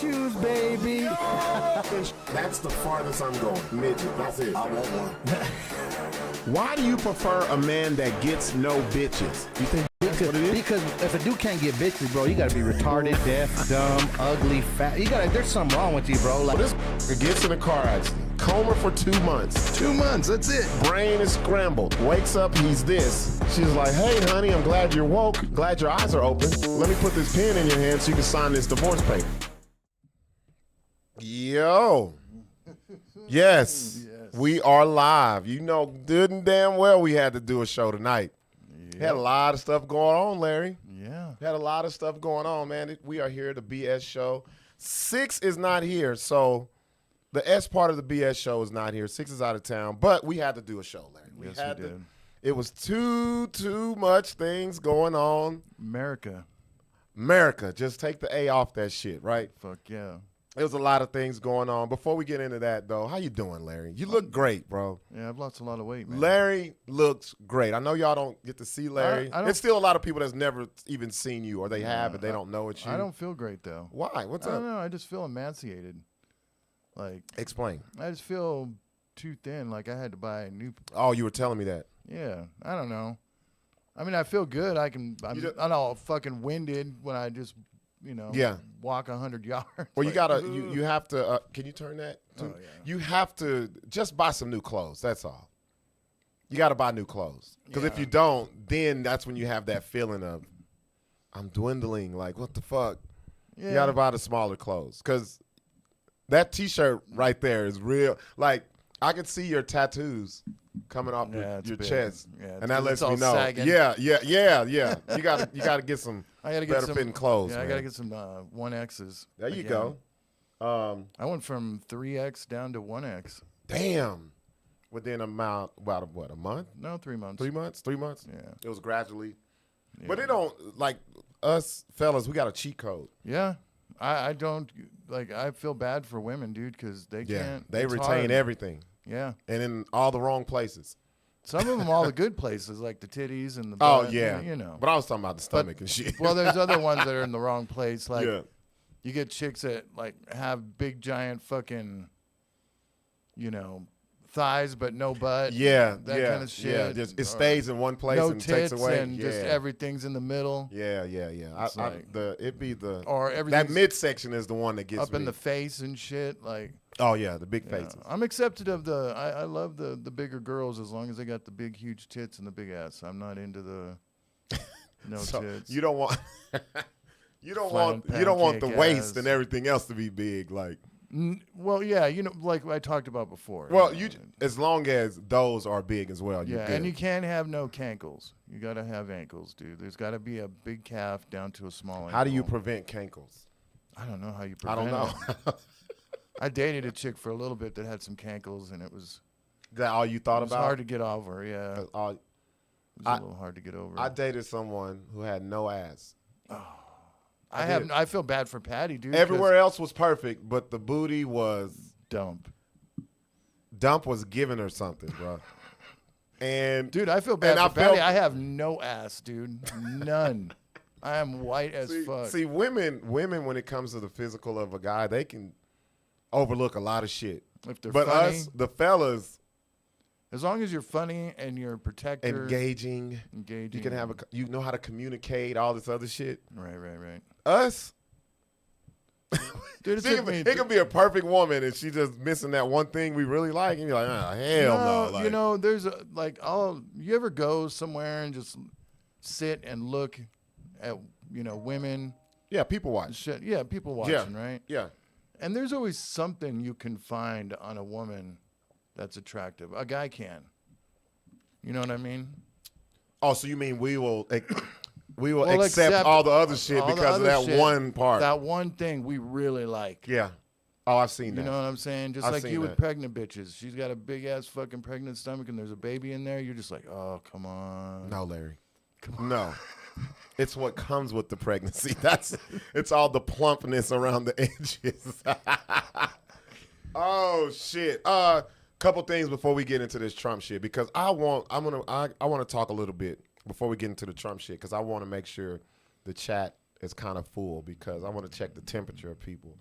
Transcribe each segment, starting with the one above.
shoes, baby. That's the farthest I'm going. Midget. That's it. I want one. Why do you prefer a man that gets no bitches? You think that's what it is? Because if a dude can't get bitches, bro, you gotta be retarded, deaf, dumb, ugly, fat. There's something wrong with you, bro. Like This gets in a car accident. Coma for 2 months. 2 months, that's it. Brain is scrambled. Wakes up, he's this. She's like, hey, honey, I'm glad you're woke. Glad your eyes are open. Let me put this pen in your hand so you can sign this divorce paper. Yo. Yes. We are live. You know good and damn well we had to do a show tonight. Yep. Had a lot of stuff going on, Larry. Yeah. Had a lot of stuff going on, man. We are here, the BS show. Sixx is not here, so the S part of the BS show is not here. Sixx is out of town, but we had to do a show, Larry. We did. It was too much things going on. America. Just take the A off that shit, right? Fuck yeah. There was a lot of things going on. Before we get into that, though, how you doing, Larry? You look great, bro. Yeah, I've lost a lot of weight, man. Larry looks great. I know y'all don't get to see Larry. There's still a lot of people that's never even seen you, or they have, but they don't know it's you. I don't feel great, though. Why? What's up? I don't know. I just feel emaciated. Like, explain. I just feel too thin. Like I had to buy a new. Oh, you were telling me that. Yeah, I don't know. I mean, I feel good. I'm all fucking winded when I just, walk 100 yards. Well, you gotta, you have to. Can you turn that? Oh, yeah. You have to just buy some new clothes. That's all. You got to buy new clothes because if you don't, then that's when you have that feeling of, I'm dwindling. Like what the fuck? Yeah. You got to buy the smaller clothes because that T-shirt right there is real. Like I could see your tattoos coming off your chest, and that lets me know. Sagging. Yeah. You gotta get some better fitting clothes. Yeah, man. I gotta get some 1Xs. There you go. I went from 3X down to 1X. Damn. Within about what, a month? No, 3 months. 3 months? 3 months? Yeah. It was gradually. Yeah. But it don't, like us fellas, we got a cheat code. Yeah. I don't, I feel bad for women, dude, because they can't. They retain everything. Yeah. And in all the wrong places. Some of them all the good places, like the titties and the butt. Oh, yeah. But I was talking about the stomach and shit. Well, there's other ones that are in the wrong place. Like, you get chicks that, have big, giant fucking, thighs but no butt. Yeah. That kind of shit. Yeah. Just, it stays in one place and takes away. And just everything's in the middle. Yeah. Or everything. That midsection is the one that gets up in the face and shit. Oh, yeah, the big faces. I'm accepted of I love the bigger girls as long as they got the big, huge tits and the big ass. I'm not into the tits. You don't want you don't want the waist and everything else to be big, like. Well, yeah, like I talked about before. Well, as long as those are big as well. Yeah, and you can't have no cankles. You got to have ankles, dude. There's got to be a big calf down to a small ankle. How do you prevent cankles? I don't know how you prevent I don't know. I dated a chick for a little bit that had some cankles, and it was. Is that all you thought about? It was hard to get over, yeah. It was a little hard to get over. I dated someone who had no ass. Oh. I feel bad for Patty, dude. Everywhere else was perfect, but the booty was dump. Dump was giving her something, bro. And dude, I feel bad for Patty. I have no ass, dude. None. I am white as fuck. See, women, when it comes to the physical of a guy, they can overlook a lot of shit. If they're but funny, us, the fellas, as long as you're funny and you're a protector, engaging, you can have you know how to communicate, all this other shit. Right. Us, dude, it could be a perfect woman and she just missing that one thing we really like, and you're like, oh, hell no. There's you ever go somewhere and just sit and look at women? Yeah, people watch. Shit. Yeah, people watching, right? Yeah. And there's always something you can find on a woman that's attractive. A guy can. You know what I mean? Oh, so you mean we will accept all the other shit because of that one part. That one thing we really like. Yeah. Oh, I've seen that. You know what I'm saying? Just like you with pregnant bitches. She's got a big ass fucking pregnant stomach and there's a baby in there. You're just like, oh, come on. No, Larry. Come on. No. It's what comes with the pregnancy. It's all the plumpness around the edges. Oh shit. Couple things before we get into this Trump shit, because I want to talk a little bit before we get into the Trump shit, because I want to make sure the chat is kind of full, because I want to check the temperature of people.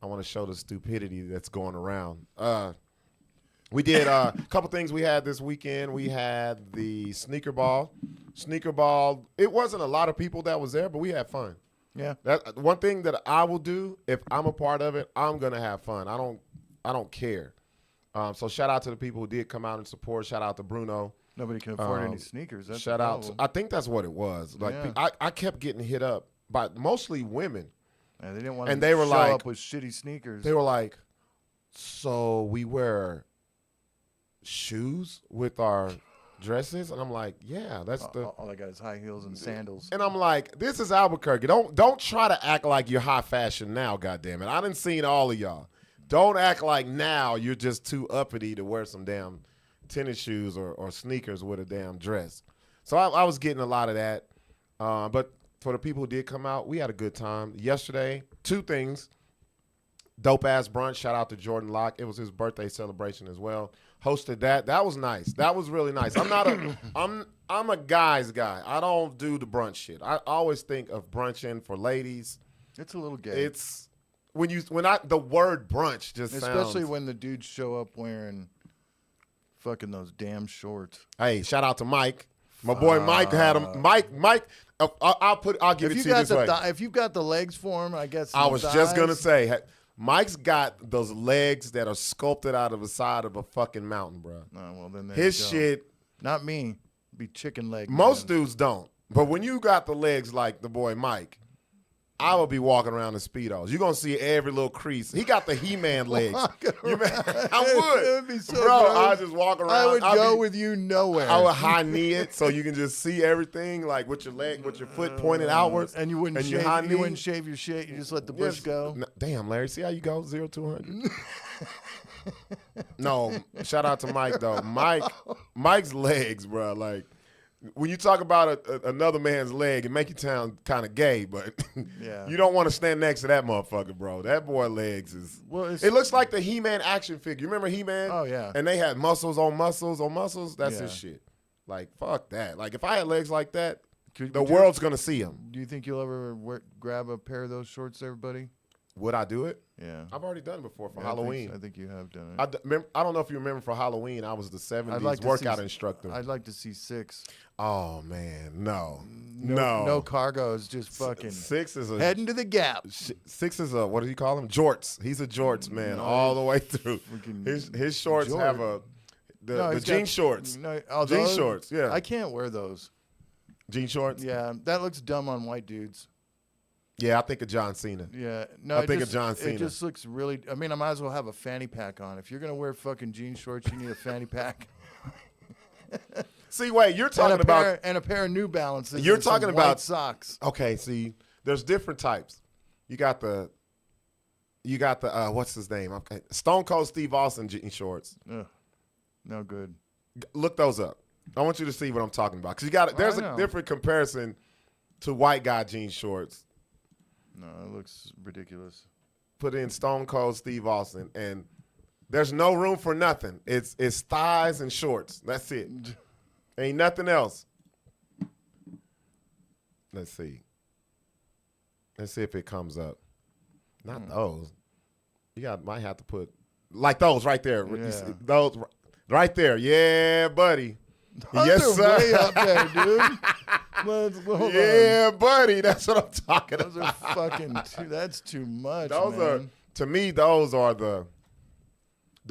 I want to show the stupidity that's going around. We did a couple things we had this weekend. We had the sneaker ball. Sneaker ball, it wasn't a lot of people that was there, but we had fun. Yeah. That one thing that I will do if I'm a part of it, I'm gonna have fun. I don't care. So shout out to the people who did come out and support. Shout out to Bruno. Nobody can afford any sneakers. That's Shout out. I think that's what it was. Like I kept getting hit up by mostly women. Yeah, they didn't want and to they were show like, up with shitty sneakers. They were like, so we wear shoes with our dresses, and I'm like, yeah, that's all I got is high heels and sandals. And I'm like, this is Albuquerque. Don't try to act like you're high fashion now, goddammit. I done seen all of y'all. Don't act like now you're just too uppity to wear some damn tennis shoes or sneakers with a damn dress. So I was getting a lot of that. But for the people who did come out, we had a good time. Yesterday, 2 things. Dope ass brunch. Shout out to Jordan Locke. It was his birthday celebration as well. Hosted that. That was nice. That was really nice. I'm a guy's guy. I don't do the brunch shit. I always think of brunching for ladies. It's a little gay. It's the word brunch just especially sounds, when the dudes show up wearing fucking those damn shorts. Hey, shout out to Mike. My boy Mike had him. Mike. I'll give it to you this way. If you've got the legs for him, I guess. I was just gonna say, Mike's got those legs that are sculpted out of the side of a fucking mountain, bro. Oh, well, then his shit. Not me. Be chicken leg. Most dudes don't, but when you got the legs like the boy Mike, I would be walking around in Speedos. You're going to see every little crease. He got the He-Man legs. I would. It would be so Bro, gross. I just walk around. I would go with you nowhere. I would high knee it so you can just see everything, like with your foot pointed outwards. And you wouldn't shave your shit. You just let the bush go. Damn, Larry. See how you go? 0-200. No, shout out to Mike, though. Mike's legs, bro, like, when you talk about another man's leg, it make you sound kind of gay, but you don't want to stand next to that motherfucker, bro. That boy legs is. Well, it looks like the He-Man action figure. You remember He-Man? Oh yeah. And they had muscles on muscles on muscles. That's his shit. Like fuck that. Like if I had legs like that, the world's gonna see them. Do you think you'll ever grab a pair of those shorts, everybody? Would I do it? Yeah. I've already done it before for Halloween. I think you have done it. I don't know if you remember for Halloween, I was the 70s workout instructor. I'd like to see Sixx. Oh, man. No. No cargos, just fucking. Sixx is heading to the Gap. Sixx is what do you call him? Jorts. He's a jorts, man, all the way through. His shorts have the jean shorts. Jean shorts, yeah. I can't wear those. Jean shorts? Yeah, that looks dumb on white dudes. Yeah, I think of John Cena. Yeah, no, I think of John Cena. It just looks really. I mean, I might as well have a fanny pack on. If you're gonna wear fucking jean shorts, you need a fanny pack. See, wait, you're talking about a pair of New Balances. You're talking about white socks. Okay, see, there's different types. You got the what's his name? Okay. Stone Cold Steve Austin jean shorts. Ugh, no good. Look those up. I want you to see what I'm talking about because there's a different comparison to white guy jean shorts. No, it looks ridiculous. Put in Stone Cold Steve Austin, and there's no room for nothing. It's thighs and shorts. That's it. Ain't nothing else. Let's see. Let's see if it comes up. Not those. Might have to put like those right there. Yeah. Those right there. Yeah, buddy. Those yes, are sir. way up there, dude. Yeah, buddy. That's what I'm talking about. Those are fucking. That's too much. Those man. are to me. Those are the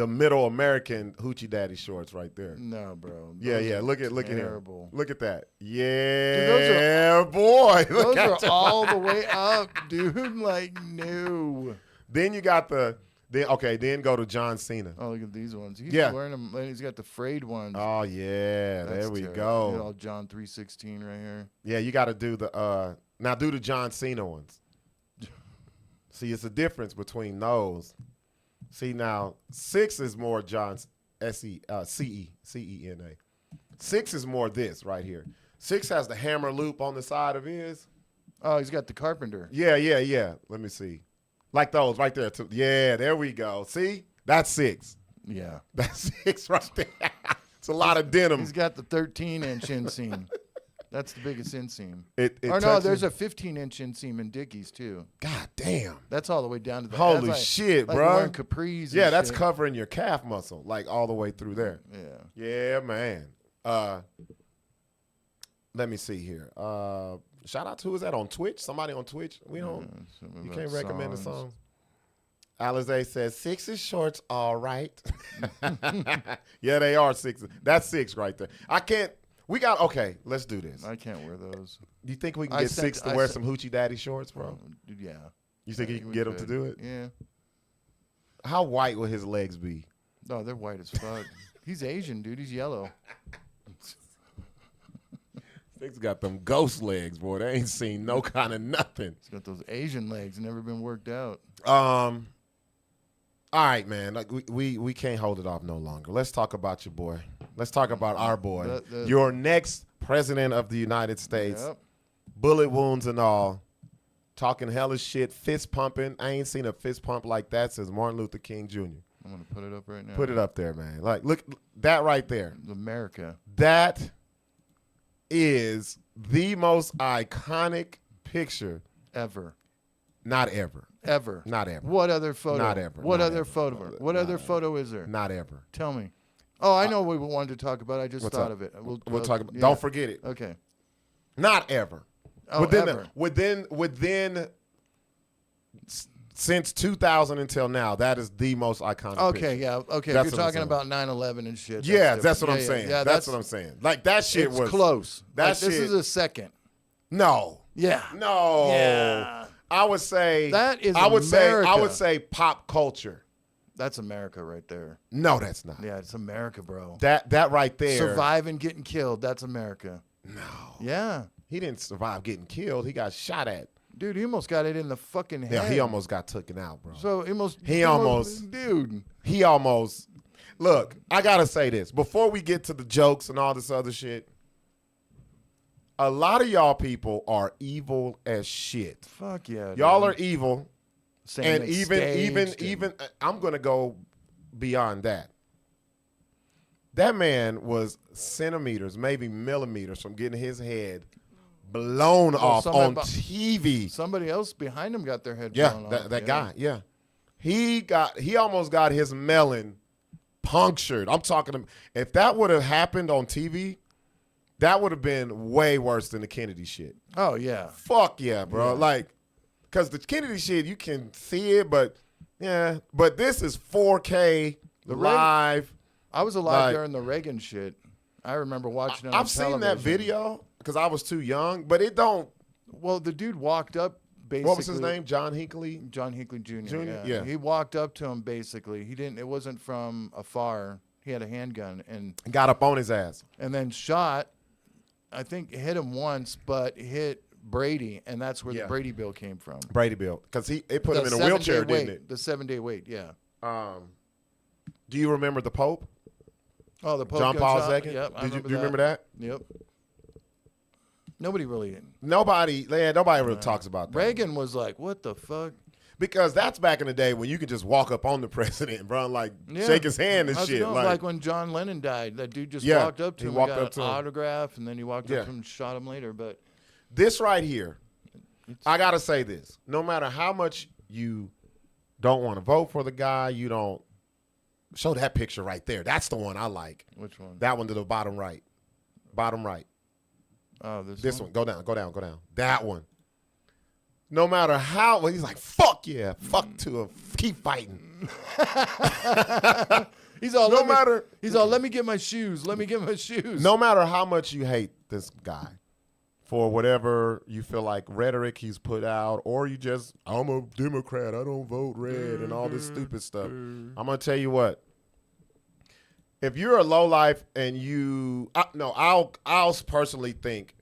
middle American hoochie daddy shorts right there. No, bro. Yeah. Look at him. Look at that. Yeah, dude, boy. Those are all the way up, dude. Like no. Then you got then go to John Cena. Oh, look at these ones. He's wearing them. He's got the frayed ones. Oh yeah, That's there we terrible. go. Look at all John 3:16 right here. Yeah, you got to do the now do the John Cena ones. See, it's a difference between those. See now, Sixx is more John's Cena. Sixx is more this right here. Sixx has the hammer loop on the side of his. Oh, he's got the carpenter. Yeah. Let me see. Like those right there. Too. Yeah, there we go. See? That's Sixx. Yeah. That's Sixx right there. It's a lot of denim. He's got the 13-inch inseam. That's the biggest inseam. There's a 15-inch inseam in Dickies too. God damn. That's all the way down to the. Holy shit, like bro. Wearing capris. Yeah, and that's shit. covering your calf muscle, like all the way through there. Yeah. Yeah, man. Let me see here. Shout out to who is that on Twitch? Somebody on Twitch. We don't. You can't recommend a song. Alizé says Sixx's shorts all right. Yeah, they are Sixx. That's Sixx right there. I can't. Okay, let's do this. I can't wear those. Do you think we can get Sixx to wear some Hoochie Daddy shorts, bro? Yeah. You think you can get him to do it? Yeah. How white will his legs be? No, they're white as fuck. He's Asian, dude. He's yellow. Sixx got them ghost legs, boy. They ain't seen no kind of nothing. He's got those Asian legs, never been worked out. All right, man. Like we can't hold it off no longer. Let's talk about your boy. Let's talk about our boy. Your next president of the United States. Yep. Bullet wounds and all. Talking hella shit, fist pumping. I ain't seen a fist pump like that since Martin Luther King Jr. I'm gonna put it up right now. Put it up there, man. Like, look, that right there. America. That is the most iconic picture ever. Not ever. Ever. Not ever. What other photo? Not ever. What Not other ever. photo? What other photo is there? Not ever. Tell me. Oh, I know what we wanted to talk about. I just thought of it. We'll talk about. Yeah. Don't forget it. Okay. Not ever. Oh, ever. Within since 2000 until now, that is the most iconic. Okay, picture. yeah, okay. That's If what you're I'm talking about 9/11 and shit. Yeah, that's what I'm yeah, saying. Yeah, that's what I'm saying. Like that shit it's was close. That like, shit. This is a second. No. Yeah. No. Yeah. I would say that is. I would America. say pop culture. That's America right there. No, that's not. Yeah, it's America, bro. That right there. Surviving getting killed. That's America. No. Yeah. He didn't survive getting killed. He got shot at. Dude, he almost got it in the fucking head. Yeah, he almost got taken out, bro. So dude. He almost. Look, I gotta say this before we get to the jokes and all this other shit. A lot of y'all people are evil as shit. Fuck yeah. Y'all dude. are evil. Saying And it's even I'm gonna go beyond that. That man was centimeters, maybe millimeters from getting his head blown off on TV. Somebody else behind him got their head blown off. That guy, yeah. He almost got his melon punctured. I'm talking if that would have happened on TV, that would have been way worse than the Kennedy shit. Oh yeah. Fuck yeah, bro. Yeah. Like, cause the Kennedy shit you can see it, but this is 4K live. I was alive during the Reagan shit. I remember watching it on I've seen that video because I was too young, but it don't. Well, the dude walked up basically. What was his name? John Hinckley? John Hinckley Jr. Jr.? Yeah. He walked up to him basically. He didn't. It wasn't from afar. He had a handgun and got up on his ass. And then shot. I think hit him once, but hit Brady, and that's where the Brady bill came from. Brady bill, because it put him in a wheelchair, didn't it? The 7-day wait, yeah. Do you remember the Pope? Oh, the Pope. John Paul II? Yep, do you remember that? Yep. Nobody really really talks about that. Reagan was like, what the fuck? Because that's back in the day when you could just walk up on the president, bro, and shake his hand and shit. Like when John Lennon died, that dude just walked up to him, got an autograph, and then he walked up to him and shot him later. But this right here, I gotta say this: no matter how much you don't want to vote for the guy, you don't show that picture right there. That's the one I like. Which one? That one to the bottom right. Bottom right. Oh, this one. Go down. That one. No matter how, he's like, fuck yeah, fuck to him, keep fighting. He's all, let me get my shoes. Let me get my shoes. No matter how much you hate this guy for whatever you feel like rhetoric he's put out, or you just, I'm a Democrat, I don't vote red, and all this stupid stuff. I'm going to tell you what. If you're a lowlife and I'll personally think,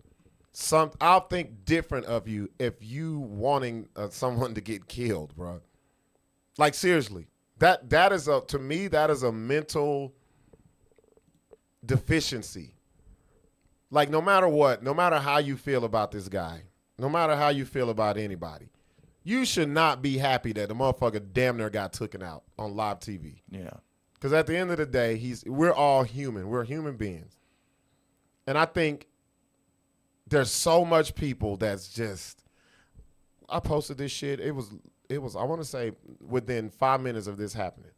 I'll think different of you if you wanting someone to get killed, bro. Like seriously, that is to me that is a mental deficiency. Like no matter what, no matter how you feel about this guy, no matter how you feel about anybody, you should not be happy that the motherfucker damn near got taken out on live TV. Yeah. Because at the end of the day, we're all human. We're human beings, and I think there's so much people that's just. I posted this shit. It was. I want to say within 5 minutes of this happening.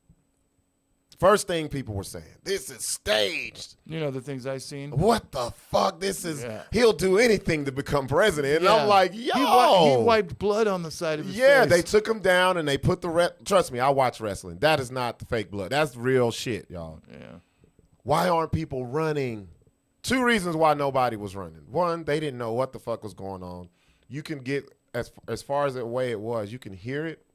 First thing people were saying, this is staged. You know the things I seen? What the fuck? This is, he'll do anything to become president. And I'm like, yo. He wiped blood on the side of his face. Yeah, they took him down and they put trust me, I watch wrestling. That is not the fake blood. That's real shit, y'all. Yeah. Why aren't people running? 2 reasons why nobody was running. 1, they didn't know what the fuck was going on. You can get, as far as the way it was, you can hear it.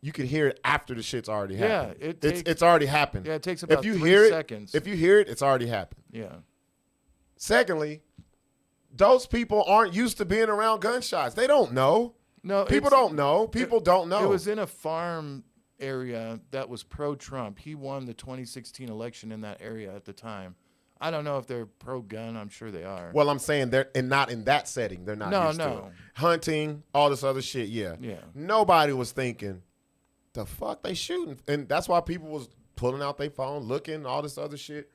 You can hear it after the shit's already happened. Yeah, it's already happened. Yeah, it takes about 3 seconds. If you hear it, it's already happened. Yeah. Secondly, those people aren't used to being around gunshots. They don't know. No, people don't know. People don't know. It was in a farm area that was pro-Trump. He won the 2016 election in that area at the time. I don't know if they're pro-gun. I'm sure they are. Well, I'm saying they're not in that setting. They're not used to it. Hunting, all this other shit, yeah. Nobody was thinking, the fuck they shooting? And that's why people was pulling out their phone, looking, all this other shit.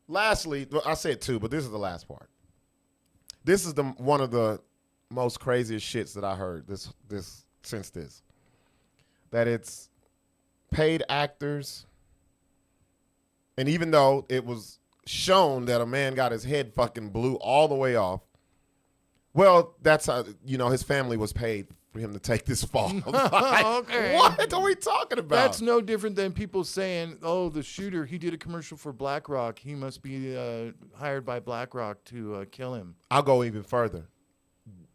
Lastly, I said 2, but this is the last part. This is one of the most craziest shits that I heard since this. That it's paid actors, and even though it was shown that a man got his head fucking blew all the way off, well, that's how, his family was paid for him to take this fall. Like, okay. What are we talking about? That's no different than people saying, oh, the shooter, he did a commercial for BlackRock. He must be hired by BlackRock to kill him. I'll go even further.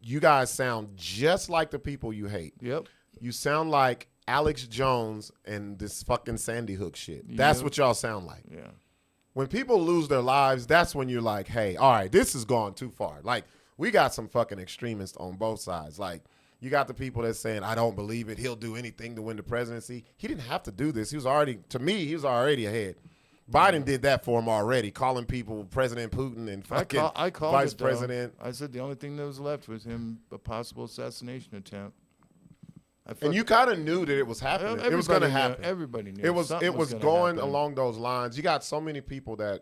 You guys sound just like the people you hate. Yep. You sound like Alex Jones and this fucking Sandy Hook shit. That's what y'all sound like. Yeah. When people lose their lives, that's when you're like, hey, all right, this has gone too far. Like, we got some fucking extremists on both sides. Like, you got the people that's saying, I don't believe it. He'll do anything to win the presidency. He didn't have to do this. He was already ahead. Biden did that for him already, calling people President Putin and fucking vice president. I said the only thing that was left was him, a possible assassination attempt. And you kind of knew that it was happening. It was going to happen. Everybody knew. It was going along those lines. You got so many people that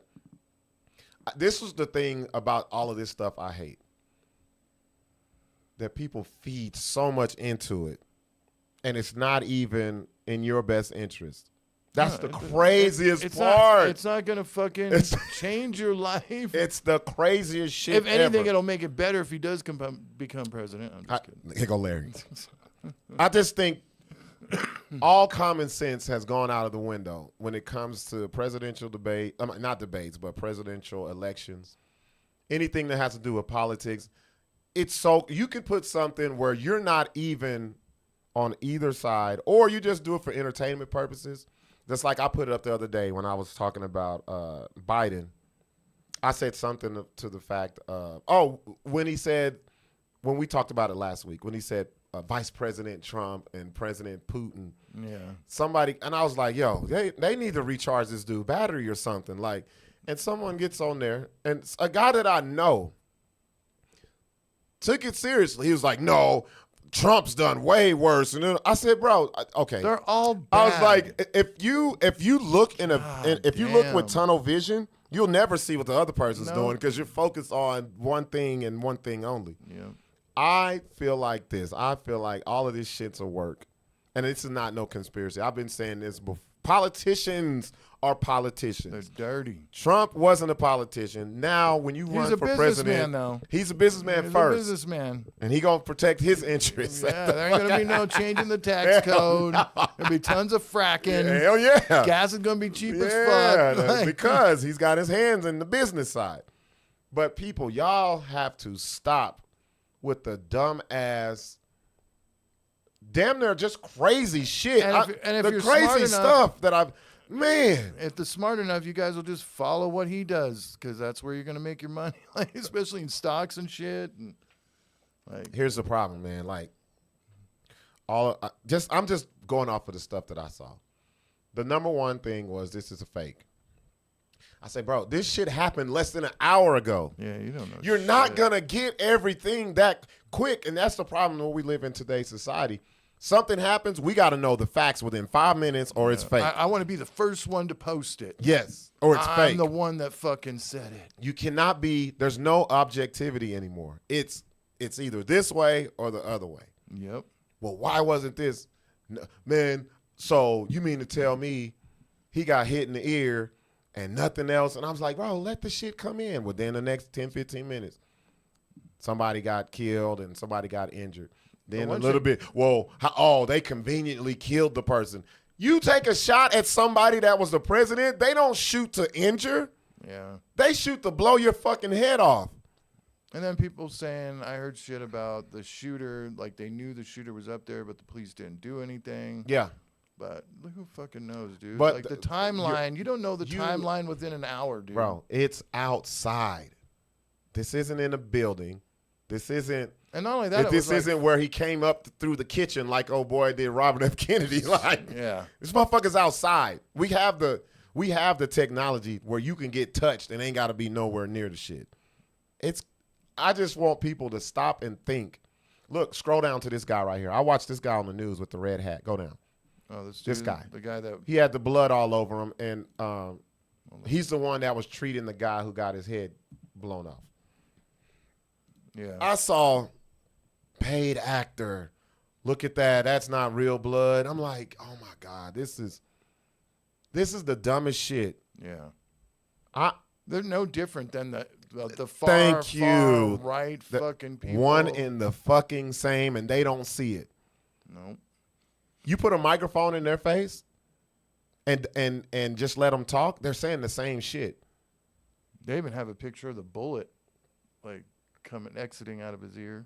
this was the thing about all of this stuff I hate. That people feed so much into it, and it's not even in your best interest. That's the craziest part. It's not going to fucking change your life. It's the craziest shit If anything, ever. it'll make it better if he does become president. I'm just kidding. Here go Larry. I just think all common sense has gone out of the window when it comes to presidential debate. Not debates, but presidential elections. Anything that has to do with politics. It's so you can put something where you're not even on either side, or you just do it for entertainment purposes. Just like I put it up the other day when I was talking about Biden. I said something to the fact of, when we talked about it last week, when he said Vice President Trump and President Putin. Yeah. Somebody, and I was like, yo, they need to recharge this dude battery or something. Like, and someone gets on there, and a guy that I know took it seriously. He was like, no, Trump's done way worse. And then I said, bro, okay. They're all bad. I was like, if you look you look with tunnel vision, you'll never see what the other person's doing because you're focused on one thing and one thing only. Yeah. I feel like this. I feel like all of this shit's a work. And this is not no conspiracy. I've been saying this before. Politicians are politicians. They're dirty. Trump wasn't a politician. Now, when you run for president, though. He's a businessman He's first. A businessman. And he gonna protect his interests. Yeah, there ain't gonna be no changing the tax code. There'll be tons of fracking. Hell yeah. Gas is gonna be cheap as fuck. Because he's got his hands in the business side. But people, y'all have to stop with the dumb ass, damn near just crazy shit. And if the you're crazy smart stuff that if they're smart enough, you guys will just follow what he does because that's where you're gonna make your money, like especially in stocks and shit. And here's the problem, man. Like I'm just going off of the stuff that I saw. The number one thing was this is a fake. I say, bro, this shit happened less than an hour ago. Yeah, you don't know. You're not going to get everything that quick, and that's the problem when we live in today's society. something happens, we got to know the facts within 5 minutes or it's fake. I want to be the first one to post it. Yes, or it's fake. I'm the one that fucking said it. You cannot be, there's no objectivity anymore. It's either this way or the other way. Yep. Well, why wasn't this? No, man, so you mean to tell me he got hit in the ear and nothing else? And I was like, bro, let the shit come in. Within the next 10, 15 minutes, somebody got killed and somebody got injured. Then a little bit, they conveniently killed the person. You take a shot at somebody that was the president, they don't shoot to injure. Yeah. They shoot to blow your fucking head off. And then people saying, I heard shit about the shooter, like they knew the shooter was up there, but the police didn't do anything. Yeah. But who fucking knows, dude? But like the timeline, you don't know the timeline within an hour, dude. Bro, it's outside. This isn't in a building. This isn't. And not only that, this isn't where he came up through the kitchen like old boy did Robert F. Kennedy. Like, yeah, this motherfucker's outside. We have the technology where you can get touched and ain't got to be nowhere near the shit. I just want people to stop and think. Look, scroll down to this guy right here. I watched this guy on the news with the red hat. Go down. Oh, this guy. The guy that he had the blood all over him, and he's the one that was treating the guy who got his head blown off. Yeah, I saw paid actor. Look at that. That's not real blood. I'm like, oh my God, this is the dumbest shit. Yeah, they're no different than the far, Thank you. far right fucking people. One in the fucking same, and they don't see it. No. You put a microphone in their face, and just let them talk. They're saying the same shit. They even have a picture of the bullet, like exiting out of his ear.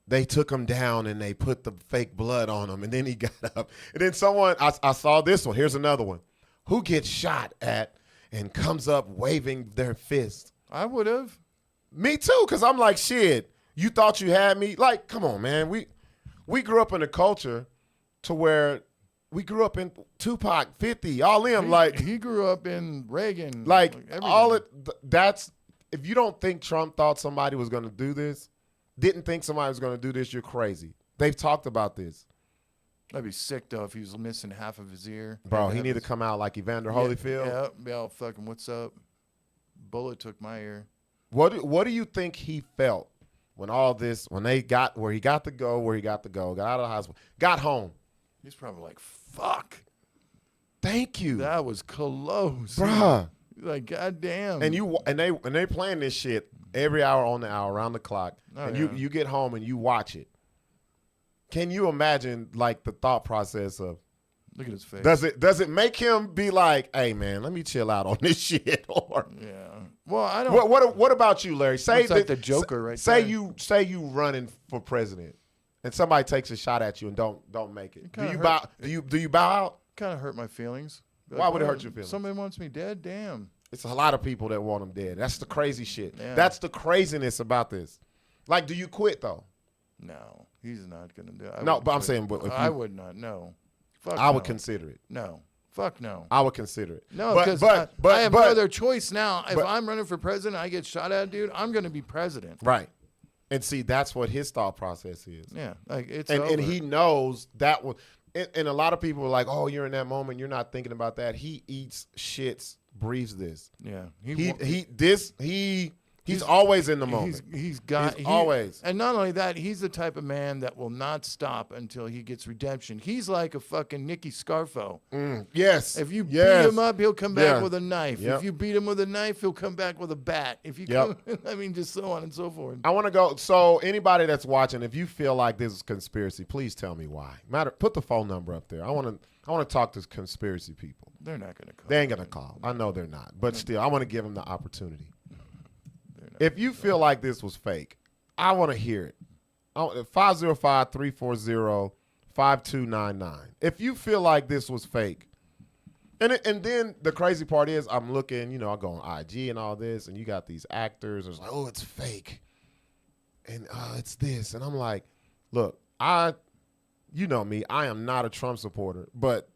They took him down and they put the fake blood on him, and then he got up. And then someone, I saw this one. Here's another one. Who gets shot at and comes up waving their fist? I would have. Me too, because I'm like, shit, you thought you had me? Like, come on, man. We grew up in a culture to where we grew up in Tupac, 50, all them. Like, he grew up in Reagan. Like everything. That's, if you don't think Trump thought somebody was going to do this, didn't think somebody was going to do this, you're crazy. They've talked about this. That'd be sick, though, if he was missing half of his ear. Bro, he need to come out like Evander Holyfield. Yeah, be all fucking, what's up? Bullet took my ear. What do you think he felt when all this, when they got where he got to go, got out of the hospital, got home? He's probably like, fuck. Thank you. That was close. Bruh. Like, goddamn. And they playing this shit every hour on the hour, around the clock. Oh, and yeah. you get home and you watch it. Can you imagine like the thought process of, look at his face. does it make him be like, hey man, let me chill out on this shit? Or yeah. Well, I don't. What about you, Larry? Say looks like the Joker right say there. Say you running for president, and somebody takes a shot at you and don't make it. Do you bow? Do you bow out? Kind of hurt my feelings. Like, Why would it hurt your feelings? Somebody wants me dead. Damn. It's a lot of people that want him dead. That's the crazy shit. Yeah. That's the craziness about this. Like, do you quit though? No, he's not gonna do it. No, but I'm saying, but I would not. No. Fuck. I would no. consider it. No. Fuck no. I would consider it. No, because I have no other choice now. If I'm running for president, I get shot at, dude. I'm gonna be president. Right. And see, that's what his thought process is. Yeah, like it's and over. he knows that was. And a lot of people are like, "Oh, you're in that moment. You're not thinking about that." He eats, shits, breathes this. Yeah, he's always in the moment. He's always. And not only that, he's the type of man that will not stop until he gets redemption. He's like a fucking Nicky Scarfo. Yes. If you beat him up, he'll come back with a knife. Yep. If you beat him with a knife, he'll come back with a bat. If you I mean, just so on and so forth. I want to go. So anybody that's watching, if you feel like this is conspiracy, please tell me why. Put the phone number up there. I want to talk to conspiracy people. They're not going to call. They ain't going to call. I know they're not. But still, I want to give them the opportunity. If you feel like this was fake, I want to hear it. 505-340-5299. If you feel like this was fake, and then the crazy part is I'm looking, I go on IG and all this, and you got these actors. It's like, oh, it's fake, and it's this, and I'm like, look, you know me, I am not a Trump supporter, but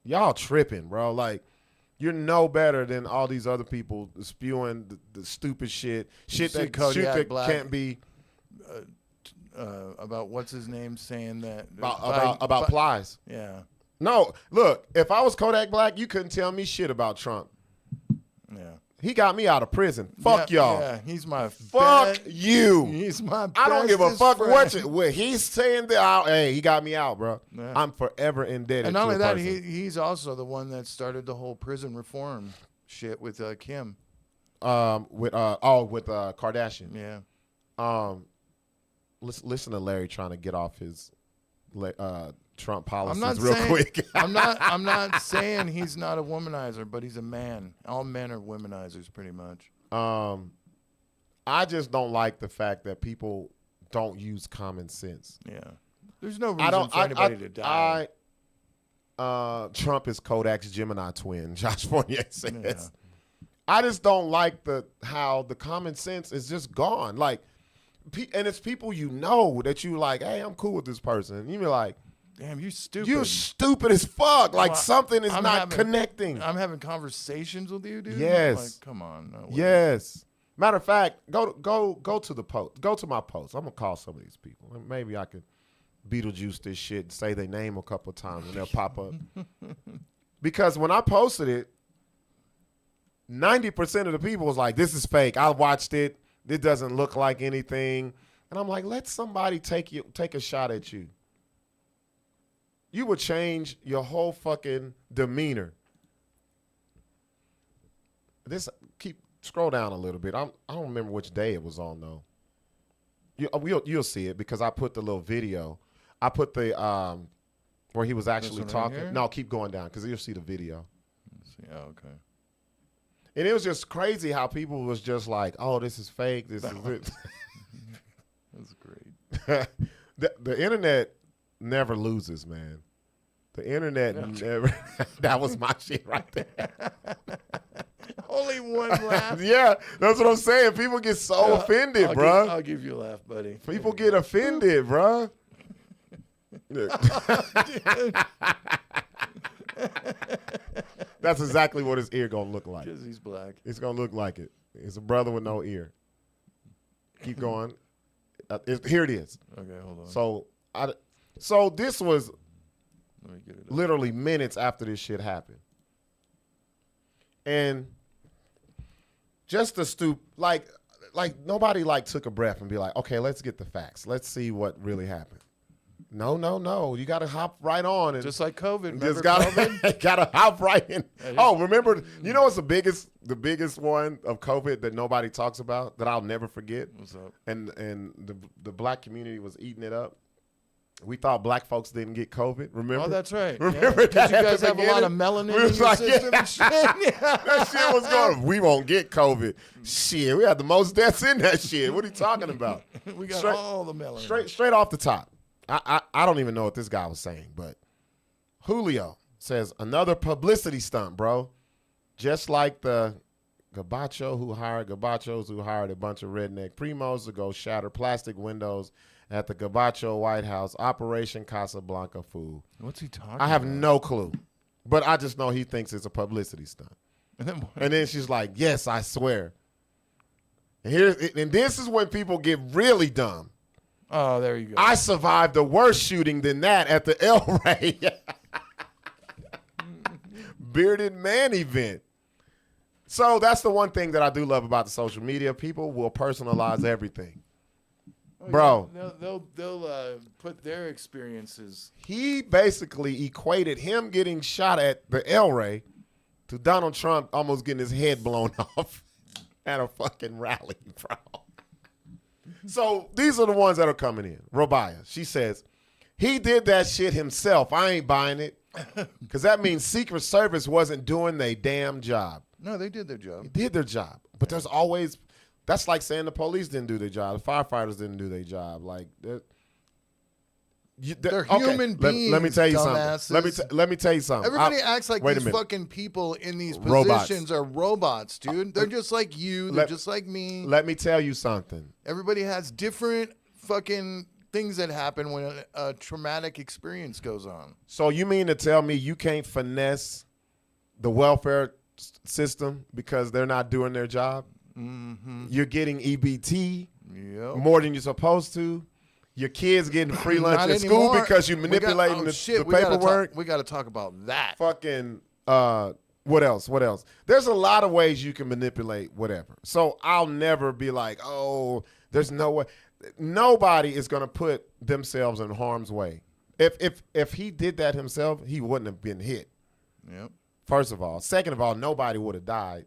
y'all tripping, bro. Like, you're no better than all these other people spewing the stupid shit that Kodiak that Black, can't be. about what's his name saying that about Plies. Yeah. No, look, if I was Kodak Black, you couldn't tell me shit about Trump. Yeah. He got me out of prison. Fuck y'all. Yeah, he's my Fuck you. He's my I don't give a fuck friend. what he's saying. That hey, he got me out, bro. Yeah. I'm forever indebted. And not to only a that, person. he's also the one that started the whole prison reform shit with Kim. With Kardashian. Yeah. Listen to Larry trying to get off his Trump policies I'm not real saying, quick. I'm not saying he's not a womanizer, but he's a man. All men are womanizers, pretty much. I just don't like the fact that people don't use common sense. Yeah. There's no reason for anybody to die. Trump is Kodak's Gemini twin, Josh Fournier says. Yeah. I just don't like how the common sense is just gone. Like, and it's people you know that you like, hey, I'm cool with this person. And you be like, damn, you stupid. you're stupid as fuck. Like, Well, something is not connecting. I'm having conversations with you, dude. Yes. Like, come on. No way. Yes. Matter of fact, go to the post. Go to my post. I'm gonna call some of these people. Maybe I could Beetlejuice this shit and say their name a couple of times and they'll pop up. Because when I posted it, 90% of the people was like, this is fake. I watched it. It doesn't look like anything. And I'm like, let somebody take a shot at you. You would change your whole fucking demeanor. Scroll down a little bit. I don't remember which day it was on though. You'll see it because I put the little video. I put the where he was actually talking. Right, no, keep going down because you'll see the video. Let's see. Oh, okay. And it was just crazy how people was just like, "Oh, this is fake. This is it." That's great. the internet never loses, man. The internet never. That was my shit right there. Only one laugh. Yeah, that's what I'm saying. People get so offended, bro. I'll give you a laugh, buddy. People get offended, bro. That's exactly what his ear gonna look like. Because he's black. It's gonna look like it. It's a brother with no ear. Keep going. Here it is. Okay, hold on. So this was Let me get it up. literally minutes after this shit happened, and just the like nobody took a breath and be like, okay, let's get the facts. Let's see what really happened. No. You got to hop right on. And Just like COVID. Remember just COVID? gotta hop right in. Oh, remember, you know what's the biggest one of COVID that nobody talks about that I'll never forget? What's up? And the black community was eating it up. We thought black folks didn't get COVID. Remember? Oh, that's right. Remember Because that you at guys the have a lot of beginning? melanin We in was your like, system and shit. Yeah. That shit was going. We won't get COVID. Shit, we had the most deaths in that shit. What are you talking about? We got all the melanin. Straight off the top. I don't even know what this guy was saying, but Julio says another publicity stunt, bro. Just like the gabachos who hired a bunch of redneck primos to go shatter plastic windows at the Gabacho White House, Operation Casablanca fool. What's he talking I have about? no clue, but I just know he thinks it's a publicity stunt. And then she's like, yes, I swear. And this is when people get really dumb. Oh, there you go. I survived a worse shooting than that at the El Rey Bearded Man event. So that's the one thing that I do love about the social media. People will personalize everything. Bro. Yeah. They'll put their experiences. He basically equated him getting shot at the El Rey to Donald Trump almost getting his head blown off at a fucking rally, bro. So these are the ones that are coming in. Robaya, she says, he did that shit himself. I ain't buying it. Because that means Secret Service wasn't doing their damn job. No, they did their job. They did their job. But there's always, that's like saying the police didn't do their job. The firefighters didn't do their job. Like, they're human beings, let me tell you dumbasses. something. Let me tell you something. Everybody acts like these fucking people in these positions are robots, dude. They're just like you. They're just like me. Let me tell you something. Everybody has different fucking things that happen when a traumatic experience goes on. So you mean to tell me you can't finesse the welfare system because they're not doing their job? Mm-hmm. You're getting EBT Yep. more than you're supposed to. your kids getting free lunch Not at school anymore. because you manipulating the paperwork. We got to talk about that. Fucking what else? What else? There's a lot of ways you can manipulate whatever. So I'll never be like, oh, there's no way. Nobody is gonna put themselves in harm's way. If he did that himself, he wouldn't have been hit. Yep. First of all. Second of all, nobody would have died.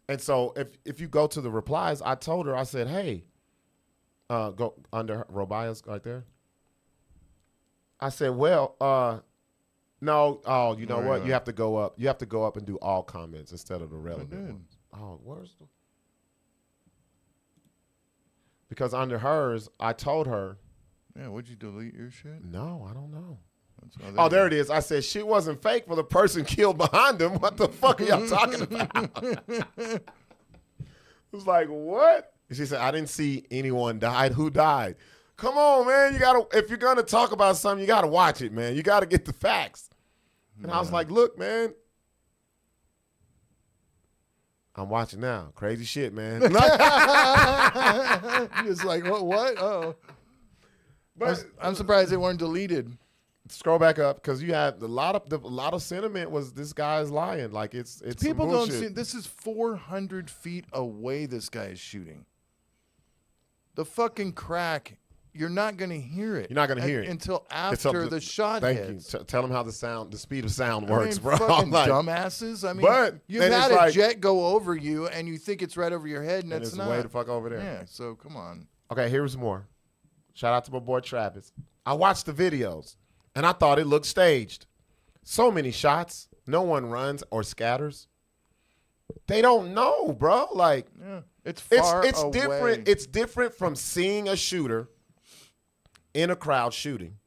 And so if you go to the replies, I told her, I said, hey, go under Robia's right there. I said, well, no, oh, you know what? You have to go up. You have to go up and do all comments instead of the relevant ones. Oh, where's the? Because under hers, I told her. Yeah, would you delete your shit? No, I don't know. Oh, there it is. I said, shit wasn't fake for the person killed behind him. What the fuck are y'all talking about? It was like, what? And she said, I didn't see anyone died. Who died? Come on, man. You gotta, if you're gonna talk about something, you gotta watch it, man. You gotta get the facts. And I was like, look, man. I'm watching now. Crazy shit, man. It's like, what? Oh. But I'm surprised they weren't deleted. Scroll back up because you had a lot of sentiment was this guy's lying. Like it's People some don't bullshit. see. This is 400 feet away. This guy is shooting. The fucking crack. You're not going to hear it. You're not going to hear it until after the shot hits. Thank you. Tell them how the speed of sound I mean, works, bro. Fucking Like, dumbasses. I mean, but you've and had it's a like, jet go over you, and you think it's right over your head, and and it's it's not. way the fuck over there. Yeah. So come on. Okay, here's more. Shout out to my boy Travis. I watched the videos, and I thought it looked staged. So many shots. No one runs or scatters. They don't know, bro. Like, Yeah. It's far it's away. different. It's different from seeing a shooter in a crowd shooting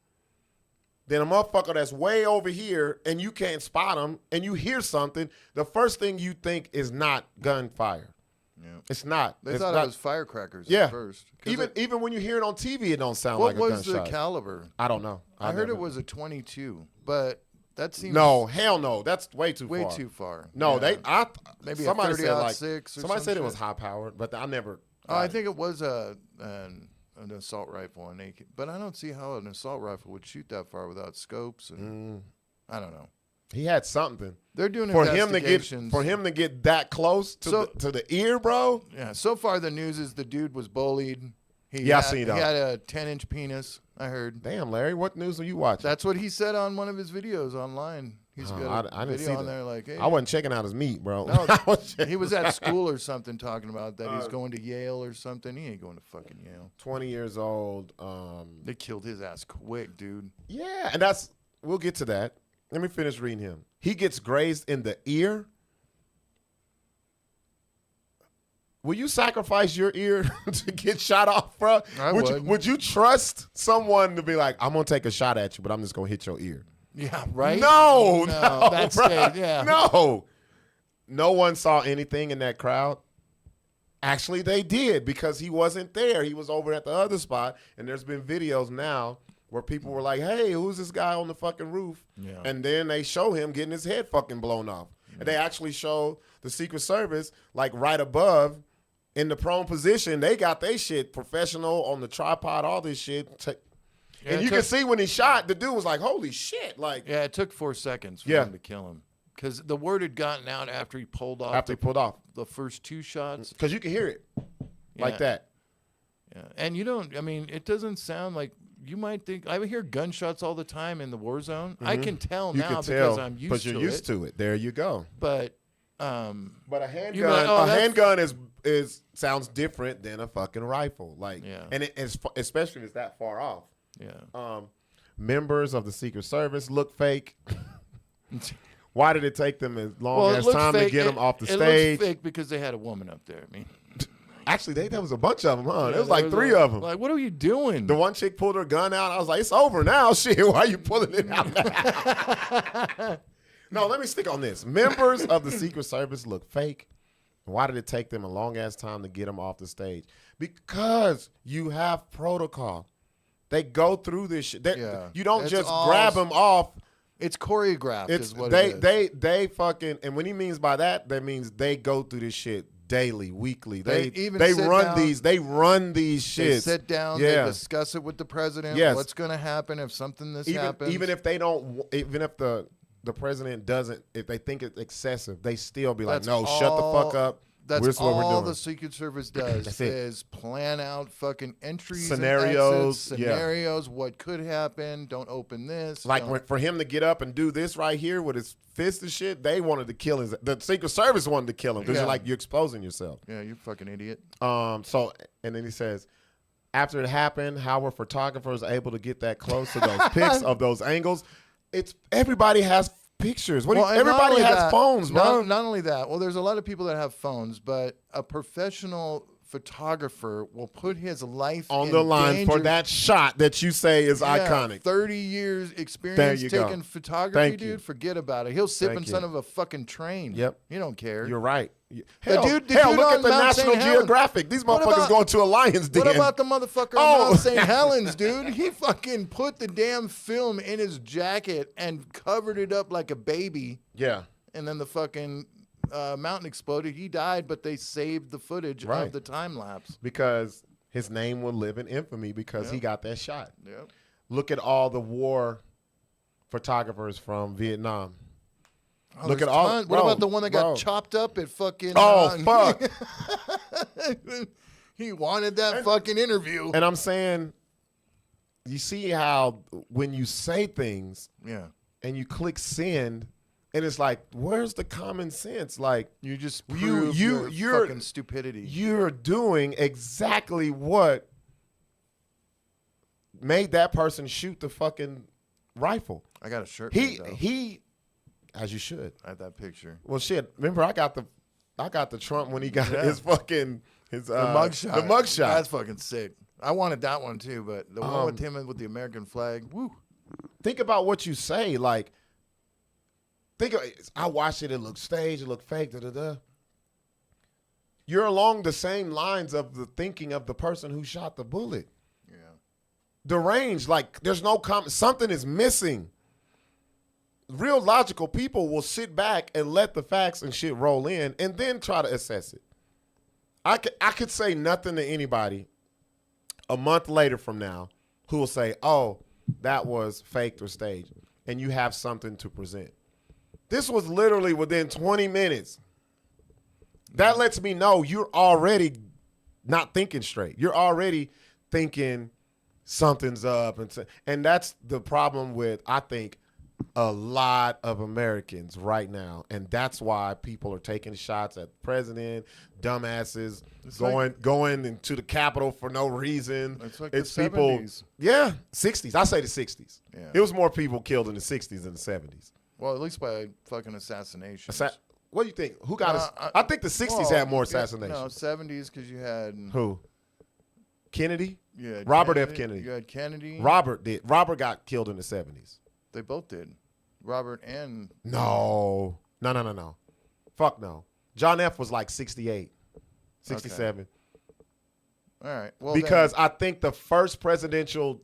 than a motherfucker that's way over here and you can't spot him and you hear something. The first thing you think is not gunfire. Yeah. It's not. They It's thought not, it was firecrackers Yeah. at first. 'Cause even when you hear it on TV, it don't sound what like a was gunshot. the caliber? I don't know. I heard it was a 22, but that seems No, hell no. That's way too way far. too far. No, Yeah. somebody Maybe a said like 30-06 or somebody some said it was shit. high powered, but I never. Oh, I think it was an assault rifle, but I don't see how an assault rifle would shoot that far without scopes. And I don't know. he had something They're doing for him investigations. to get that close to the ear, bro. Yeah. So far, the news is the dude was bullied. I He seen that. had a 10-inch penis. I heard. Damn, Larry, what news are you watching? That's what he said on one of his videos online. He's got a I didn't video see on that. there like, hey. I wasn't checking out his meat, bro. No, I was checking he was at school or something talking about that he's going to Yale or something. He ain't going to fucking Yale. 20 years old. They killed his ass quick, dude. Yeah, and we'll get to that. Let me finish reading him. He gets grazed in the ear. Will you sacrifice your ear to get shot off, bro? I would. Would you trust someone to be like, I'm gonna take a shot at you, but I'm just gonna hit your ear? Yeah, right? No, that's bruh. yeah. No one saw anything in that crowd. Actually, they did because he wasn't there. He was over at the other spot, and there's been videos now where people were like, hey, who's this guy on the fucking roof? Yeah. And then they show him getting his head fucking blown off. And they actually show the Secret Service, like right above, in the prone position. They got their shit professional on the tripod, all this shit. And you can see when he shot, the dude was like, holy shit. Like, Yeah, it took 4 seconds for Yeah. him to kill him. Because the word had gotten out after he pulled off after he pulled off. the first 2 shots. Because you can hear it like Yeah. that. Yeah. And you don't, I mean, it doesn't sound like, you might think, I hear gunshots all the time in the war zone. I can tell You now can because tell, I'm used but to you're it. used to it. There you go. But But a handgun, You're like, oh, that's- handgun is sounds different than a fucking rifle. Like, Yeah. and especially if it's that far off. yeah. Members of the Secret Service look fake. Why did it take them as long Well, it as looks time to fake. get them off the It stage? looks fake because they had a woman up there. I mean, Actually, there was a bunch of them, huh? yeah, There was like there 3 of them. Like, what are you doing? The one chick pulled her gun out. I was like, it's over now. Shit, why are you pulling it out? No, let me stick on this. Members of the Secret Service look fake. Why did it take them a long-ass time to get them off the stage? Because you have protocol. They go through this shit. Yeah. You don't It's just all- grab them off. It's choreographed. It's is what it is. they fucking, and what he means by that, that means they go through this shit daily, weekly. They run these shits. They sit down, they discuss it with the president. Yes. What's going to happen if something happens? Even if the president doesn't, if they think it's excessive, they still be like, no, shut the fuck up. That's What we're all doing. the Secret Service does is plan out fucking entries, scenarios, and exits, what could happen. Don't open this. Like for him to get up and do this right here with his fist and shit, they wanted to kill him. The Secret Service wanted to kill him because you're exposing yourself. Yeah, you fucking idiot. So and then he says, after it happened, how were photographers able to get that close to those pics of those angles? It's everybody has pictures. Everybody has phones, bro. Not only that. Well, there's a lot of people that have phones, but a professional photographer will put his life on the line for that shot that you say is iconic. 30 years experience taking photography, dude. Forget about it. He'll sip in front of a fucking train. Yep. He don't care. You're right. Hell, look at the National Geographic. These motherfuckers going to a lion's den. What about the motherfucker on Mount St. Helens, dude? He fucking put the damn film in his jacket and covered it up like a baby. Yeah. And then the fucking mountain exploded. He died, but they saved the footage of the time lapse. Because his name will live in infamy because he got that shot. Yep. Look at all the war photographers from Vietnam. Oh, look at all. What about the one that got chopped up at fucking? Fuck! He wanted that fucking interview. And I'm saying, you see how when you say things, and you click send, and it's like, where's the common sense? Like you just prove your fucking stupidity. You're doing exactly what made that person shoot the fucking rifle. I got a shirt. He. As you should. I had that picture. Well, shit. Remember, I got the Trump when he got his fucking the mugshot. The mugshot. That's fucking sick. I wanted that one too, but the one with him with the American flag. Woo. Think about what you say. Like, I watched it. It looked staged. It looked fake. Da da da. You're along the same lines of the thinking of the person who shot the bullet. Yeah. Deranged. Like, there's no something is missing. Real logical people will sit back and let the facts and shit roll in and then try to assess it. I could say nothing to anybody a month later from now who will say, oh, that was faked or staged, and you have something to present. This was literally within 20 minutes. That lets me know you're already not thinking straight. You're already thinking something's up. And that's the problem with, I think, a lot of Americans right now, and that's why people are taking shots at the president, dumbasses, going into the Capitol for no reason. It's the people, 70s. Yeah, 60s. I say the 60s. Yeah. It was more people killed in the 60s than the 70s. Well, at least by fucking assassinations. What do you think? Who got I think the 60s had more assassinations. No, 70s because you had who? Kennedy. Yeah, Robert F. Kennedy. You had Kennedy. Robert got killed in the 70s. They both did. Robert and... No. Fuck no. John F. was like 68, 67. Okay. All right. Well, because I think the first presidential...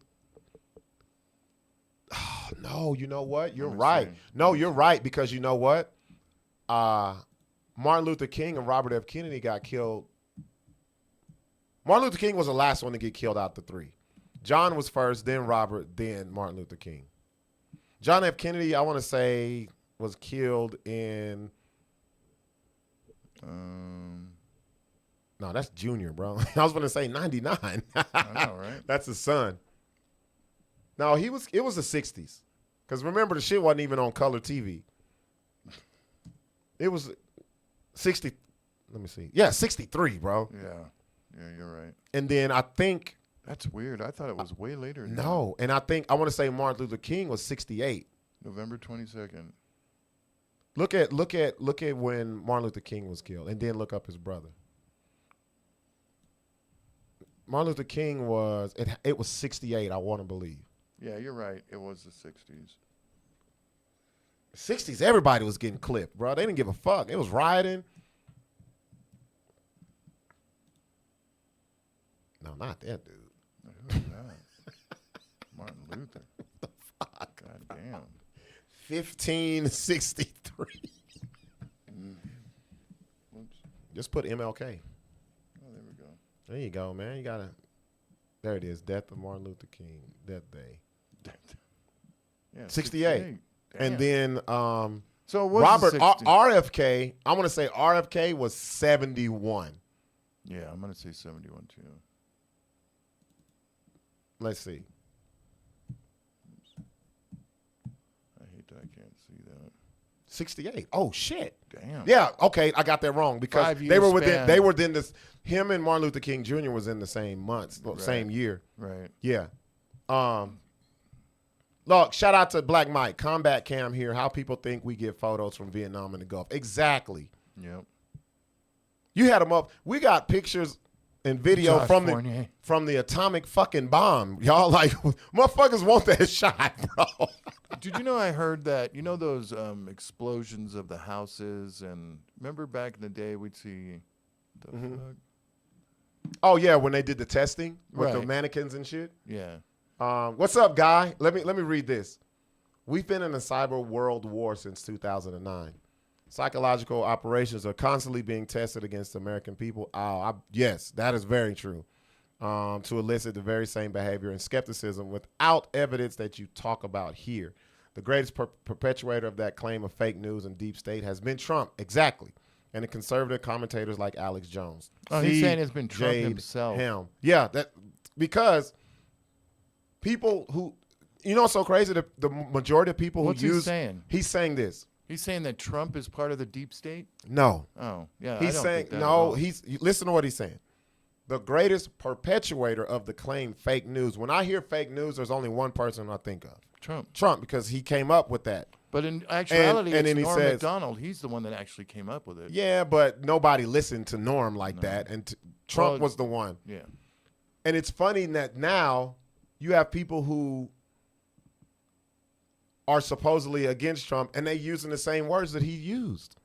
Oh, no, you know what? You're right. No, you're right because you know what? Martin Luther King and Robert F. Kennedy got killed. Martin Luther King was the last one to get killed out the three. John was first, then Robert, then Martin Luther King. John F. Kennedy, I want to say, was killed in... No, that's Junior, bro. I was going to say 99. I know, right? That's his son. No, it was the 60s. Because remember, the shit wasn't even on color TV. It was 60... Let me see. Yeah, 63, bro. Yeah, you're right. And then I think... That's weird. I thought it was way later. No, and I want to say Martin Luther King was 68. November 22nd. Look at when Martin Luther King was killed, and then look up his brother. Martin Luther King was 68. I want to believe. Yeah, you're right. It was the 60s. 60s, everybody was getting clipped, bro. They didn't give a fuck. It was rioting. No, not that dude. Who's that? Martin Luther. What the fuck? God damn. 1563. Just put MLK. Oh, there we go. There you go, man. You gotta. There it is. Death of Martin Luther King. Death Day. Yeah, 68. And then so what's Robert the 60? RFK. I'm gonna say RFK was 71. Yeah, I'm gonna say 71 too. Let's see. I hate that I can't see that. 68. Oh shit. Damn. Yeah. Okay, I got that wrong because 5 they were year within. span. They were within this. Him and Martin Luther King Jr. was in the same months, same year. Right. Yeah. Look, shout out to Black Mike. Combat Cam here. How people think we get photos from Vietnam and the Gulf. Exactly. Yep. You had them up. We got pictures and video Josh from Fournier. the atomic fucking bomb. Y'all like motherfuckers want that shot, bro. Did you know I heard that, you know those explosions of the houses, and remember back in the day we'd see the fuck? Oh yeah, when they did the testing with the Right. mannequins and shit. Yeah. What's up, guy? Let me read this. We've been in a cyber world war since 2009. Psychological operations are constantly being tested against the American people. Yes, that is very true. To elicit the very same behavior and skepticism without evidence that you talk about here. The greatest perpetuator of that claim of fake news and deep state has been Trump. Exactly. And the conservative commentators like Alex Jones. Oh, he's saying it's been Trump himself. Yeah, because people who, you know what's so crazy? The majority of people What's who he use. saying? He's saying this. He's saying that Trump is part of the deep state? No. Oh, yeah. He's I don't saying, think that at no, all. listen to what he's saying. The greatest perpetuator of the claim fake news. When I hear fake news, there's only one person I think of. Trump, because he came up with that. But in actuality, and it's then he Norm says- Macdonald. He's the one that actually came up with it. Yeah, but nobody listened to Norm like that. And Trump Well, was the one. Yeah. And it's funny that now you have people who are supposedly against Trump, and they using the same words that he used.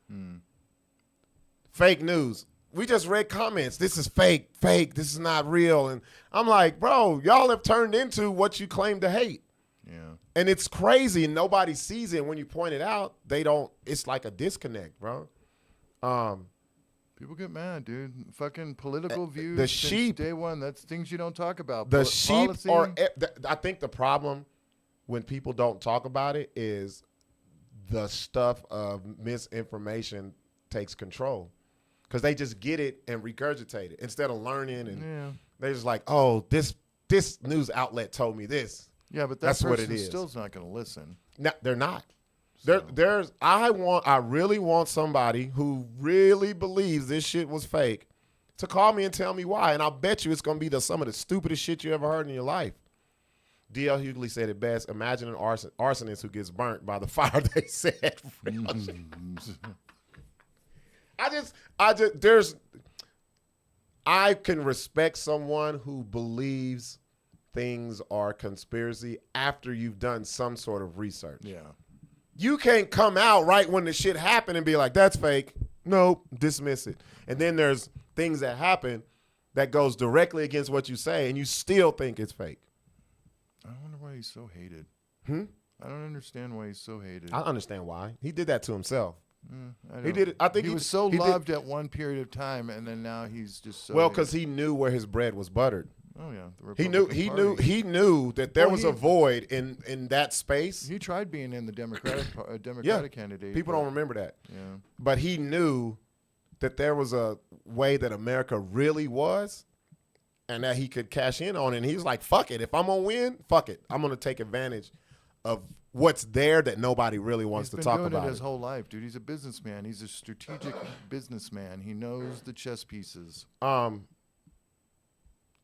Fake news. We just read comments. This is fake. This is not real. And I'm like, bro, y'all have turned into what you claim to hate. Yeah. And it's crazy, and nobody sees it. When you point it out, they don't. It's like a disconnect, bro. People get mad, dude. Fucking political views. the since sheep- day one. That's things you don't talk about. The sheep Policy, are. I think the problem when people don't talk about it is the stuff of misinformation takes control, because they just get it and regurgitate it instead of learning, and they're just like, oh, this news outlet told me this. Yeah, but that's what it person is. still's not going to listen. No, they're not. So- I really want somebody who really believes this shit was fake to call me and tell me why, and I'll bet you it's gonna be some of the stupidest shit you ever heard in your life. D.L. Hughley said it best: imagine an arsonist who gets burnt by the fire they set. I can respect someone who believes things are conspiracy after you've done some sort of research. Yeah. You can't come out right when the shit happened and be like, that's fake. Nope, dismiss it. And then there's things that happen that goes directly against what you say, and you still think it's fake. I wonder why he's so hated. I don't understand why he's so hated. I understand why. He did that to himself. I He don't- did it. I think he he was so he did- loved at one period of time, and then now he's just so. Well, hated. because he knew where his bread was buttered. Oh yeah, the He knew Republican Party. he knew that there Well, was he- a void in that space. He tried being in the Democratic Yeah, Democratic candidate. people but- don't remember that. Yeah. But he knew that there was a way that America really was, and that he could cash in on it. And he was like, fuck it. If I'm going to win, fuck it. I'm going to take advantage of what's there that nobody really wants He's to been talk doing about. it his whole life, dude. He's a businessman. He's a strategic businessman. He knows the chess pieces.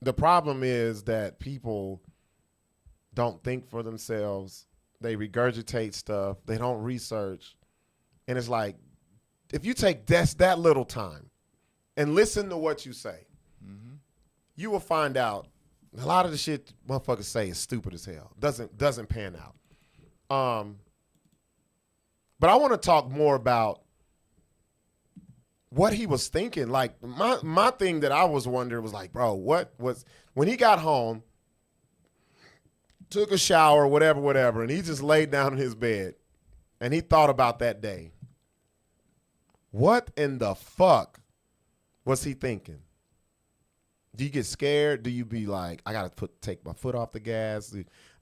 The problem is that people don't think for themselves. They regurgitate stuff. They don't research. And it's like, if you take that little time and listen to what you say, you will find out a lot of the shit motherfuckers say is stupid as hell. Doesn't pan out. But I want to talk more about what he was thinking. Like my thing that I was wondering was like, bro, what was when he got home, took a shower, whatever, and he just laid down in his bed and he thought about that day. What in the fuck What's he thinking? Do you get scared? Do you be like, I got to take my foot off the gas?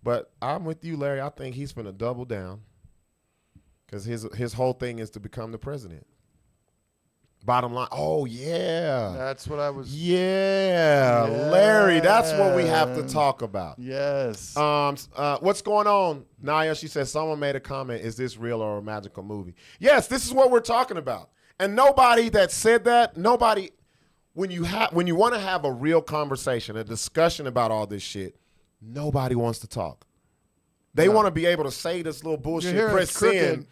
But I'm with you, Larry. I think he's going to double down because his whole thing is to become the president. Bottom line. Oh, yeah. That's what I was. Yeah. Larry, that's what we have to talk about. Yes. What's going on? Naya, she says, someone made a comment, is this real or a magical movie? Yes, this is what we're talking about. And nobody that said that, nobody, when you want to have a real conversation, a discussion about all this shit, nobody wants to talk. They want to be able to say this little bullshit, press send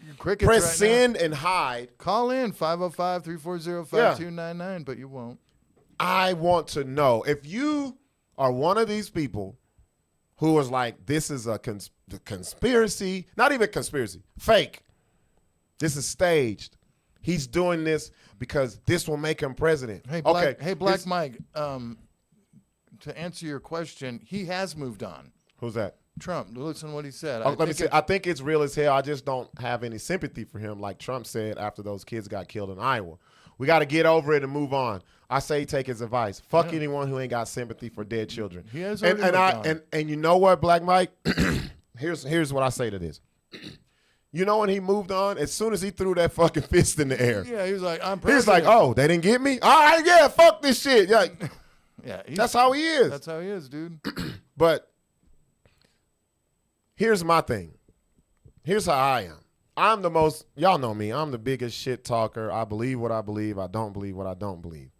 and hide. Call in 505-340-5299, but you won't. I want to know if you are one of these people who was like, this is a conspiracy, not even conspiracy, fake. This is staged. He's doing this because this will make him president. Hey, Black Mike, to answer your question, he has moved on. Who's that? Trump. Listen to what he said. Let me say, I think it's real as hell. I just don't have any sympathy for him, like Trump said after those kids got killed in Iowa. We got to get over it and move on. I say take his advice. Fuck anyone who ain't got sympathy for dead children. He has already moved on. And you know what, Black Mike? Here's what I say to this. You know when he moved on? As soon as he threw that fucking fist in the air. Yeah, he was like, I'm He was president. like, oh, they didn't get me? All right, yeah, fuck this shit. Yeah, Yeah, that's how he is. That's how he is, dude. But here's my thing. Here's how I am. I'm the most, y'all know me, I'm the biggest shit talker. I believe what I believe. I don't believe what I don't believe.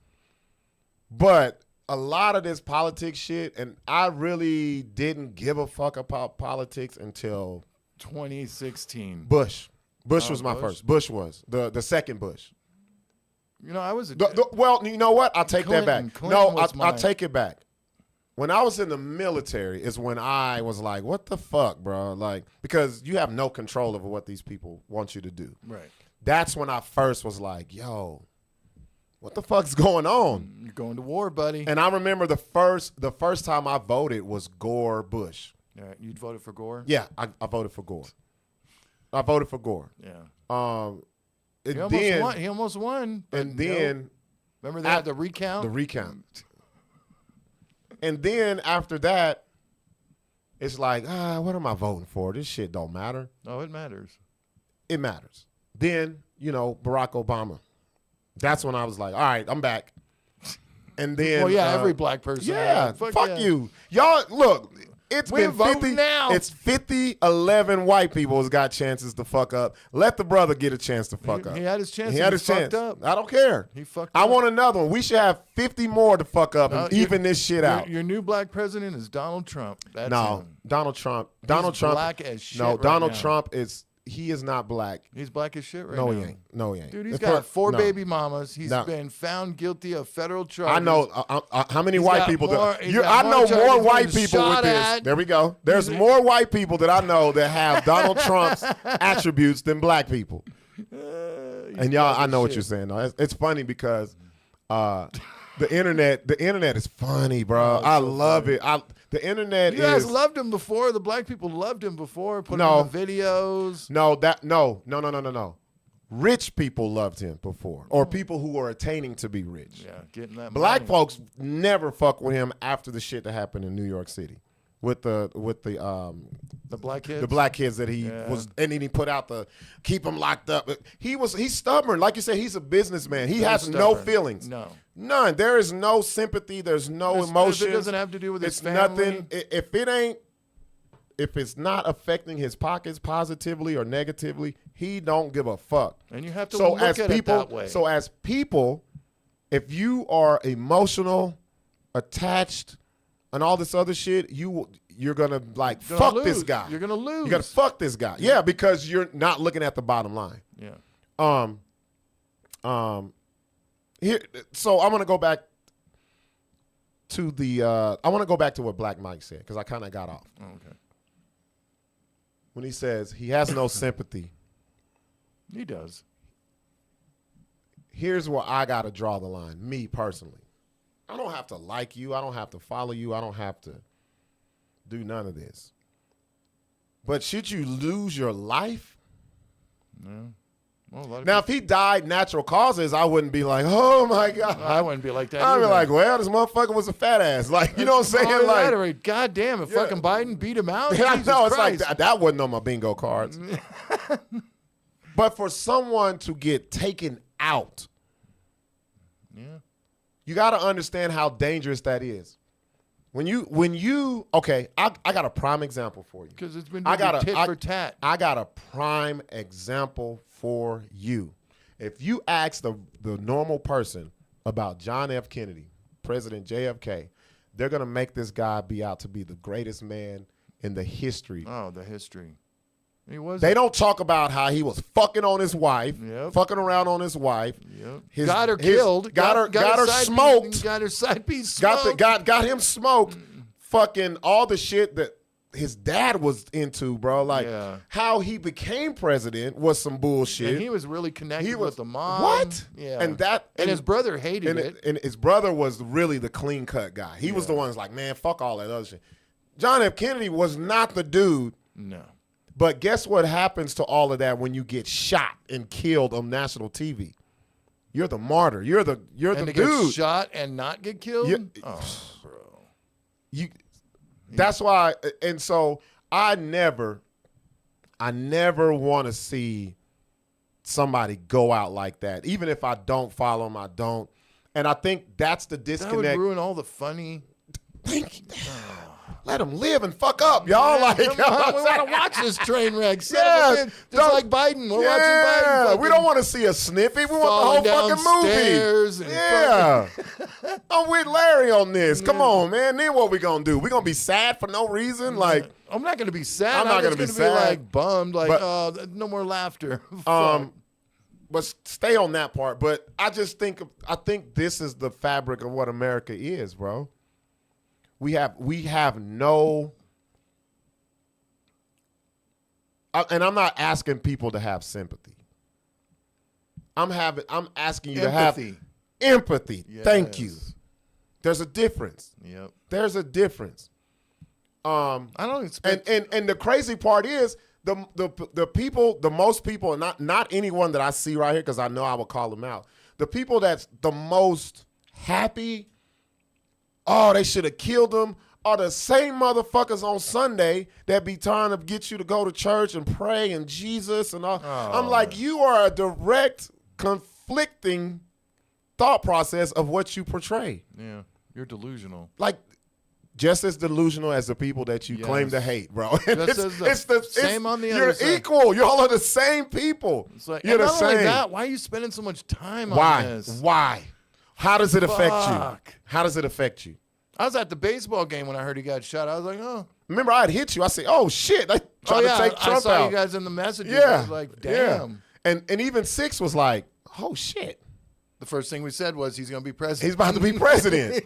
But a lot of this politics shit, and I really didn't give a fuck about politics until 2016. Bush. Bush was my first. Bush was the second Bush. You know, I was well, you know what? I'll take that back. Clinton No, I'll take it back. When I was in the military is when I was like, what the fuck, bro? Like, because you have no control over what these people want you to do. Right. That's when I first was like, yo, what the fuck's going on? You're going to war, buddy. And I remember the first time I voted was Gore Bush. Yeah, you'd voted for Gore? Yeah, I voted for Gore. I voted for Gore. Yeah. He almost won. And then remember they had the recount? The recount. And then after that, it's like, what am I voting for? This shit don't matter. Oh, it matters. It matters. Then, Barack Obama. That's when I was like, all right, I'm back. And then, well, yeah, every black person. Yeah, fuck you. Y'all, look, We're voting now. It's 50-11 white people has got chances to fuck up. Let the brother get a chance to fuck up. He had his chance. He had his chance. Up. I don't care. He fucked I up. want another one. We should have 50 more to fuck up and even this shit out. Your new black president is Donald Trump. That's him. Donald Trump. He's black as shit. No, right Donald now. Trump is. He is not black. He's black as shit right no, now. he ain't. No, he ain't. Dude, he's got four baby mamas. He's been found guilty of federal charges. I know. How many white people? I know more white people with this. There we go. There's more white people that I know that have Donald Trump's attributes than black people. And y'all, I know what you're saying. Though. It's funny because the internet is funny, bro. I love it. The internet You guys loved him before. The black people loved him before. Put him in the videos. No. Rich people loved him before, or people who were attaining to be rich. Yeah, getting that. Black money. folks never fuck with him after the shit that happened in New York City with the black kids. The black kids that he was, and then he put out the keep him locked up. He's stubborn, like you said. He's a businessman. He has no feelings. No. None. There is no sympathy. There's no emotion. It doesn't have to do with his family. Nothing. If it's not affecting his pockets positively or negatively, he don't give a fuck. And you have to look at it that way. So as people, if you are emotional, attached, and all this other shit, you're gonna fuck lose. this guy. You're gonna lose. You're gonna fuck this guy. Yeah, because you're not looking at the bottom line. Yeah. Here, so I'm gonna go back to what Black Mike said because I kind of got off. Oh, okay. When he says he has no sympathy, he does. Here's where I gotta draw the line. Me personally, I don't have to like you. I don't have to follow you. I don't have to do none of this. But should you lose your life? No. Well, a lot of Now, if he died natural causes, I wouldn't be like, oh my God. I wouldn't be like that. I'd be either. like, well, this motherfucker was a fat ass. Like, you know what I'm saying? Like, God damn, if fucking Biden beat him out. I Jesus know, it's Christ. like that wasn't on my bingo cards. But for someone to get taken out, you got to understand how dangerous that is. When you okay, I got a prime example for you. Because it's been tit for tat. I got a prime example for you. If you ask the normal person about John F. Kennedy, President JFK, they're going to make this guy be out to be the greatest man in the history. Oh, the history. He was. They don't talk about how he was fucking on his wife, Yep. fucking around on his wife. Yep. Got her killed. Got her smoked. Got her side piece smoked. Got him smoked. Fucking all the shit that his dad was into, bro. Like how he became president was some bullshit. And he was really connected with the mom. What? Yeah. And his brother hated it. And his brother was really the clean cut guy. He was the one who's like, man, fuck all that other shit. John F. Kennedy was not the dude. No. But guess what happens to all of that when you get shot and killed on national TV? You're the martyr. You're the to dude. Get shot and not get killed? Oh, bro. That's why, and so I never want to see somebody go out like that. Even if I don't follow them, I don't. And I think that's the disconnect. That would ruin all the funny. Thank you. Let them live and fuck up, y'all. Like, we want to watch this train wreck. Just like Biden. We're watching Biden. We don't want to see a snippet. We want the whole fucking movie. Yeah. I'm with Larry on this. Come on, man. Then what we going to do? We going to be sad for no reason? Like, I'm not going to be sad. I'm not going to be sad. Like bummed. Like, no more laughter. But stay on that part. But I think this is the fabric of what America is, bro. We have no, and I'm not asking people to have sympathy. I'm asking you to have empathy. Yes. Thank you. There's a difference. Yep. There's a difference. I don't expect. And the crazy part is the people, the most people, not anyone that I see right here, because I know I will call them out. The people that's the most happy. Oh, they should have killed him. Are the same motherfuckers on Sunday that be trying to get you to go to church and pray and Jesus and all. Oh. I'm like, you are a direct conflicting thought process of what you portray. Yeah, you're delusional. Like, just as delusional as the people that you claim to hate, bro. It's the same on the other side. You're equal. Y'all are the same people. It's like, you're the not same. Only that, why are you spending so much time on this? Why? How does it affect you? How does it affect you? I was at the baseball game when I heard he got shot. I was like, oh. Remember, I had hit you. I said, oh, shit. They tried to take Trump out. I saw you guys in the messages. I was like, damn. Yeah. And even Sixx was like, oh, shit. The first thing we said was he's going to be president. He's about to be president.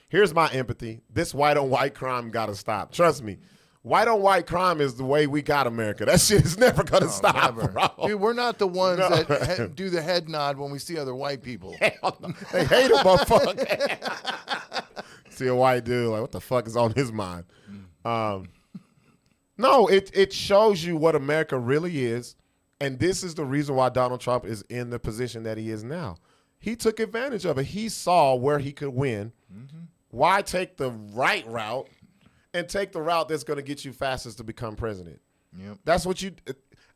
Here's my empathy. This white on white crime got to stop. Trust me. White on white crime is the way we got America. That shit is never going to stop, bro. Dude, we're not the ones that do the head nod when we see other white people. Hell no. They hate a motherfucker. See a white dude, like, what the fuck is on his mind? No, it shows you what America really is, and this is the reason why Donald Trump is in the position that he is now. He took advantage of it. He saw where he could win. Mm-hmm. Why take the right route? And take the route that's going to get you fastest to become president. Yep. That's what you.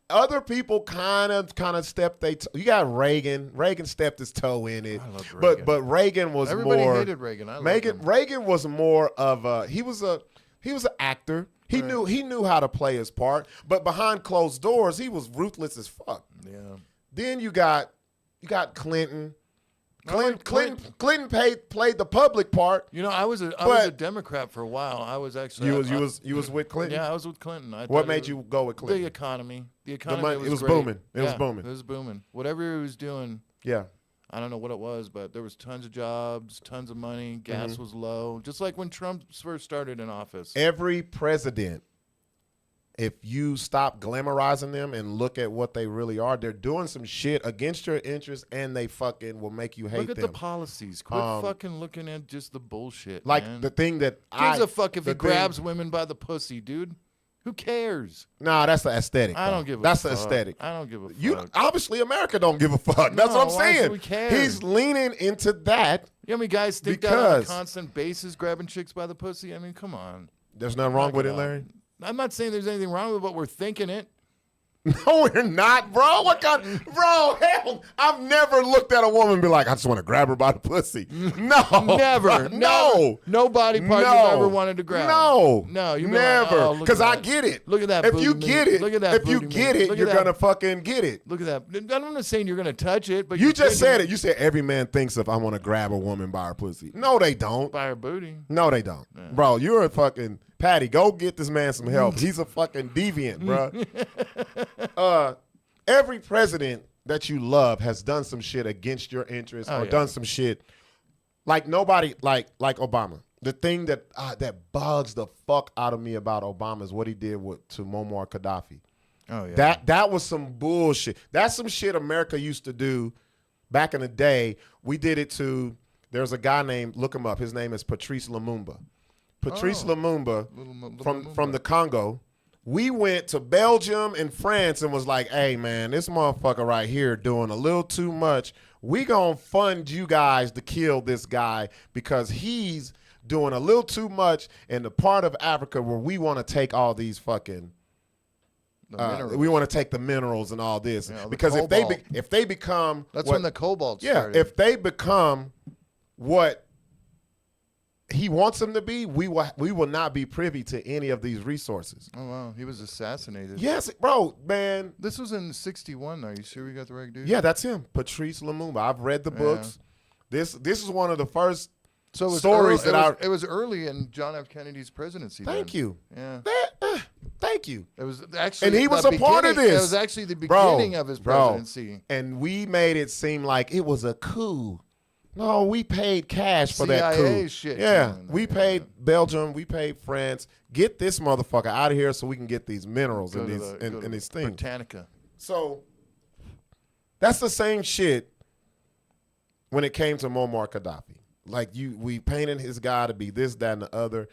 Other people kind of stepped you got Reagan. Reagan stepped his toe in it. I loved Reagan. But Reagan was Everybody more. Hated Reagan. I loved him. Reagan was more of a. He was an actor. He knew how to play his part. But behind closed doors, he was ruthless as fuck. Yeah. Then you got Clinton. Clinton played the public part. You know, I was a Democrat for a while. I was actually you was with Clinton. Yeah, I was with Clinton. What made you go with Clinton? The economy. It was booming. It was booming. It was booming. Whatever he was doing. Yeah. I don't know what it was, but there was tons of jobs, tons of money. Gas was low, just like when Trump first started in office. Every president, if you stop glamorizing them and look at what they really are, they're doing some shit against your interests, and they fucking will make you hate them. Look at the policies. Quit fucking looking at just the bullshit. Like man. The thing that gives a fuck if he grabs women by the pussy, dude. Who cares? Nah, that's the aesthetic. I don't give a That's fuck. the aesthetic. I don't give a fuck. You obviously America don't give a fuck. That's No, what I'm why should saying. we care? He's leaning into that. You know how many guys think that on a Because- constant basis, grabbing chicks by the pussy? I mean, come on. There's nothing wrong with it, Larry. I'm not saying there's anything wrong with it, but we're thinking it. No, we're not, bro. What kind, bro? Hell, I've never looked at a woman and be like, I just want to grab her by the pussy. No, Never. no, No body part no. you've ever wanted to grab. No, No, you never. Because I get it. Look at that. If booty you meat. get it, Look at that. if you booty get meat. it, Look at you're that. gonna fucking get it. Look at that. I'm not saying you're gonna touch it, but You you're just thinking said it. You said every man thinks of I want to grab a woman by her pussy. No, they don't. by her booty. No, they don't. Bro, you're a fucking Patty. Go get this man some help. He's a fucking deviant, bro. Every president that you love has done some shit against your interests or done some shit like nobody like Obama. The thing that bugs the fuck out of me about Obama is what he did to Muammar Gaddafi. Oh yeah. That was some bullshit. That's some shit America used to do back in the day. We did it to. There's a guy named, look him up. His name is Patrice Lumumba. Patrice Lumumba from the Congo. We went to Belgium and France and was like, hey, man, this motherfucker right here doing a little too much. We gonna fund you guys to kill this guy because he's doing a little too much in the part of Africa where we want to take all these fucking we want to take the minerals and all this. Yeah, because cobalt. if they become That's when the cobalt started. if they become what he wants them to be, we will not be privy to any of these resources. Oh wow, he was assassinated. Yes, bro, man. This was in '61. Are you sure we got the right dude? Yeah, that's him, Patrice Lumumba. I've read the books. This is one of the first So it was stories it was early in John F. Kennedy's presidency. Thank you. Yeah. Thank you. It was actually, And he was a part of this. It was actually the beginning of his presidency. And we made it seem like it was a coup. No, we paid cash for that CIA coup. shit. Yeah, we paid Belgium, we paid France. Get this motherfucker out of here so we can get these minerals and these things. Britannica. So that's the same shit when it came to Muammar Gaddafi. Like we painted his guy to be this, that, and the other.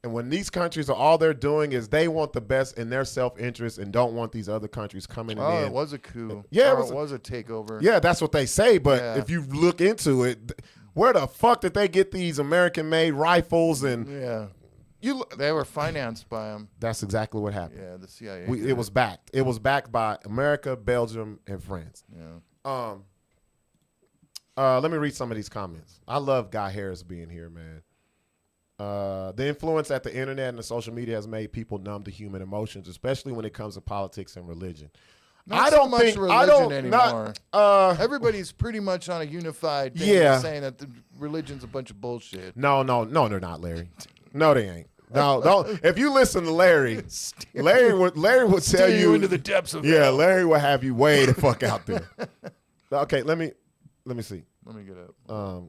And when these countries are all they're doing is they want the best in their self-interest and don't want these other countries coming in. Oh, it was a coup. Yeah, it was a takeover. Yeah, that's what they say. But Yeah. if you look into it, where the fuck did they get these American-made rifles? And Yeah. you, They were financed by him. that's exactly what happened. Yeah, the CIA. It was backed. It was backed by America, Belgium, and France. Yeah. Let me read some of these comments. I love Guy Harris being here, man. The influence that the internet and the social media has made people numb to human emotions, especially when it comes to politics and religion. Not so much religion anymore. Everybody's pretty much on a unified thing, saying that the religion's a bunch of bullshit. No, they're not, Larry. No, they ain't. No, don't. If you listen to Larry would tell Steer you into the depths of yeah, hell. Larry will have you way the fuck out there. Okay, let me see. Let me get up.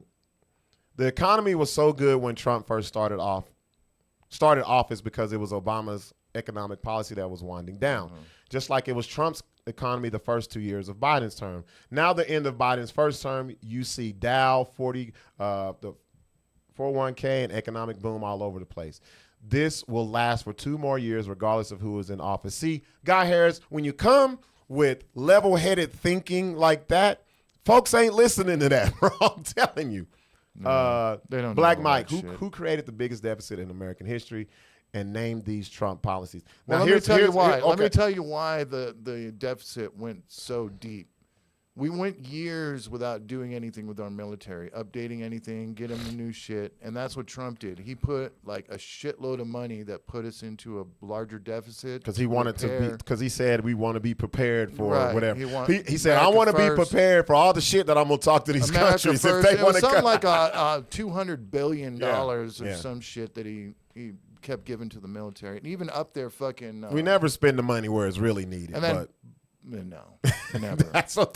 The economy was so good when Trump first started office because it was Obama's economic policy that was winding down. Just like it was Trump's economy the first 2 years of Biden's term. Now the end of Biden's first term, you see Dow, the 401k and economic boom all over the place. This will last for 2 more years regardless of who is in office. See, Guy Harris, when you come with level-headed thinking like that, folks ain't listening to that, bro. I'm telling you. No, they don't Black know Mike, that who created the biggest deficit in American history and named these Trump policies. Well, Now, let me tell you why. okay. Let me tell you why the deficit went so deep. We went years without doing anything with our military, updating anything, getting the new shit, and that's what Trump did. He put like a shitload of money that put us into a larger deficit Because he wanted to be, because he said we want to be prepared for Right. whatever. He said, I America want to be first. prepared for all the shit that I'm going to talk to these America countries first. if they It want was to something like a $200 billion or Yeah. some shit that he kept giving to the military, and even up there fucking. We never spend the money where it's really needed. And then but no, never. that's Like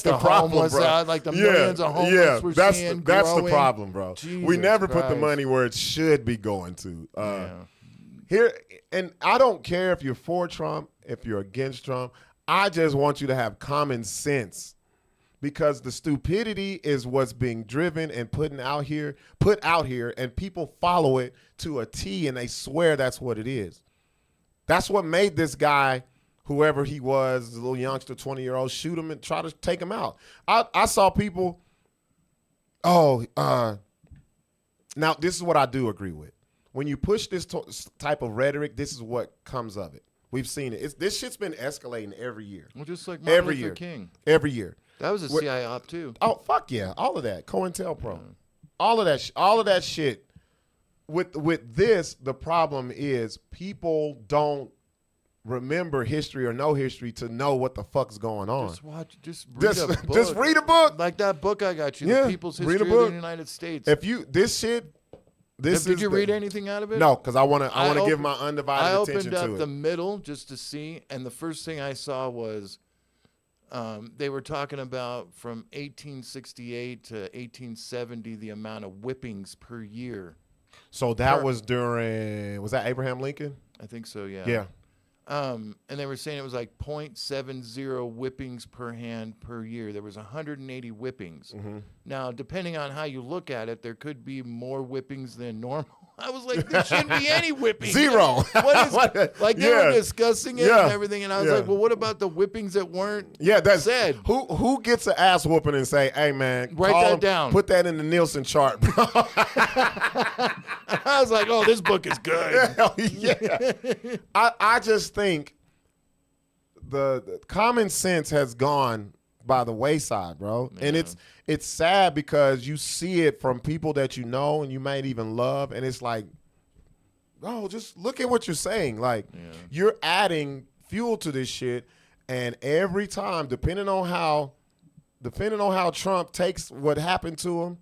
the problem, homeless, bro. like the millions of homeless we're seeing that's the growing. problem, bro. We Jesus never put the Christ. money where it should be going to. Yeah. Here, and I don't care if you're for Trump, if you're against Trump. I just want you to have common sense, because the stupidity is what's being driven and put out here, and people follow it to a T, and they swear that's what it is. That's what made this guy, whoever he was, the little youngster, 20-year-old, shoot him and try to take him out. I saw people, now this is what I do agree with. When you push this type of rhetoric, this is what comes of it. We've seen it. This shit's been escalating every year. Well, just like Martin every Luther year. King. Every year. That was a CIA op too. Oh, fuck yeah. All of that. COINTELPRO. All of that shit. With this, the problem is people don't remember history or know history to know what the fuck's going on. Just read a book. Just read a book. Like that book I got you, Yeah, The People's read History a book. of the United States. If you did you read anything out of it? No, because I want to give my undivided attention to it. I opened up the middle just to see, and the first thing I saw was they were talking about from 1868 to 1870 the amount of whippings per year. So that was was that Abraham Lincoln? I think so, yeah. Yeah. And they were saying it was like 0.70 whippings per hand per year. There was 180 whippings. Mm-hmm. Now, depending on how you look at it, there could be more whippings than normal. I was like, there shouldn't be any whippings. Zero. Like they were discussing it and everything, and I was like, well, what about the whippings that weren't said? Who gets an ass whooping and say, hey, man, write that down. Put that in the Nielsen chart, bro. I was like, oh, this book is good. Hell yeah. I just think the common sense has gone by the wayside, bro. Yeah. And it's sad because you see it from people that you know and you might even love, and it's like, oh, just look at what you're saying. Like, you're adding fuel to this shit, and every time, depending on how Trump takes what happened to him,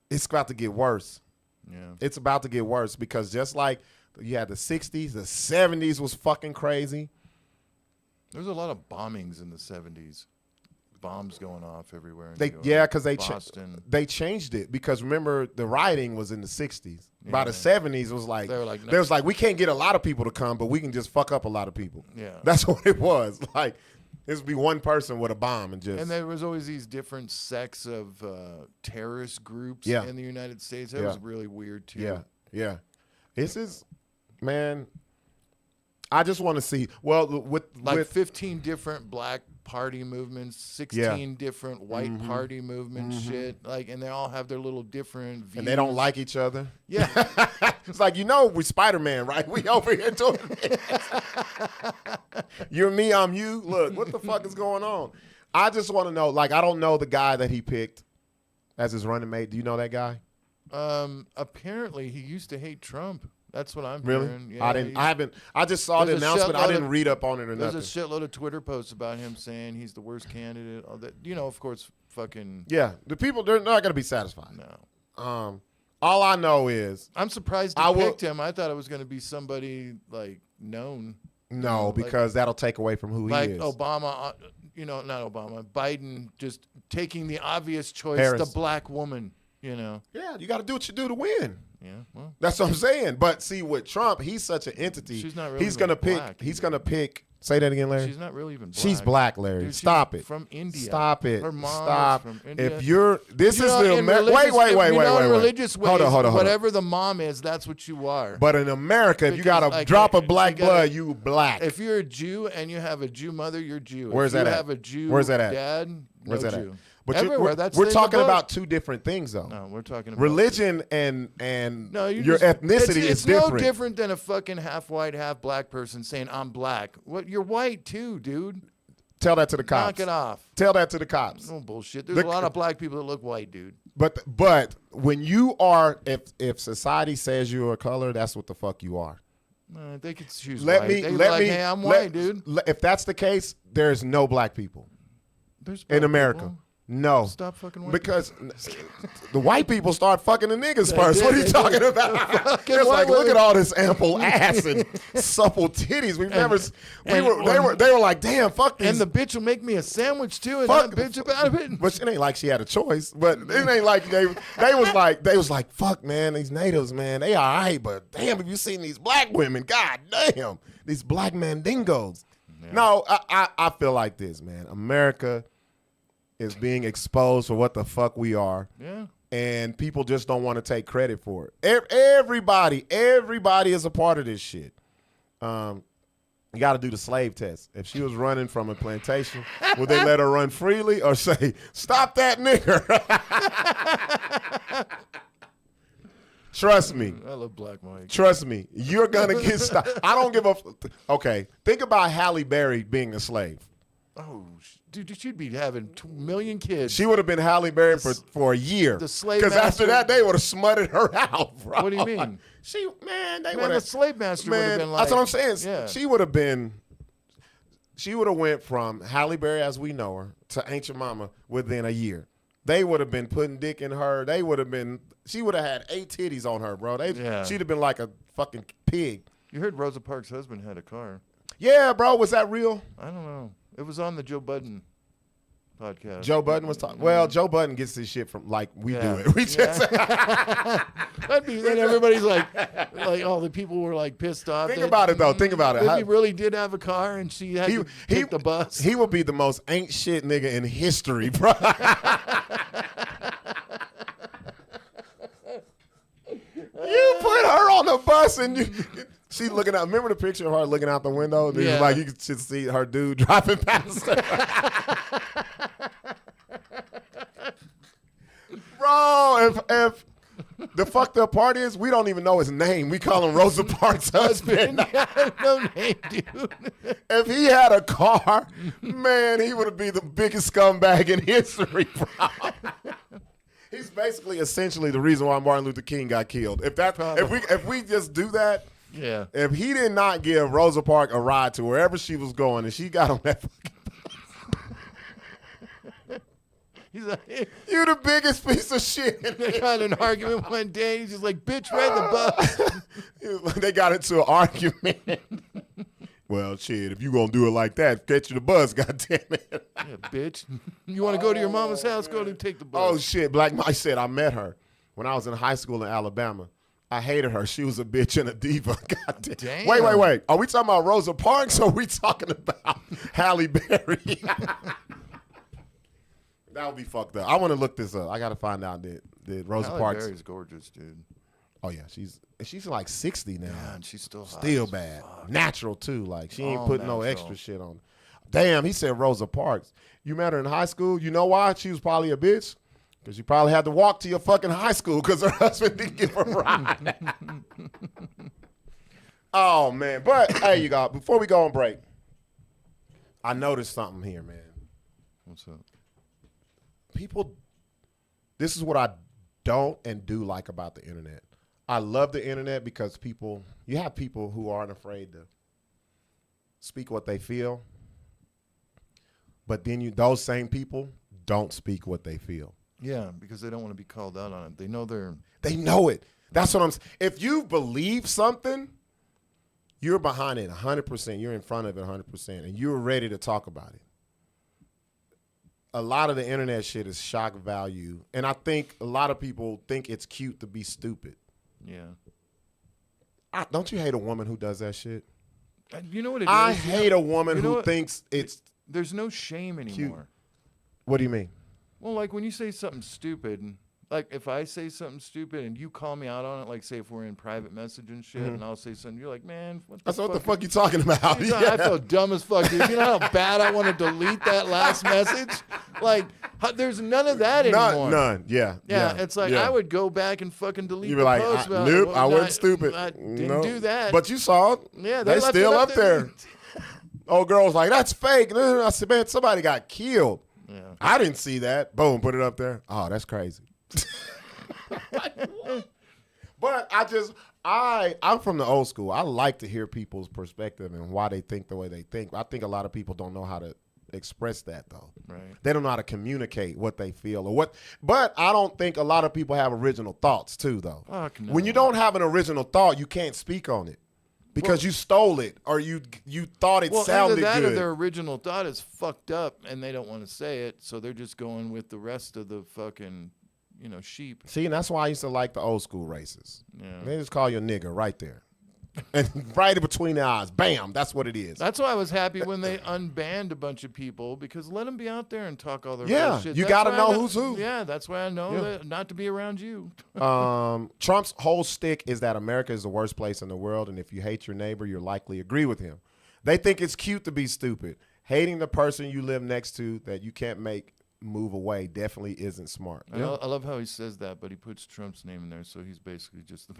it's about to get worse. Yeah. It's about to get worse because just like you had the 60s, the 70s was fucking crazy. There was a lot of bombings in the 70s. Bombs going off everywhere. Because they changed it because remember the rioting was in the 60s. Yeah. By the 70s, it was like there was like we can't get a lot of people to come, but we can just fuck up a lot of people. Yeah, that's what it was. Like this would be one person with a bomb and just. And there was always these different sects of terrorist groups in the United States. That was really weird too. Yeah, yeah. This is, man. I just want to see. Well, with 15 different black party movements, 16 different white party movements, shit. Like, and they all have their little different views. And they don't like each other. Yeah, it's like we Spider-Man, right? We over here doing this. You're me, I'm you. Look, what the fuck is going on? I just want to know. Like, I don't know the guy that he picked as his running mate. Do you know that guy? Apparently, he used to hate Trump. That's what I'm really? hearing. Yeah, I just saw the announcement. I didn't read up on it or nothing. There's a shitload of Twitter posts about him saying he's the worst candidate. All that, of course, fucking. Yeah, the people, they're not going to be satisfied. No. All I know is. I'm surprised he picked him. I thought it was going to be somebody, like, known. No, because that'll take away from who he is. Like Obama, not Obama, Biden just taking the obvious choice, the black woman, Yeah, you got to do what you do to win. Yeah, well, that's what I'm saying. But see, with Trump, he's such an entity. She's not really. He's gonna pick. He's gonna pick. Say that again, Larry. She's not really even black. She's black, Larry. Dude, Stop it. From India. Stop it. Her mom Stop. Is from India. If you're, this is the wait. Religious ways, hold on. Whatever the mom is, that's what you are. But in America, if you got a drop of black blood, you black. If you're a Jew and you have a Jew mother, you're Jew. Where's that at? If you have a Jew dad, Where's that Jew. At? But everywhere. We're talking about two different things, though. No, we're talking about religion and your ethnicity is different. It's no different than a fucking half white, half black person saying I'm black. What? You're white too, dude. Tell that to the cops. Knock it off. Tell that to the cops. No bullshit. There's a lot of black people that look white, dude. But when you are, if society says you're a color, that's what the fuck you are. They could choose white. Hey, I'm white, dude. If that's the case, there's no black people. There's in America. People. No. Stop fucking white because the white people start fucking the niggas first. What are you talking about? It's like, look at all this ample ass and supple titties. They were like, damn, fuck these. And the bitch will make me a sandwich too, and not bitch about it. But it ain't like she had a choice. But it ain't like they was like, fuck, man, these natives, man, they all right, but damn, have you seen these black women? God damn, these black mandingos. Yeah. No, I feel like this, man. America is being exposed for what the fuck we are. Yeah. And people just don't want to take credit for it. Everybody is a part of this shit. You got to do the slave test. If she was running from a plantation, would they let her run freely or say, "Stop that nigger"? Trust me. I love Black Mike. Trust me. You're going to get stopped. I don't give a Okay, think about Halle Berry being a slave. Oh, dude, she'd be having 2 million kids. She would have been Halle Berry for a year. The slave Because after master- that, they would have smutted her out, bro. What do you mean? They would the have. slave master would have been like. That's what I'm saying. Yeah. She would have been. She would have went from Halle Berry as we know her to Ain't Your Mama within a year. They would have been putting dick in her. They would have been. She would have had 8 titties on her, bro. She'd have been like a fucking pig. You heard Rosa Parks' husband had a car. Yeah, bro. Was that real? I don't know. It was on the Joe Budden podcast. Joe Budden was talking. Well, Joe Budden gets his shit from like we do it. We just Then everybody's like all the people were like pissed off. think about it though. Think about it. If he really did have a car and she had to take the bus. He would be the most ain't shit nigga in history, bro. You put her on the bus and she's looking out. Remember the picture of her looking out the window? And Yeah. like you could just see her dude driving past her. Bro, if the fucked up part is we don't even know his name. We call him Rosa Parks' husband. No name, dude. If he had a car, man, he would be the biggest scumbag in history, bro. He's basically essentially the reason why Martin Luther King got killed. If we just do that, Yeah. if he did not give Rosa Parks a ride to wherever she was going and she got on that fucking He's like, you the biggest piece of shit. they got in an argument one day. He's just like, bitch, ride the bus. They got into an argument. Well, shit, if you gonna do it like that, get you the bus, goddammit. Yeah, bitch. You want to go to your mama's house? Go to take the bus. Oh shit, Black Mike said I met her when I was in high school in Alabama. I hated her. She was a bitch and a diva. God damn. Damn. Wait. Are we talking about Rosa Parks or are we talking about Halle Berry? That would be fucked up. I want to look this up. I got to find out did Rosa Halle Parks. Berry's gorgeous, dude. Oh yeah, she's like 60 now. Yeah, and she's still hot Still as bad. fuck. Natural too. Like she ain't All putting no natural. extra shit on. Damn, he said Rosa Parks. You met her in high school. You know why? She was probably a bitch. Because you probably had to walk to your fucking high school because her husband didn't give her a ride. Oh, man. But, hey, you guys, before we go on break, I noticed something here, man. What's up? This is what I don't and do like about the internet. I love the internet because you have people who aren't afraid to speak what they feel. But then those same people don't speak what they feel. Yeah, because they don't want to be called out on it. They know They know it. That's what I'm saying. If you believe something, you're behind it 100%. You're in front of it 100%, and you're ready to talk about it. A lot of the internet shit is shock value, and I think a lot of people think it's cute to be stupid. Yeah. Don't you hate a woman who does that shit? You know what it is? I hate a woman You know who what? thinks it's There's no shame anymore. What do you mean? Well, like when you say something stupid, like if I say something stupid and you call me out on it, like say if we're in private message and shit, and I'll say something, you're like, man, what the fuck you talking about? Dude, I feel dumb as fuck, dude. You know how bad I want to delete that last message? Like, there's none of that anymore. None. Yeah. Yeah, it's like yeah. I would go back and fucking delete You the be like, post. about, nope, well, I wasn't stupid. I didn't No. do that. But you saw it. Yeah, they left still it up there. Old girl was like, that's fake. I said, man, somebody got killed. Yeah. I didn't see that. Boom, put it up there. Oh, that's crazy. But I'm from the old school. I like to hear people's perspective and why they think the way they think. I think a lot of people don't know how to express that though. Right. They don't know how to communicate what they feel or what. But I don't think a lot of people have original thoughts too though. Fuck no. When you don't have an original thought, you can't speak on it. Because you stole it or you thought it sounded either that good. or their original thought is fucked up and they don't want to say it, so they're just going with the rest of the fucking, sheep. See, and that's why I used to like the old school races. Yeah. They just call you a nigga right there. And right in between the eyes. Bam. That's what it is. That's why I was happy when they unbanned a bunch of people, because let them be out there and talk all their bullshit. You That's got to why know who's who. Yeah, that's why I know that not to be around you. Trump's whole stick is that America is the worst place in the world, and if you hate your neighbor, you'll likely agree with him. They think it's cute to be stupid. Hating the person you live next to that you can't make move away definitely isn't smart. I love how he says that, but he puts Trump's name in there, so he's basically just the...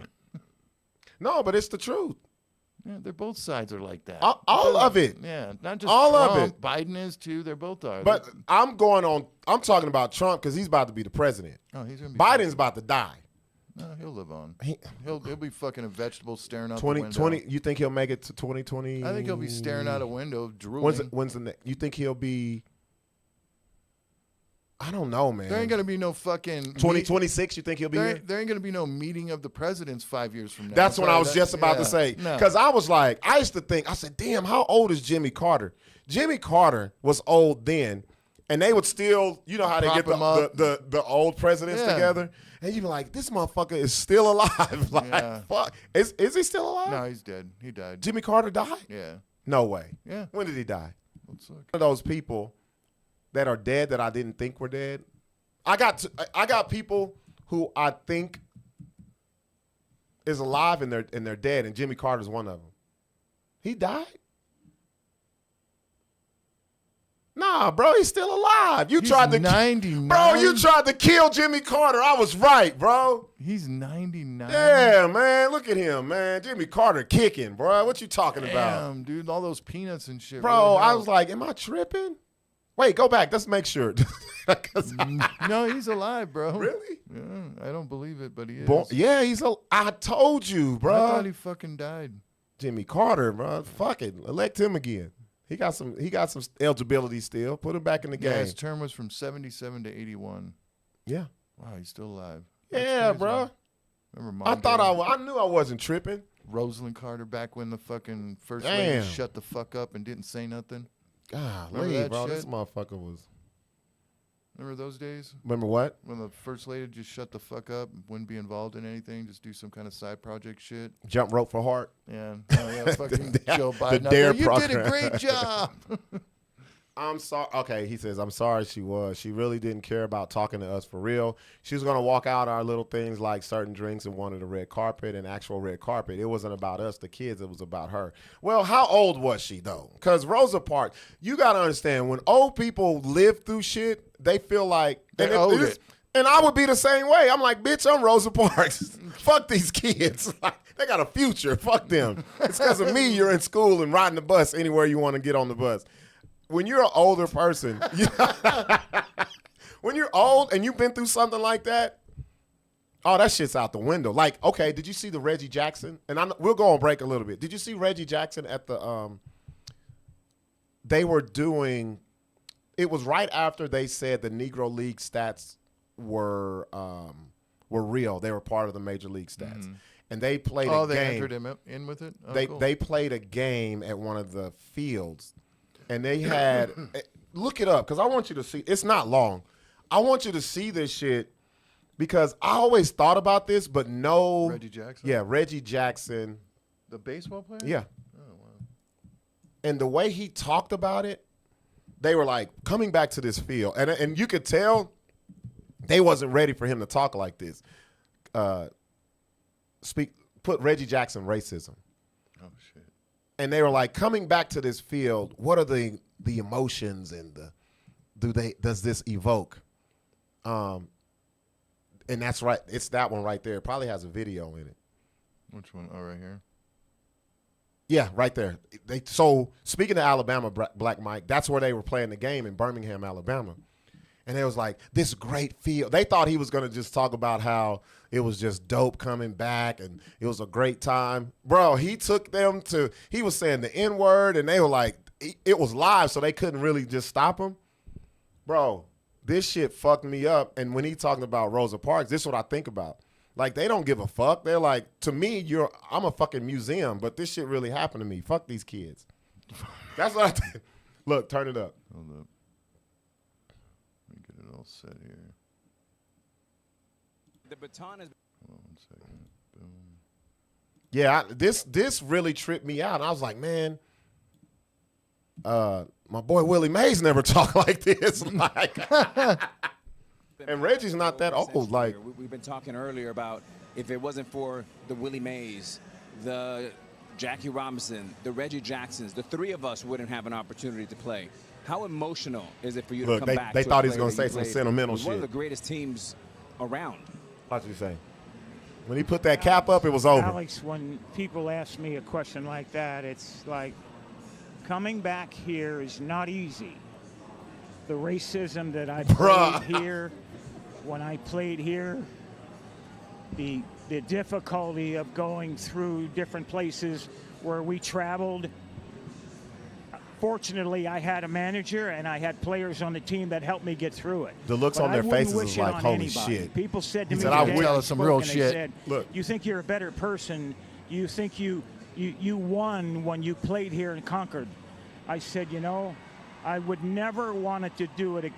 No, but it's the truth. Yeah, they're both sides are like that. All of it. Yeah, not just all Trump. of it. Biden is too. They both are. But I'm talking about Trump because he's about to be the president. Oh, he's gonna be Biden's about to die. No, he'll live on. He'll be fucking a vegetable staring out the 2020. window. You think he'll make it to 2020? I think he'll be staring out a window, drooling. When's the next? You think he'll be? I don't know, man. There ain't gonna be no fucking 2026. You think he'll be here? There ain't gonna be no meeting of the presidents 5 years from now. That's what I was just about to say. Because I was like, I used to think, I said, damn, how old is Jimmy Carter? Jimmy Carter was old then, and they would still, you know how they get the old presidents together, and you'd be like, this motherfucker is still alive. Like, fuck, is he still alive? No, he's dead. He died. Jimmy Carter died? Yeah. No way. Yeah. When did he die? Let's look. One of those people that are dead that I didn't think were dead. I got people who I think is alive and they're dead, and Jimmy Carter's one of them. He died? Nah, bro, he's still alive. He's tried to 99. Bro, you tried to kill Jimmy Carter. I was right, bro. He's 99. Yeah, man. Look at him, man. Jimmy Carter kicking, bro. What you talking about? Damn, dude, all those peanuts and shit. Bro, really I was like, am I tripping? Wait, go back. Let's make sure. No, he's alive, bro. Really? Yeah, I don't believe it, but he is. Yeah, I told you, bro. I thought he fucking died. Jimmy Carter, bro. Fuck it. Elect him again. He got some eligibility still. Put him back in the game. Yeah, his term was from 77 to 81. Yeah. Wow, he's still alive. Yeah, bro. Remember I knew I wasn't tripping. Rosalind Carter back when the fucking first Damn. lady shut the fuck up and didn't say nothing. Golly, bro. This motherfucker was. Remember those days? Remember what? When the first lady just shut the fuck up, wouldn't be involved in anything, just do some kind of side project shit. Jump rope for heart. Yeah. Oh, yeah, fucking Joe Biden. The dare you did a great job. I'm sorry. Okay, he says, I'm sorry she was. She really didn't care about talking to us for real. She was going to walk out our little things like certain drinks and wanted a red carpet, an actual red carpet. It wasn't about us, the kids. It was about her. Well, how old was she, though? Because Rosa Parks, you got to understand, when old people live through shit, they feel like they owed it. And I would be the same way. I'm like, bitch, I'm Rosa Parks. Fuck these kids. They got a future. Fuck them. It's because of me you're in school and riding the bus anywhere you want to get on the bus. When you're an older person, when you're old and you've been through something like that, oh, that shit's out the window. Like, okay, did you see the Reggie Jackson? And we'll go on break a little bit. Did you see Reggie Jackson at the they were doing, it was right after they said the Negro League stats were real. They were part of the Major League stats. Mm-hmm. And they played a game. Oh, they entered him in with it? Oh, they played a game at one of the fields. And they had, look it up, because I want you to see, it's not long. I want you to see this shit, because I always thought about this, but no. Reggie Jackson? Yeah, Reggie Jackson. The baseball player? Yeah. Oh, wow. And the way he talked about it, they were like, coming back to this field. And you could tell they wasn't ready for him to talk like this. Put Reggie Jackson racism. Oh, shit. And they were like, coming back to this field, what are the emotions and does this evoke? And that's right. It's that one right there. It probably has a video in it. Which one? Oh, right here. Yeah, right there. So speaking of Alabama, Black Mike, that's where they were playing the game in Birmingham, Alabama. And it was like, this great field. They thought he was going to just talk about how it was just dope coming back and it was a great time. Bro, he took them to, he was saying the N-word, and they were like, it was live, so they couldn't really just stop him. Bro, this shit fucked me up. And when he talking about Rosa Parks, this is what I think about. Like, they don't give a fuck. They're like, to me, I'm a fucking museum, but this shit really happened to me. Fuck these kids. That's what I think. Look, turn it up. Hold up. All set here. The baton is. Hold on 1 second. Boom. Yeah, this really tripped me out. I was like, man, my boy Willie Mays never talked like this. Like, and Reggie's not that old. Like, we've been talking earlier about if it wasn't for the Willie Mays, the Jackie Robinson, the Reggie Jacksons, the three of us wouldn't have an opportunity to play. How emotional is it for you to come back? They to thought a he was going to say player some sentimental with shit. One of the greatest teams around. What you say? When he put that cap up, it was over. Alex, when people ask me a question like that, it's like coming back here is not easy. The racism that I played here, when I played here, the difficulty of going through different places where we traveled. Fortunately, I had a manager and I had players on the team that helped me get through it. The looks But on I their wouldn't faces wish is it like, on holy anybody. shit. People said to He me said, I today, would tell us some spoke real and they shit. said, Look. you think you're a better person. You think you won when you played here in Concord. I said, you know, I would never want to do it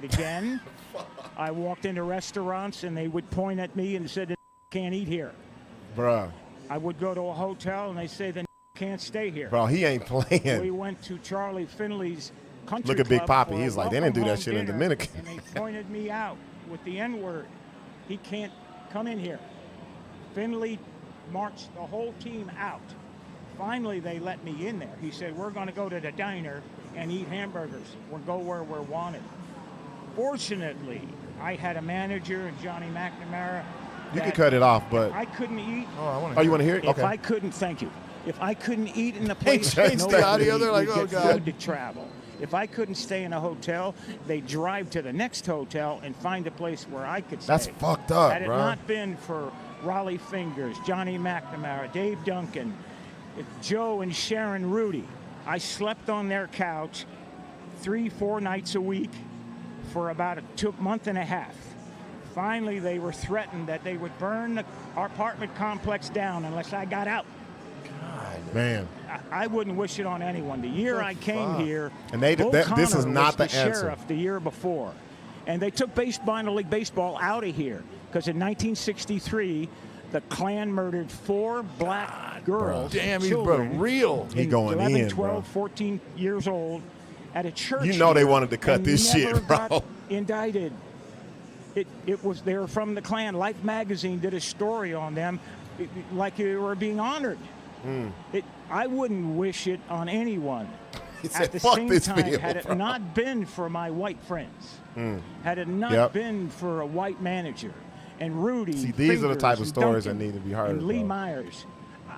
again. I walked into restaurants and they would point at me and said, can't eat here. Bruh. I would go to a hotel and they say, then can't stay here. Bro, he ain't We playing. went to Charlie Finley's country Look at Big club Papi. for He's a like, they didn't do welcome that shit home in dinner, Dominican. And they pointed me out with the N-word. He can't come in here. Finley marched the whole team out. Finally, they let me in there. He said, we're going to go to the diner and eat hamburgers. We'll go where we're wanted. Fortunately, I had a manager, Johnny McNamara. You can that cut it off, but. I couldn't eat. Oh, you want to hear it? If Okay. I couldn't, thank you. If I couldn't eat in the place, changed the nobody audio. They're like, would oh, get God. food to travel. If I couldn't stay in a hotel, they'd drive to the next hotel and find a place where I could stay. That's fucked up, Had it bro. not been for Raleigh Fingers, Johnny McNamara, Dave Duncan, Joe and Sharon Rudy, I slept on their couch 3-4 nights a week for about a month and a half. Finally, they were threatened that they would burn our apartment complex down unless I got out. Man. I wouldn't wish it on anyone. The year I came here, And they- Bull this is Connor not was the the answer. sheriff the year before. And they took minor league baseball out of here because in 1963, the Klan murdered 4 black girls. Damn, he's children, real. He going 11, in, 12, bro. 14 years old at a church. You know they here, wanted to cut and this never shit, bro. got indicted. It was, they were from the Klan. Life magazine did a story on them like they were being honored. I wouldn't wish it on anyone. He said, At the fuck same this time, field, had it bro. not been for my white friends, had it not Yep. been for a white manager and Rudy, See, these are the Fingers, type of and stories that Duncan, need to be heard, and Lee bro. Myers,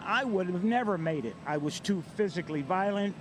I would have never made it. I was too physically violent.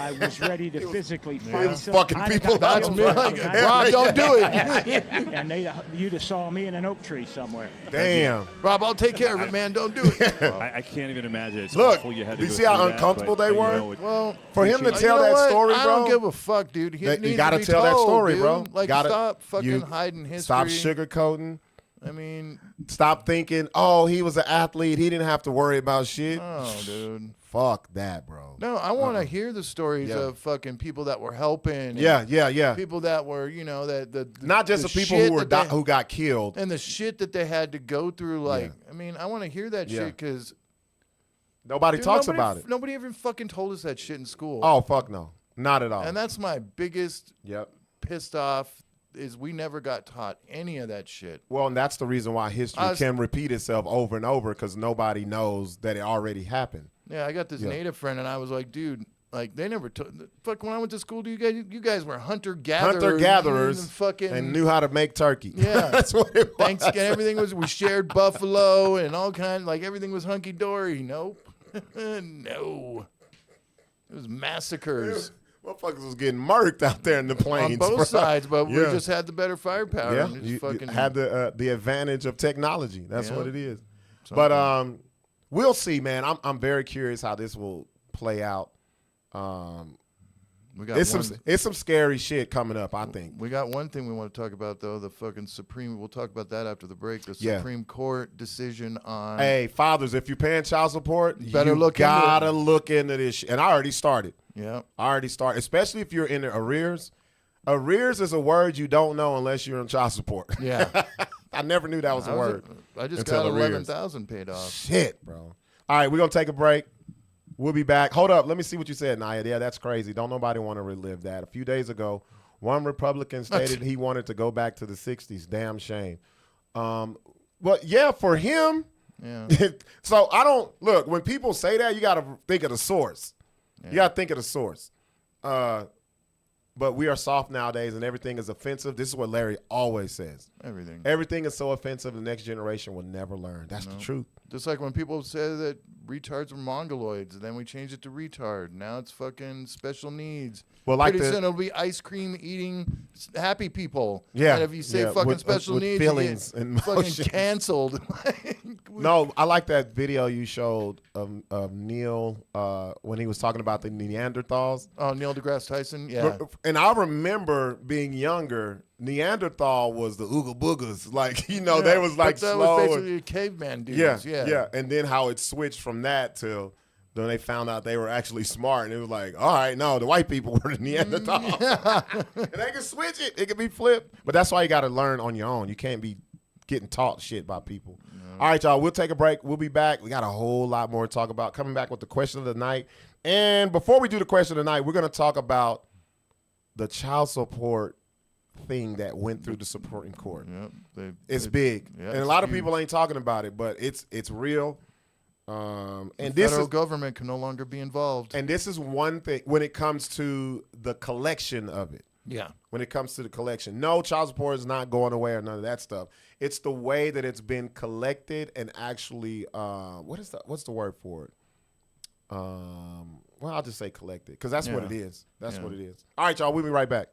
I was ready to physically fight. fucking I'd have people got up, killed bro. for it. Yeah. Rob, don't do it. And you'd have saw me in an oak tree somewhere. Damn. Rob, I'll take care of it, man. Don't do it. I can't even imagine. It's Look, awful you had to you go see how through that, uncomfortable but, they you were? know, Well, For him to you tell know that what? story, I bro. don't give a fuck, dude. He You needs gotta to be tell that told, story, dude. bro. Like, Gotta- stop fucking you hiding history. Stop sugarcoating. I mean, Stop thinking, oh, he was an athlete. He didn't have to worry about shit. oh, dude. Fuck that, bro. No, I want to hear the stories Yeah. of fucking people that were helping. and Yeah. People that were, you know, that the Not just the people shit who were that they- who got killed. and the shit that they had to go through. Like, I mean, I want to hear that Yeah. shit because Nobody talks about it. Nobody ever fucking told us that shit in school. Oh, fuck no. Not at all. And that's my biggest Yep. pissed off is we never got taught any of that shit. Well, and that's the reason why history I was- can repeat itself over and over because nobody knows that it already happened. Yeah, I got this Yeah. native friend, and I was like, dude, like they never took. Fuck, when I went to school, you guys were hunter gatherers. Hunter-gatherers fucking and knew how to make turkey. Yeah. That's what it was. Thanksgiving, everything was. We shared buffalo and all kind. Like everything was hunky dory. Nope, no. It was massacres Motherfuckers was getting murked out there in the plains. on both bro. sides, but we Yeah. just had the better firepower. Yeah, and it's you fucking had the advantage of technology. That's Yeah. what it is. But we'll see, man. I'm very curious how this will play out. We got It's some scary shit coming up, I think. We got one thing we want to talk about though. The fucking Supreme. We'll talk about that after the break. The Yeah. Supreme Court decision on. Hey, fathers, if you're paying child support, Better you look into it. gotta look into this shit. And I already started. Yeah. Especially if you're in the arrears. Arrears is a word you don't know unless you're on child support. Yeah. I never knew that was a word. I just until got arrears. 11,000 paid off. Shit, bro. All right, we're going to take a break. We'll be back. Hold up. Let me see what you said, Nia. Yeah, that's crazy. Don't nobody want to relive that. A few days ago, one Republican stated he wanted to go back to the 60s. Damn shame. But, yeah, for him, Yeah. so I don't – look, when people say that, you got to think of the source. Yeah. You got to think of the source. But we are soft nowadays, and everything is offensive. This is what Larry always says. Everything is so offensive, the next generation will never learn. That's the truth. Just like when people say that retards are mongoloids, and then we changed it to retard. Now it's fucking special needs. Well, like pretty the- soon it'll be ice cream eating happy people. Yeah, And if you say yeah, fucking with special needs, feelings you and get fucking emotions. canceled. No, I like that video you showed of Neil when he was talking about the Neanderthals. Oh, Neil deGrasse Tyson. Yeah. And I remember being younger, Neanderthal was the ooga boogas. Like, you know, they was like but that slow. was basically caveman dudes. Yeah. And then how it switched from that till then they found out they were actually smart. And it was like, all right, no, the white people were the Neanderthals. And they can switch it. It can be flipped. But that's why you got to learn on your own. You can't be getting taught shit by people. All right, y'all, we'll take a break. We'll be back. We got a whole lot more to talk about. Coming back with the question of the night. And before we do the question of the night, we're going to talk about the child support thing that went through the Supreme Court. Yep. It's big. Yeah, and a it's lot of huge. people ain't talking about it, but it's real. And The this federal is government can no longer be involved. and this is one thing when it comes to the collection of it. Yeah. When it comes to the collection, no, child support is not going away or none of that stuff. It's the way that it's been collected and actually, what's the word for it? Well, I'll just say collected because that's what it Yeah. is. That's Yeah. what it is. All right, y'all, we'll be right back.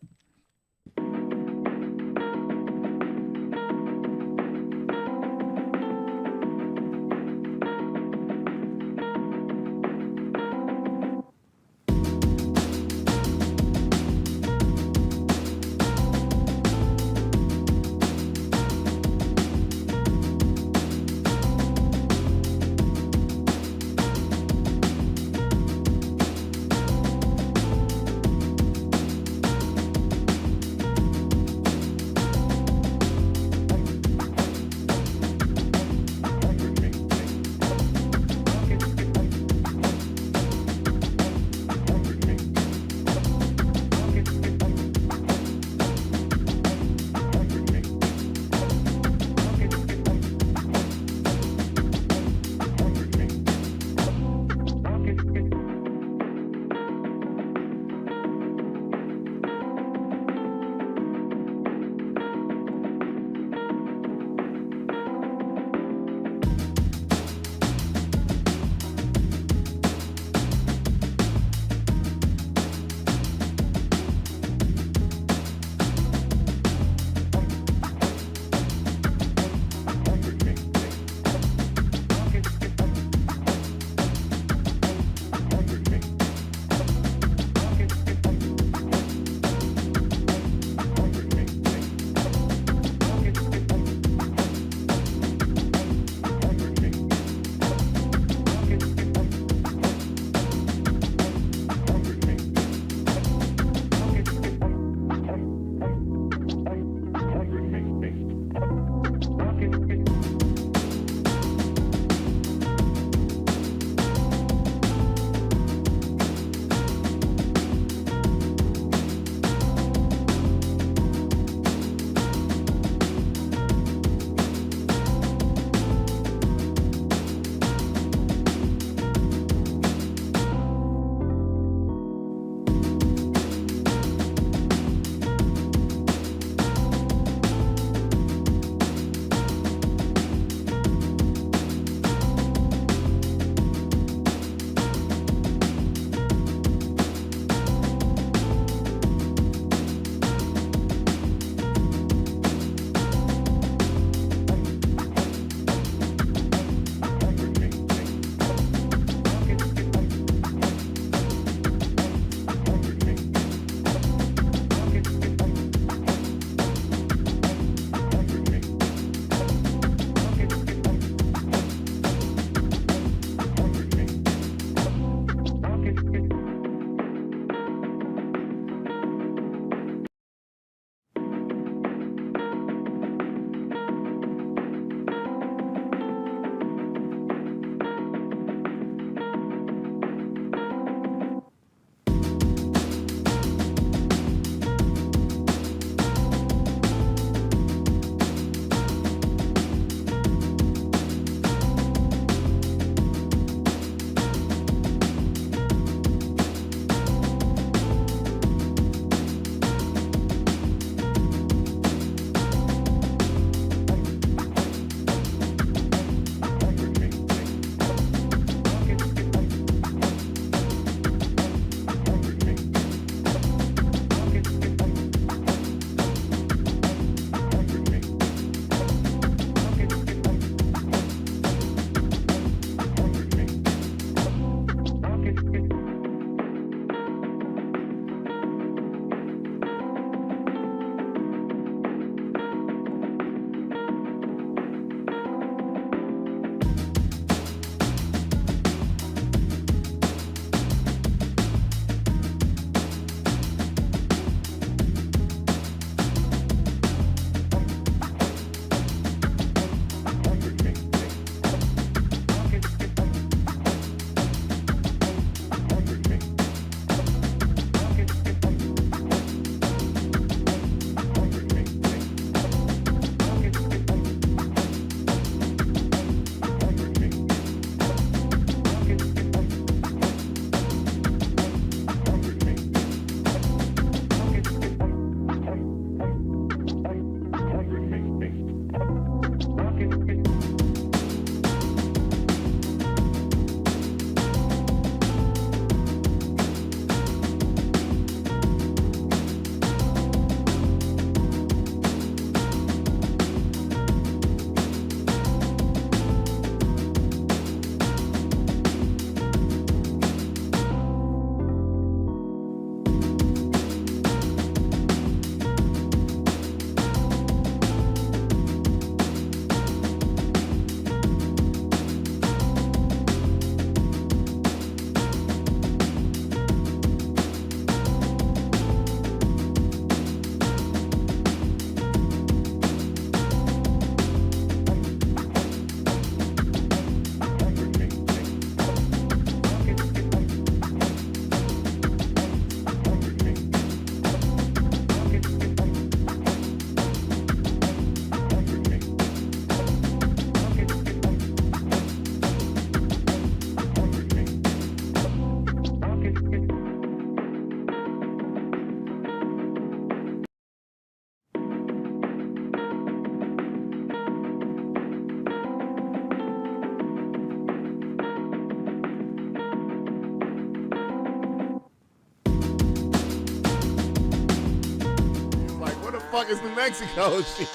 fuck is New Mexico shit?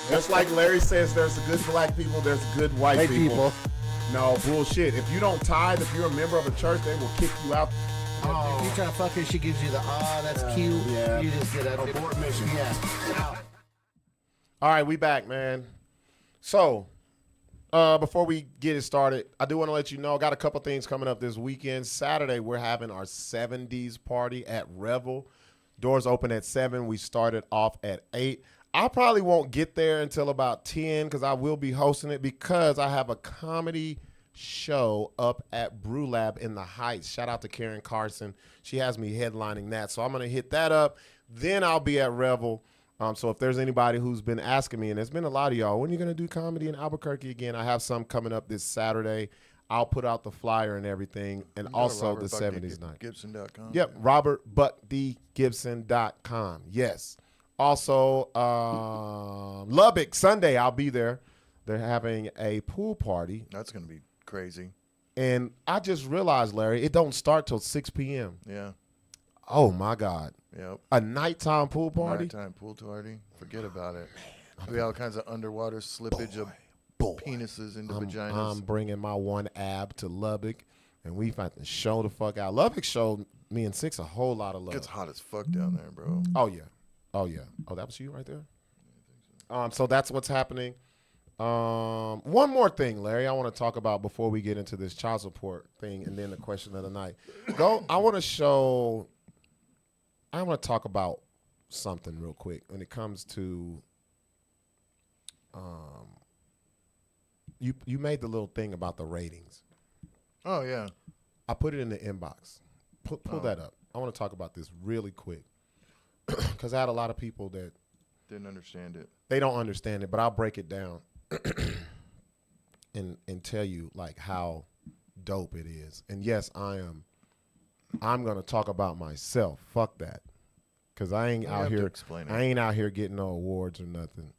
Just like Larry says, there's good black people, there's good white people. No, bullshit. If you don't tithe, if you're a member of a church, they will kick you out. If you try to fuck her, she gives you the, that's cute. Yeah. You just get a Abort mission. Yeah. All right, we back, man. So, before we get it started, I do want to let you know, I got a couple things coming up this weekend. Saturday, we're having our 70s party at Revel. Doors open at 7. We started off at 8. I probably won't get there until about 10 because I will be hosting it because I have a comedy show up at Brew Lab in the Heights. Shout out to Karen Carson. She has me headlining that. So I'm going to hit that up. Then I'll be at Revel. So if there's anybody who's been asking me, and there's been a lot of y'all, when are you going to do comedy in Albuquerque again? I have some coming up this Saturday. I'll put out the flyer and everything, and also the 70s night. Gipson.com. Yep, RobertBuckDGipson.com. Yes. Also, Lubbock, Sunday, I'll be there. They're having a pool party. That's going to be crazy. And I just realized, Larry, it don't start till 6 p.m. Yeah. Oh, my God. Yep. A nighttime pool party? Nighttime pool party. Forget about it. We have all kinds of underwater slippage of penises into vaginas. I'm bringing my one ab to Lubbock, and we find to show the fuck out. Lubbock showed me and Sixx a whole lot of love. It's hot as fuck down there, bro. Oh, yeah. Oh, yeah. Oh, that was you right there? So that's what's happening. One more thing, Larry, I want to talk about before we get into this child support thing and then the question of the night. I want to talk about something real quick when it comes to you made the little thing about the ratings. Oh, yeah. I put it in the inbox. Pull that up. I want to talk about this really quick because I had a lot of people that didn't understand it. They don't understand it, but I'll break it down and tell you like how dope it is. And yes, I'm gonna talk about myself. Fuck that, because I ain't out here. I ain't out here getting no awards or nothing.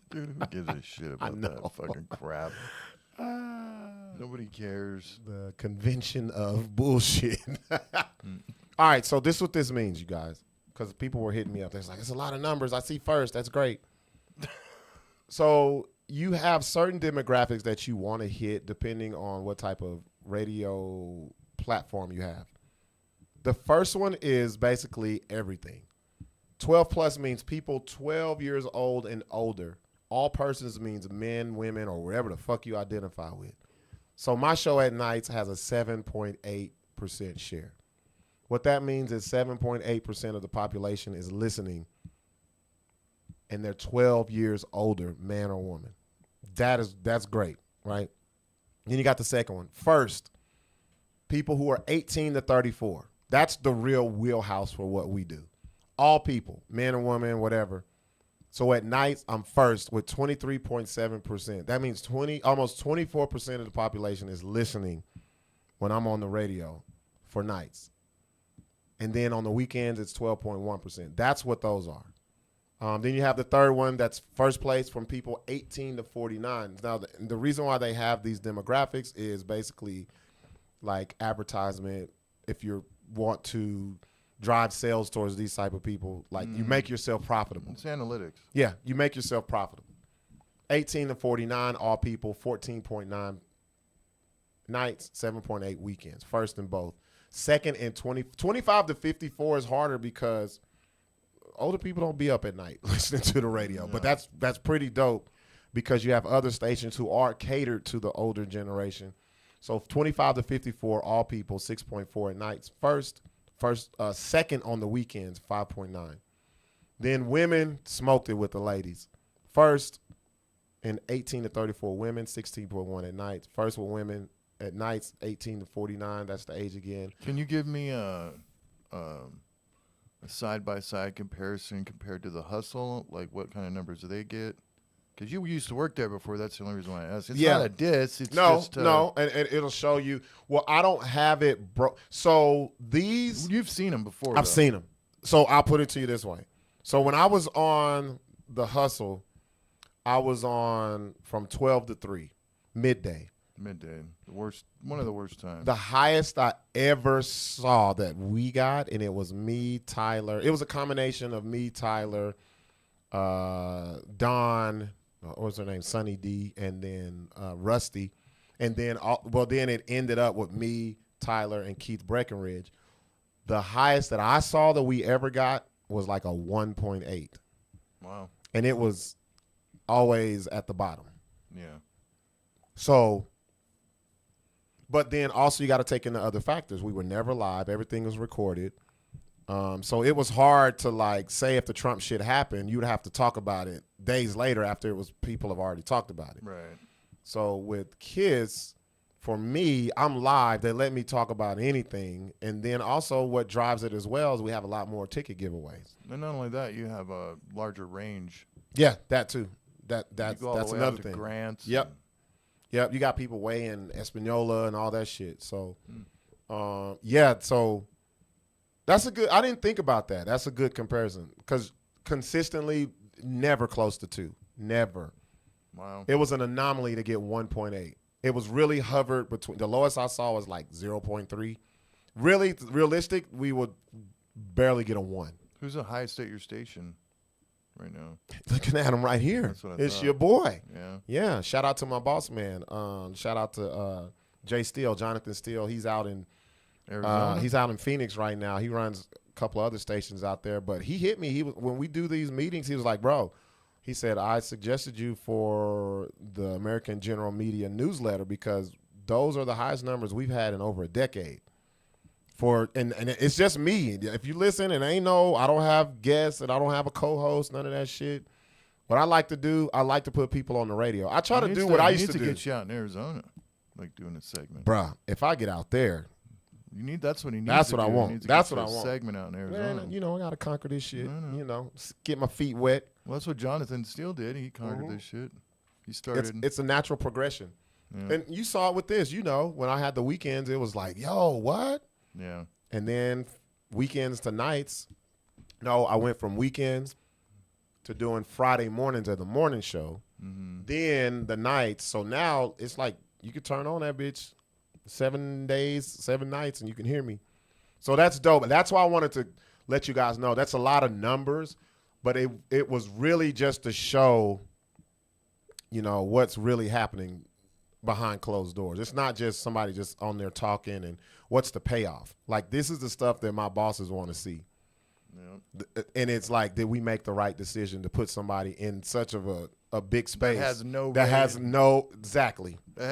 Dude, who gives a shit about that fucking crap? Nobody cares. The convention of bullshit. All right, so this is what this means, you guys, because people were hitting me up. They're like, it's a lot of numbers. I see first. That's great. So you have certain demographics that you want to hit depending on what type of radio platform you have. The first one is basically everything. 12 plus means people 12 years old and older. All persons means men, women, or whatever the fuck you identify with. So my show at nights has a 7.8% share. What that means is 7.8% of the population is listening, and they're 12 years older, man or woman. That's great, right? Then you got the second one. First, people who are 18 to 34. That's the real wheelhouse for what we do. All people, man or woman, whatever. So at nights, I'm first with 23.7%. That means almost 24% of the population is listening when I'm on the radio for nights. And then on the weekends, it's 12.1%. That's what those are. Then you have the third one that's first place from people 18 to 49. Now, the reason why they have these demographics is basically like advertisement. If you want to drive sales towards these type of people, like you make yourself profitable. It's analytics. Yeah, you make yourself profitable. 18 to 49, all people, 14.9 nights, 7.8 weekends. First in both. Second and 25 to 54 is harder because older people don't be up at night listening to the radio. No. But that's pretty dope because you have other stations who are catered to the older generation. So 25 to 54, all people, 6.4 at nights. Second on the weekends, 5.9. Then women smoked it with the ladies. First in 18 to 34 women, 16.1 at nights. First with women at nights, 18 to 49. That's the age again. Can you give me a side-by-side comparison compared to the Hustle? Like, what kind of numbers do they get? Because you used to work there before. That's the only reason why I asked. It's not a diss. It's just and it'll show you. Well, I don't have it, bro. So these. You've seen them before. I've seen them. So I'll put it to you this way. So when I was on the Hustle, I was on from 12 to 3, midday. Midday, the worst, one of the worst times. The highest I ever saw that we got, and it was me, Tyler. It was a combination of me, Tyler, Don, what was her name, Sunny D, and then Rusty, and then then it ended up with me, Tyler, and Keith Breckenridge. The highest that I saw that we ever got was like a 1.8. Wow. And it was always at the bottom. Yeah. So, but then also you got to take into other factors. We were never live. Everything was recorded. So it was hard to like say if the Trump shit happened, you'd have to talk about it days later after people have already talked about it. Right. So with Kiss, for me, I'm live. They let me talk about anything. And then also what drives it as well is we have a lot more ticket giveaways. And not only that, you have a larger range. Yeah, that too. That's you go all the way another out to thing. Grants. Yep. Yep, you got people weighing Espanola and all that shit. So, yeah, so that's a good – I didn't think about that. That's a good comparison because consistently never close to 2. Never. Wow. It was an anomaly to get 1.8. It was really hovered between – the lowest I saw was like 0.3. Really, realistic, we would barely get a 1. Who's the highest at your station right now? Looking at him right here. That's what I It's thought. your boy. Yeah. Yeah. Shout out to my boss man. Shout out to Jay Steele, Jonathan Steele. He's out in Arizona. he's out in Phoenix right now. He runs a couple other stations out there. But he hit me. When we do these meetings, he was like, "Bro," he said, "I suggested you for the American General Media newsletter because those are the highest numbers we've had in over a decade." And it's just me. If you listen, and I don't have guests and I don't have a co-host, none of that shit. What I like to do, I like to put people on the radio. I try to do what I used to do. Get you out in Arizona, like doing a segment. Bruh, if I get out there, That's what he needs. That's to what I do. He want. needs to That's get what you I a want. Segment out in Arizona. man, I got to conquer this shit. I know. Get my feet wet. Well, that's what Jonathan Steele did. He conquered this shit. He started. It's a natural progression. Yeah. And you saw it with this. When I had the weekends, it was like, yo, what? Yeah. And then weekends to nights. No, I went from weekends to doing Friday mornings at the morning show. Mm-hmm. Then the nights. So now it's like you could turn on that bitch 7 days, 7 nights, and you can hear me. So that's dope. And that's why I wanted to let you guys know. That's a lot of numbers, but it was really just to show, what's really happening behind closed doors. It's not just somebody just on there talking and what's the payoff. Like, this is the stuff that my bosses want to see. Yeah. And it's like, did we make the right decision to put somebody in such of a big space that has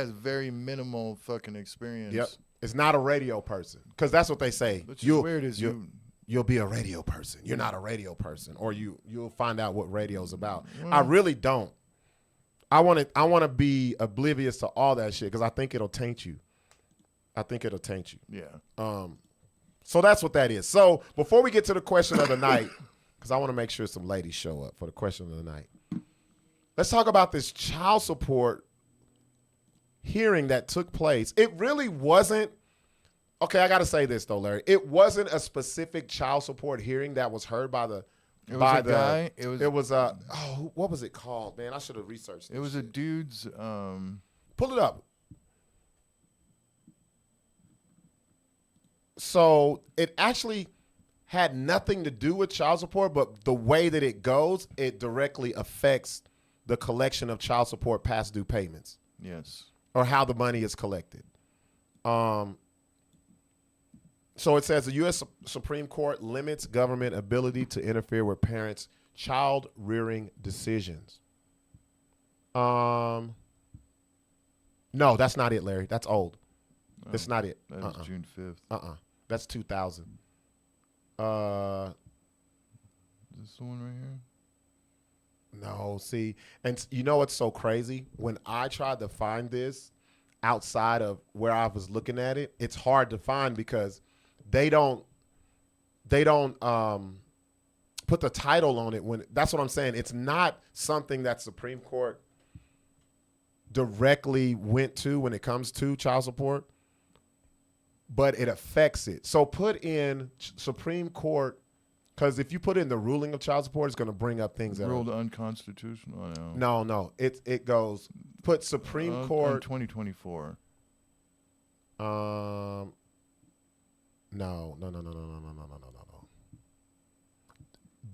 very minimal fucking experience. Yep. It's not a radio person, because that's what they say. Which is weird is you'll be a radio person. You're not a radio person, or you'll find out what radio's about. I really don't. I want to be oblivious to all that shit because I think it'll taint you. Yeah. So that's what that is. So before we get to the question of the night, because I want to make sure some ladies show up for the question of the night, let's talk about this child support hearing that took place. It really wasn't. Okay, I got to say this though, Larry. It wasn't a specific child support hearing that was heard by the. It was a guy. What was it called, man? I should have researched this. It was a dude's. Pull it up. So it actually had nothing to do with child support, but the way that it goes, it directly affects the collection of child support past due payments. Yes. Or how the money is collected. So it says the U.S. Supreme Court limits government ability to interfere with parents' child rearing decisions. No, that's not it, Larry. That's old. That's not it. That was June 5th. That's 2000. Is this the one right here? No, see, and you know what's so crazy? When I tried to find this outside of where I was looking at it, it's hard to find because they don't put the title on it. That's what I'm saying. It's not something that Supreme Court directly went to when it comes to child support, but it affects it. So put in Supreme Court Because if you put in the ruling of child support, it's going to bring up things that Ruled are unconstitutional. I know. no. It goes put Supreme Court 2024. No.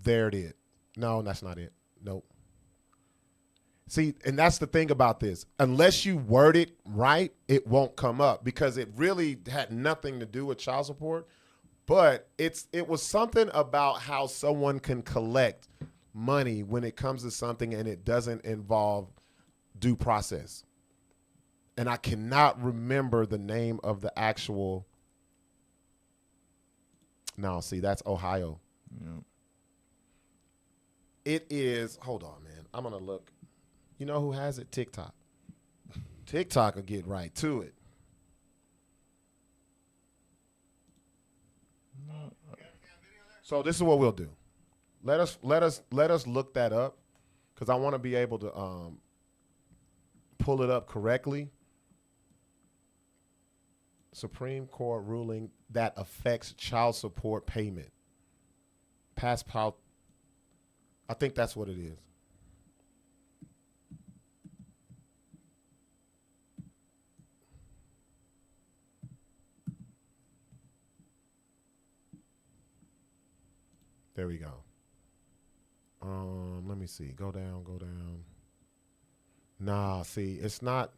There it is. No, that's not it. Nope. See, and that's the thing about this. Unless you word it right, it won't come up because it really had nothing to do with child support. But it was something about how someone can collect money when it comes to something and it doesn't involve due process. And I cannot remember the name of the actual. No, see, that's Ohio. Yeah. It is, hold on, man. I'm going to look. You know who has it? TikTok. TikTok will get right to it. So this is what we'll do. Let us look that up because I want to be able to pull it up correctly. Supreme Court ruling that affects child support payment. I think that's what it is. There we go. Let me see. Go down. Nah, see, it's not.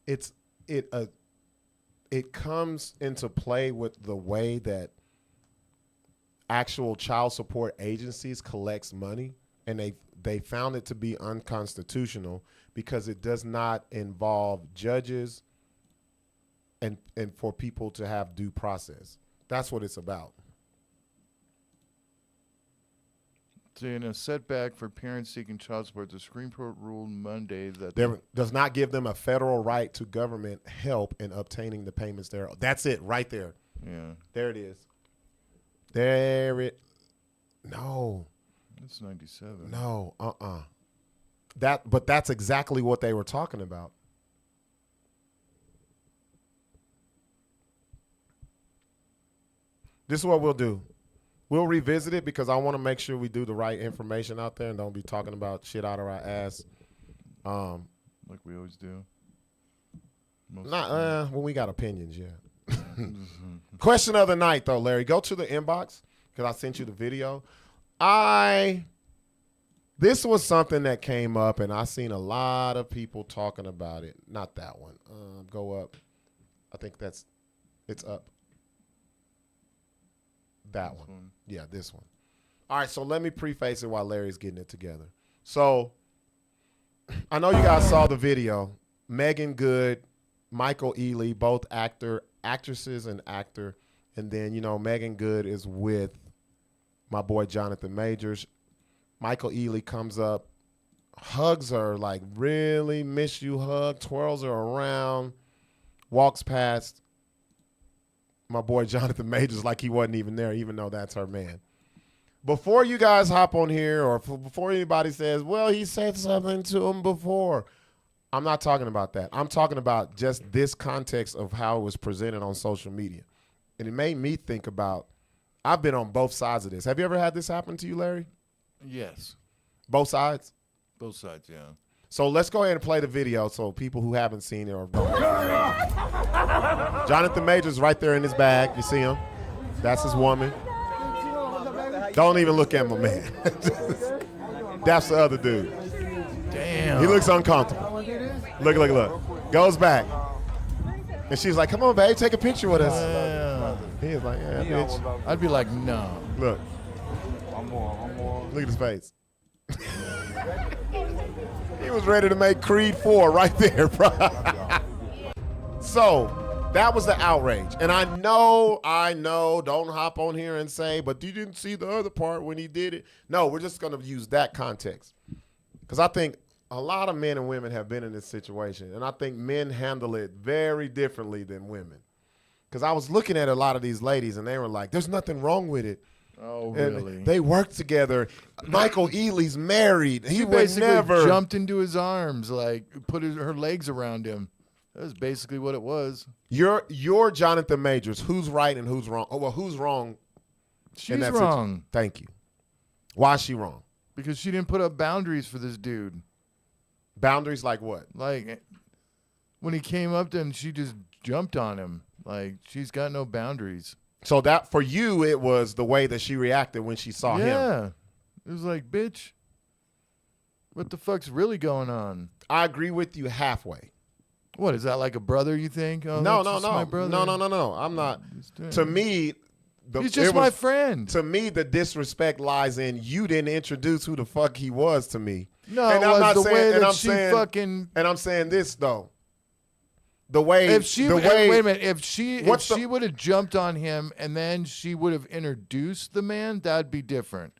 It comes into play with the way that actual child support agencies collects money, and they found it to be unconstitutional because it does not involve judges and for people to have due process. That's what it's about. So in a setback for parents seeking child support, the Supreme Court ruled Monday that Does not give them a federal right to government help in obtaining the payments there. That's it right there. Yeah. There it is. No. It's 97. No. But that's exactly what they were talking about. This is what we'll do. We'll revisit it because I want to make sure we do the right information out there and don't be talking about shit out of our ass. Like we always do. When we got opinions, yeah. Question of the night, though, Larry. Go to the inbox because I sent you the video. This was something that came up, and I seen a lot of people talking about it. Not that one. Go up. I think it's up. That one. Yeah, this one. All right, so let me preface it while Larry's getting it together. So I know you guys saw the video. Megan Good, Michael Ealy, both actresses and actor. And then, Megan Good is with my boy Jonathan Majors. Michael Ealy comes up, hugs her, like really miss you hug, twirls her around, walks past my boy Jonathan Majors like he wasn't even there, even though that's her man. Before you guys hop on here or before anybody says, well, he said something to him before, I'm not talking about that. I'm talking about just this context of how it was presented on social media. And it made me think about, I've been on both sides of this. Have you ever had this happen to you, Larry? Yes. Both sides? Both sides, yeah. So let's go ahead and play the video so people who haven't seen it or don't. Jonathan Majors right there in his bag. You see him? That's his woman. Don't even look at my man. That's the other dude. Damn. He looks uncomfortable. Look. Goes back. And she's like, come on, babe, take a picture with us. Yeah. He's like, yeah, bitch. I'd be like, no. Look. Look at his face. He was ready to make Creed 4 right there, bro. So that was the outrage. And I know, don't hop on here and say, but you didn't see the other part when he did it. No, we're just going to use that context. Because I think a lot of men and women have been in this situation. And I think men handle it very differently than women. Because I was looking at a lot of these ladies and they were like, there's nothing wrong with it. Oh, really? And they work together. Michael Ealy's married. He would basically never jumped into his arms, like put her legs around him. That was basically what it was. You're Jonathan Majors. Who's right and who's wrong? Oh, well, who's wrong? She's wrong. Thank you. Why is she wrong? Because she didn't put up boundaries for this dude. Boundaries like what? Like, when he came up to him, she just jumped on him. Like, she's got no boundaries. So that for you, it was the way that she reacted when she saw him. Yeah. It was like, bitch, what the fuck's really going on? I agree with you halfway. What, is that like a brother, you think? Oh, No. that's just my brother? No. I'm not. To me, he's just my friend. To me, the disrespect lies in you didn't introduce who the fuck he was to me. No, and it I'm was not the saying, way and that I'm she saying, fucking... And I'm saying this, though. The way... Wait a minute. If she the- would have jumped on him and then she would have introduced the man, that'd be different.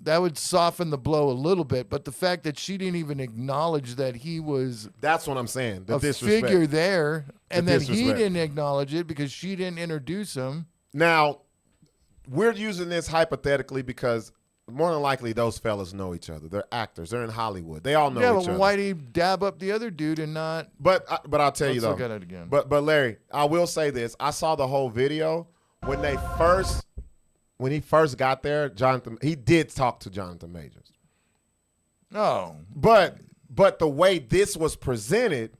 That would soften the blow a little bit. But the fact that she didn't even acknowledge that he was... That's what I'm saying. The a disrespect. figure there, and then he disrespect. didn't acknowledge it because she didn't introduce him. Now, we're using this hypothetically because more than likely those fellas know each other. They're actors. They're in Hollywood. They all know Yeah, each but other. why did he dab up the other dude and not... But I'll tell you Let's though. look at it again. But Larry, I will say this. I saw the whole video when he first got there. Jonathan, he did talk to Jonathan Majors. Oh. But the way this was presented,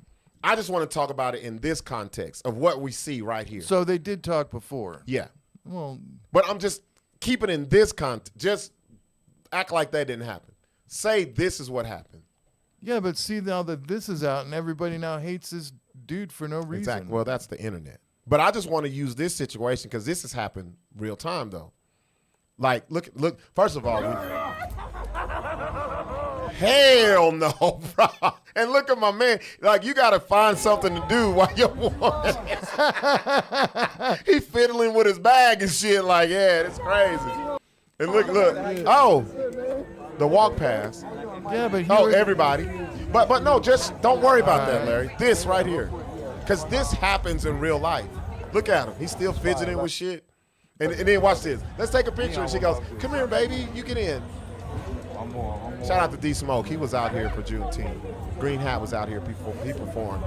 I just want to talk about it in this context of what we see right here. So they did talk before. Yeah. Well, But I'm just keeping in this context. Just act like that didn't happen. Say this is what happened. yeah, but see now that this is out and everybody now hates this dude for no reason. Exactly. Well, that's the internet. But I just want to use this situation because this has happened real time though. Like, look. First of all, hell no, bro. And look at my man. Like, you got to find something to do while you're he fiddling with his bag and shit. Like, yeah, it's crazy. And look. Oh, the walk pass. Yeah, but Everybody. But no, just don't worry about that, Larry. This right here. Because this happens in real life. Look at him. He's still fidgeting with shit. And then watch this. Let's take a picture. And she goes, come here, baby. You get in. Shout out to D Smoke. He was out here for Juneteenth. Green Hat was out here. He performed.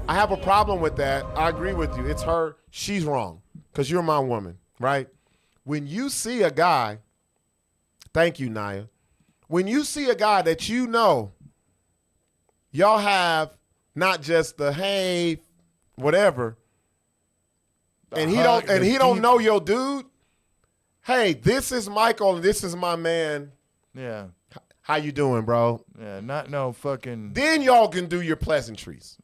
I have a problem with that. I agree with you. It's her. She's wrong because you're my woman, right? When you see a guy, thank you, Naya. When you see a guy that you know, y'all have not just the hey, whatever, and he don't know your dude. Hey, this is Michael and this is my man. Yeah. How you doing, bro? Yeah, no fucking... Then y'all can do your pleasantries.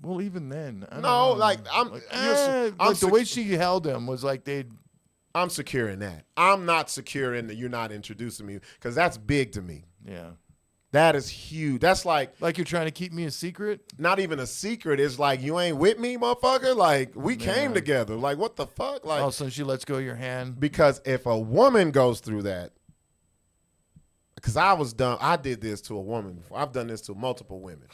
Well, even then. I don't No, know. like the way she held him was like I'm secure in that. I'm not secure in that you're not introducing me because that's big to me. Yeah. That is huge. That's like you're trying to keep me a secret? not even a secret. It's like you ain't with me, motherfucker. Like we came together. Like what the fuck? Like All of a sudden she lets go of your hand. because if a woman goes through that, because I did this to a woman before. I've done this to multiple women.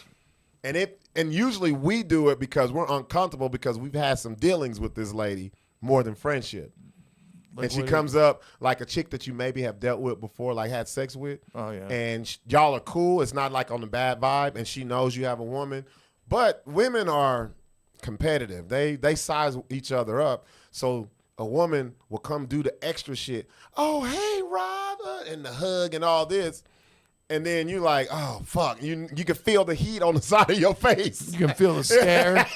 And usually we do it because we're uncomfortable because we've had some dealings with this lady more than friendship. Like and she what comes up like a chick that you maybe have dealt with before, like had sex with. Oh, yeah. And y'all are cool. It's not like on the bad vibe. And she knows you have a woman. But women are competitive. They size each other up. So a woman will come do the extra shit. Oh, hey, Rob. And the hug and all this. And then you're like, oh, fuck. You can feel the heat on the side of your face. You can feel the stare.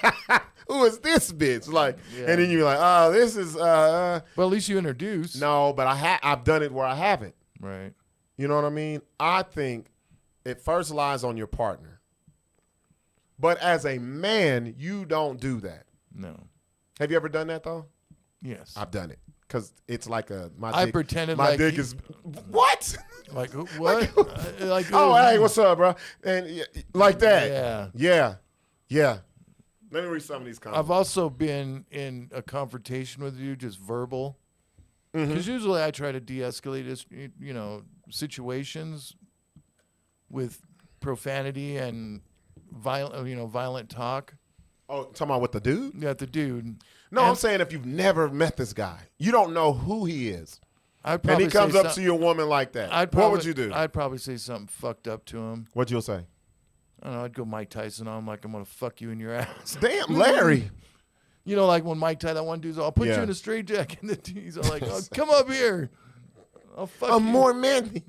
Who is this bitch? Like, Yeah. and then you're like, oh, this is. Well, at least you introduced. No, but I've done it where I haven't. Right. You know what I mean? I think it first lies on your partner. But as a man, you don't do that. No. Have you ever done that though? Yes. I've done it because it's like I pretended my like dick is what? Like what? Like Oh, hey, what's up, bro? And like that. Yeah. Let me read some of these comments. I've also been in a confrontation with you, just verbal. Because usually I try to de-escalate, situations with profanity and violent talk. Oh, talking about with the dude? Yeah, the dude. No, I'm saying if you've never met this guy, you don't know who he is, and he comes up to your woman like that, what would you do? I'd probably say something fucked up to him. What'd you say? I don't know. I'd go Mike Tyson on him like I'm gonna fuck you in your ass. Damn, Larry. You know, like when Mike Tyson, that one dude's, I'll put you in a straitjacket. And he's all like, oh, come up here. I'll fuck I'm you. more manly.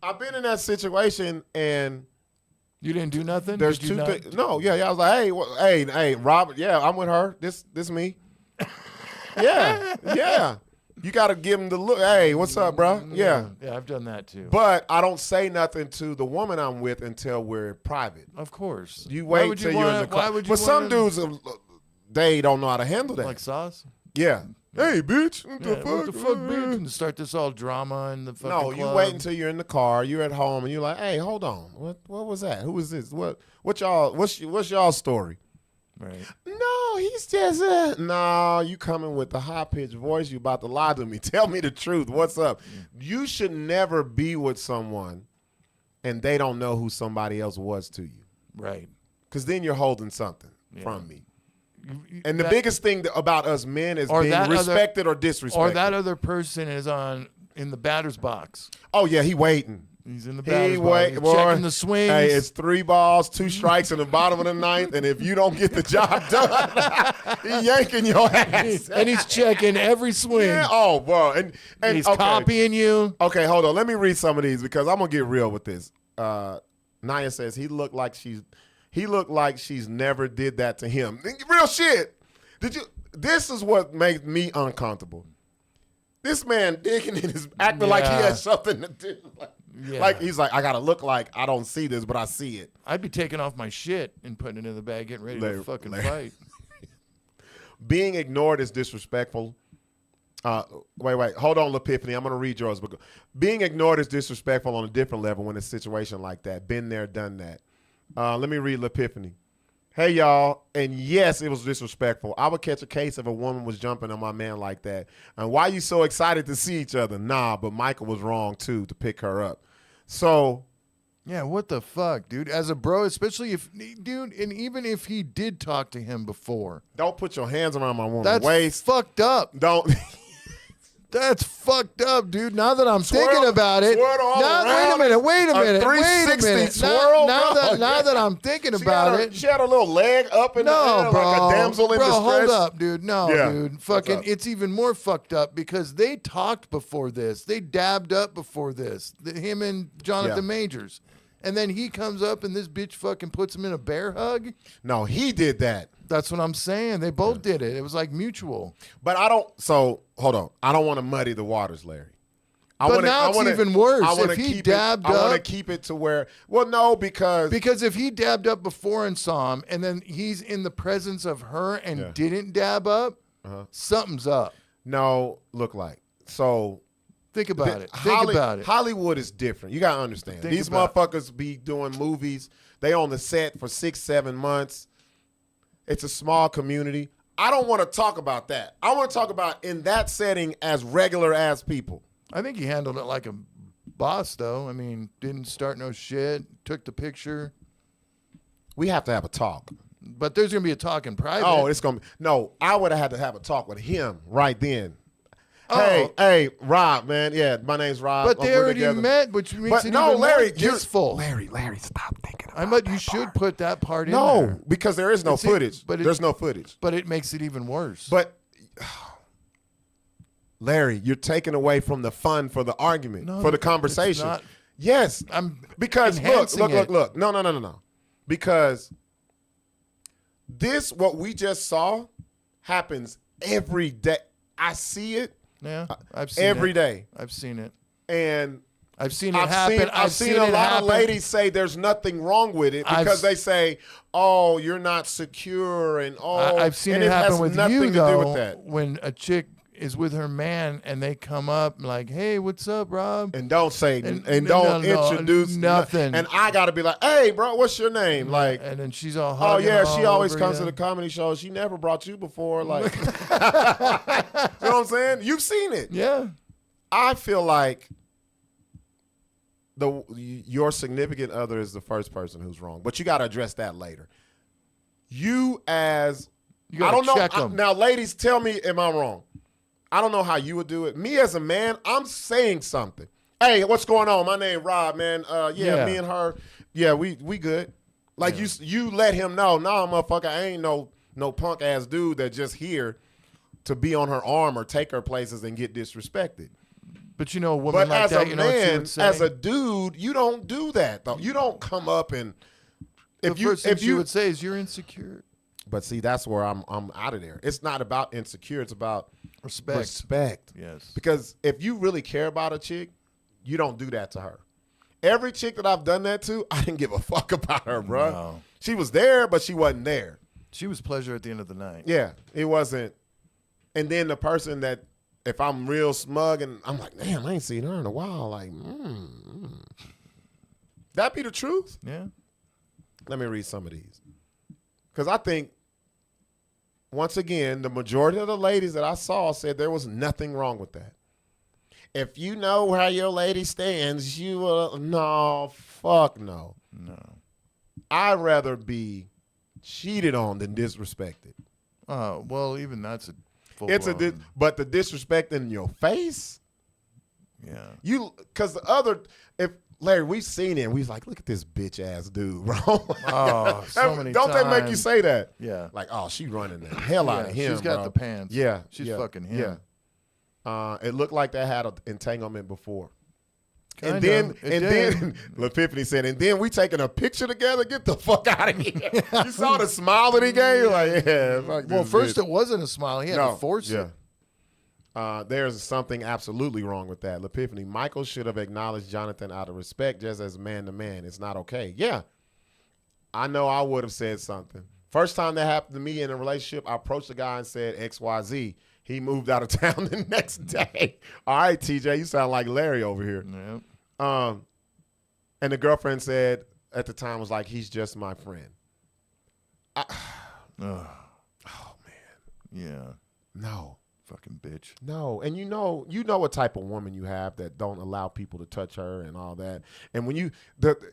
I've been in that situation, and You didn't do nothing? there's Did you two not- things. No, yeah. I was like, hey, Robert, yeah, I'm with her. This me. Yeah. You got to give him the look. Hey, what's up, bro? Yeah. Yeah, I've done that too. But I don't say nothing to the woman I'm with until we're private. Of course. You Why wait would you till you're in wanna- the car. Why would you But some wanna- dudes, they don't know how to handle that. Like sauce? Yeah. Hey, bitch. What the Yeah, fuck? what the fuck, bitch? And start this all drama in the fucking No, you club. wait until you're in the car, you're at home, and you're like, hey, hold on. What was that? Who was this? What's y'all story? Right. No, he's just no, you coming with the high-pitched voice, you about to lie to me. Tell me the truth. What's up? You should never be with someone and they don't know who somebody else was to you. Right. Because then you're holding something from me. And the That- biggest thing about us men is Or being that other- respected or disrespected. Or that other person is in the batter's box. Oh, yeah, he waiting. He's in the batter's He box. wait, He's boy. checking the swings. Hey, it's 3 balls, 2 strikes in the bottom of the ninth, and if you don't get the job done, he yanking your ass. and he's checking every swing. Yeah, oh, bro. And He's okay. copying you. Okay, hold on. Let me read some of these because I'm gonna get real with this. Naya says he looked like she's never did that to him. Real shit. This is what makes me uncomfortable. This man digging in his acting like he Yeah. has something to do. Like he's like, I gotta look like I don't see this, but I see it. I'd be taking off my shit and putting it in the bag, getting ready to fucking fight. Being ignored is disrespectful. Wait. Hold on, L'Epiphany. I'm going to read yours. But being ignored is disrespectful on a different level when it's a situation like that. Been there, done that. Let me read L'Epiphany. Hey, y'all. And yes, it was disrespectful. I would catch a case if a woman was jumping on my man like that. And why you so excited to see each other? Nah, but Michael was wrong, too, to pick her up. So... Yeah, what the fuck, dude? As a bro, especially if, dude, and even if he did talk to him before. Don't put your hands around my woman's That's waist. fucked up. Don't... That's fucked up, dude. Now that I'm Swirl- thinking about it. swirl all Now, around. wait a A minute. 360 swirl, Now bro. that I'm thinking about it. She had a little leg up in the No, air bro. like a damsel in bro, distress. hold up, dude. No, Yeah. dude. What's Fucking, up? it's even more fucked up because they talked before this. They dabbed up before this. Him and Jonathan Yeah. Majors. And then he comes up and this bitch fucking puts him in a bear hug. No, he did that. That's what I'm saying. They both did it. It was like mutual. But I don't. So hold on. I don't want to muddy the waters, Larry. But now it's even worse. I wanna If he keep dabbed it, I want to up- keep it to where. Well, no, because If he dabbed up before and saw him, and then he's in the presence of her and Yeah. didn't dab up, something's up. no, look like so. Think about it. Think about it. Hollywood is different. You gotta understand. Think These about motherfuckers be doing movies. They on the set for 6-7 months. It's a small community. I don't want to talk about that. I want to talk about in that setting as regular ass people. I think he handled it like a boss, though. I mean, didn't start no shit, took the picture. We have to have a talk. But there's going to be a talk in private. Oh, it's gonna be no. I would have had to have a talk with him right then. Oh. Hey, Rob, man. Yeah, my name's Rob. But they We're already together. met, which makes But it no, even Larry, more distful. Larry, stop thinking about I bet you that should part. put that part in No, there. because there is no It's- footage. but it- There's no footage. But it makes it even worse. But Larry, you're taking away from the fun for the argument, No, for the it's conversation. not. Yes, I'm because enhancing it. look. No. Because what we just saw happens every day. I see it Yeah, I've seen every it. day. I've seen it. And I've seen it happen. I've seen a it lot happen. of ladies say there's nothing wrong with it I've because s- they say, "Oh, you're not secure," and I've seen and it happen has with nothing you to though. do with that. When a chick is with her man and they come up like, "Hey, what's up, Rob?" And don't say And- and don't no, introduce nothing. And I got to be like, "Hey, bro, what's your name?" Like, and then she's all "Oh hugging yeah, all she always over comes you. to the comedy show. She never brought you before." Like, you know what I'm saying? You've seen it. Yeah. I feel like your significant other is the first person who's wrong, but you got to address that later. You gotta I don't know. check 'em. Now, ladies, tell me, am I wrong? I don't know how you would do it. Me as a man, I'm saying something. Hey, what's going on? My name Rob, man. Yeah. Me and her, we good. Like you let him know, nah, motherfucker, I ain't no punk ass dude that just here to be on her arm or take her places and get disrespected. But you know, a woman But like as that, a you know what she man, would say? as a dude, you don't do that though. You don't come up and The first thing she would say is, "You're insecure." But see, that's where I'm out of there. It's not about insecure. It's about respect. Yes. Because if you really care about a chick, you don't do that to her. Every chick that I've done that to, I didn't give a fuck about her, bro. No. She was there, but she wasn't there. She was pleasure at the end of the night. Yeah, it wasn't. And then the person that, if I'm real smug and I'm like, damn, I ain't seen her in a while. Like, that be the truth? Yeah. Let me read some of these. Because I think, once again, the majority of the ladies that I saw said there was nothing wrong with that. If you know where your lady stands, you will, no, fuck no. No. I'd rather be cheated on than disrespected. Well, even that's a full But the disrespect in your face, yeah. Because the other, if Larry, we've seen it. And we was like, look at this bitch ass dude, bro. Oh, so many Don't times. that make you say that? Yeah. Like, oh, she running the hell out of him. She's got bro. the pants. Yeah, She's yeah, fucking him. Yeah. It looked like they had an entanglement before. Kinda. And then, It and did. then, Epiphany said, and then we taking a picture together. Get the fuck out of here! You saw the smile that he gave. Like, yeah. Fuck Well, this first bitch. it wasn't a smile. He had to force it. There's something absolutely wrong with that. Epiphany, Michael should have acknowledged Jonathan out of respect, just as man to man. It's not okay. Yeah, I know I would have said something. First time that happened to me in a relationship, I approached the guy and said XYZ. He moved out of town the next day. All right, TJ, you sound like Larry over here. Yep. And the girlfriend said at the time was like, he's just my friend. Oh, man. Yeah. No. Fucking bitch. No. And you know what type of woman you have that don't allow people to touch her and all that. And when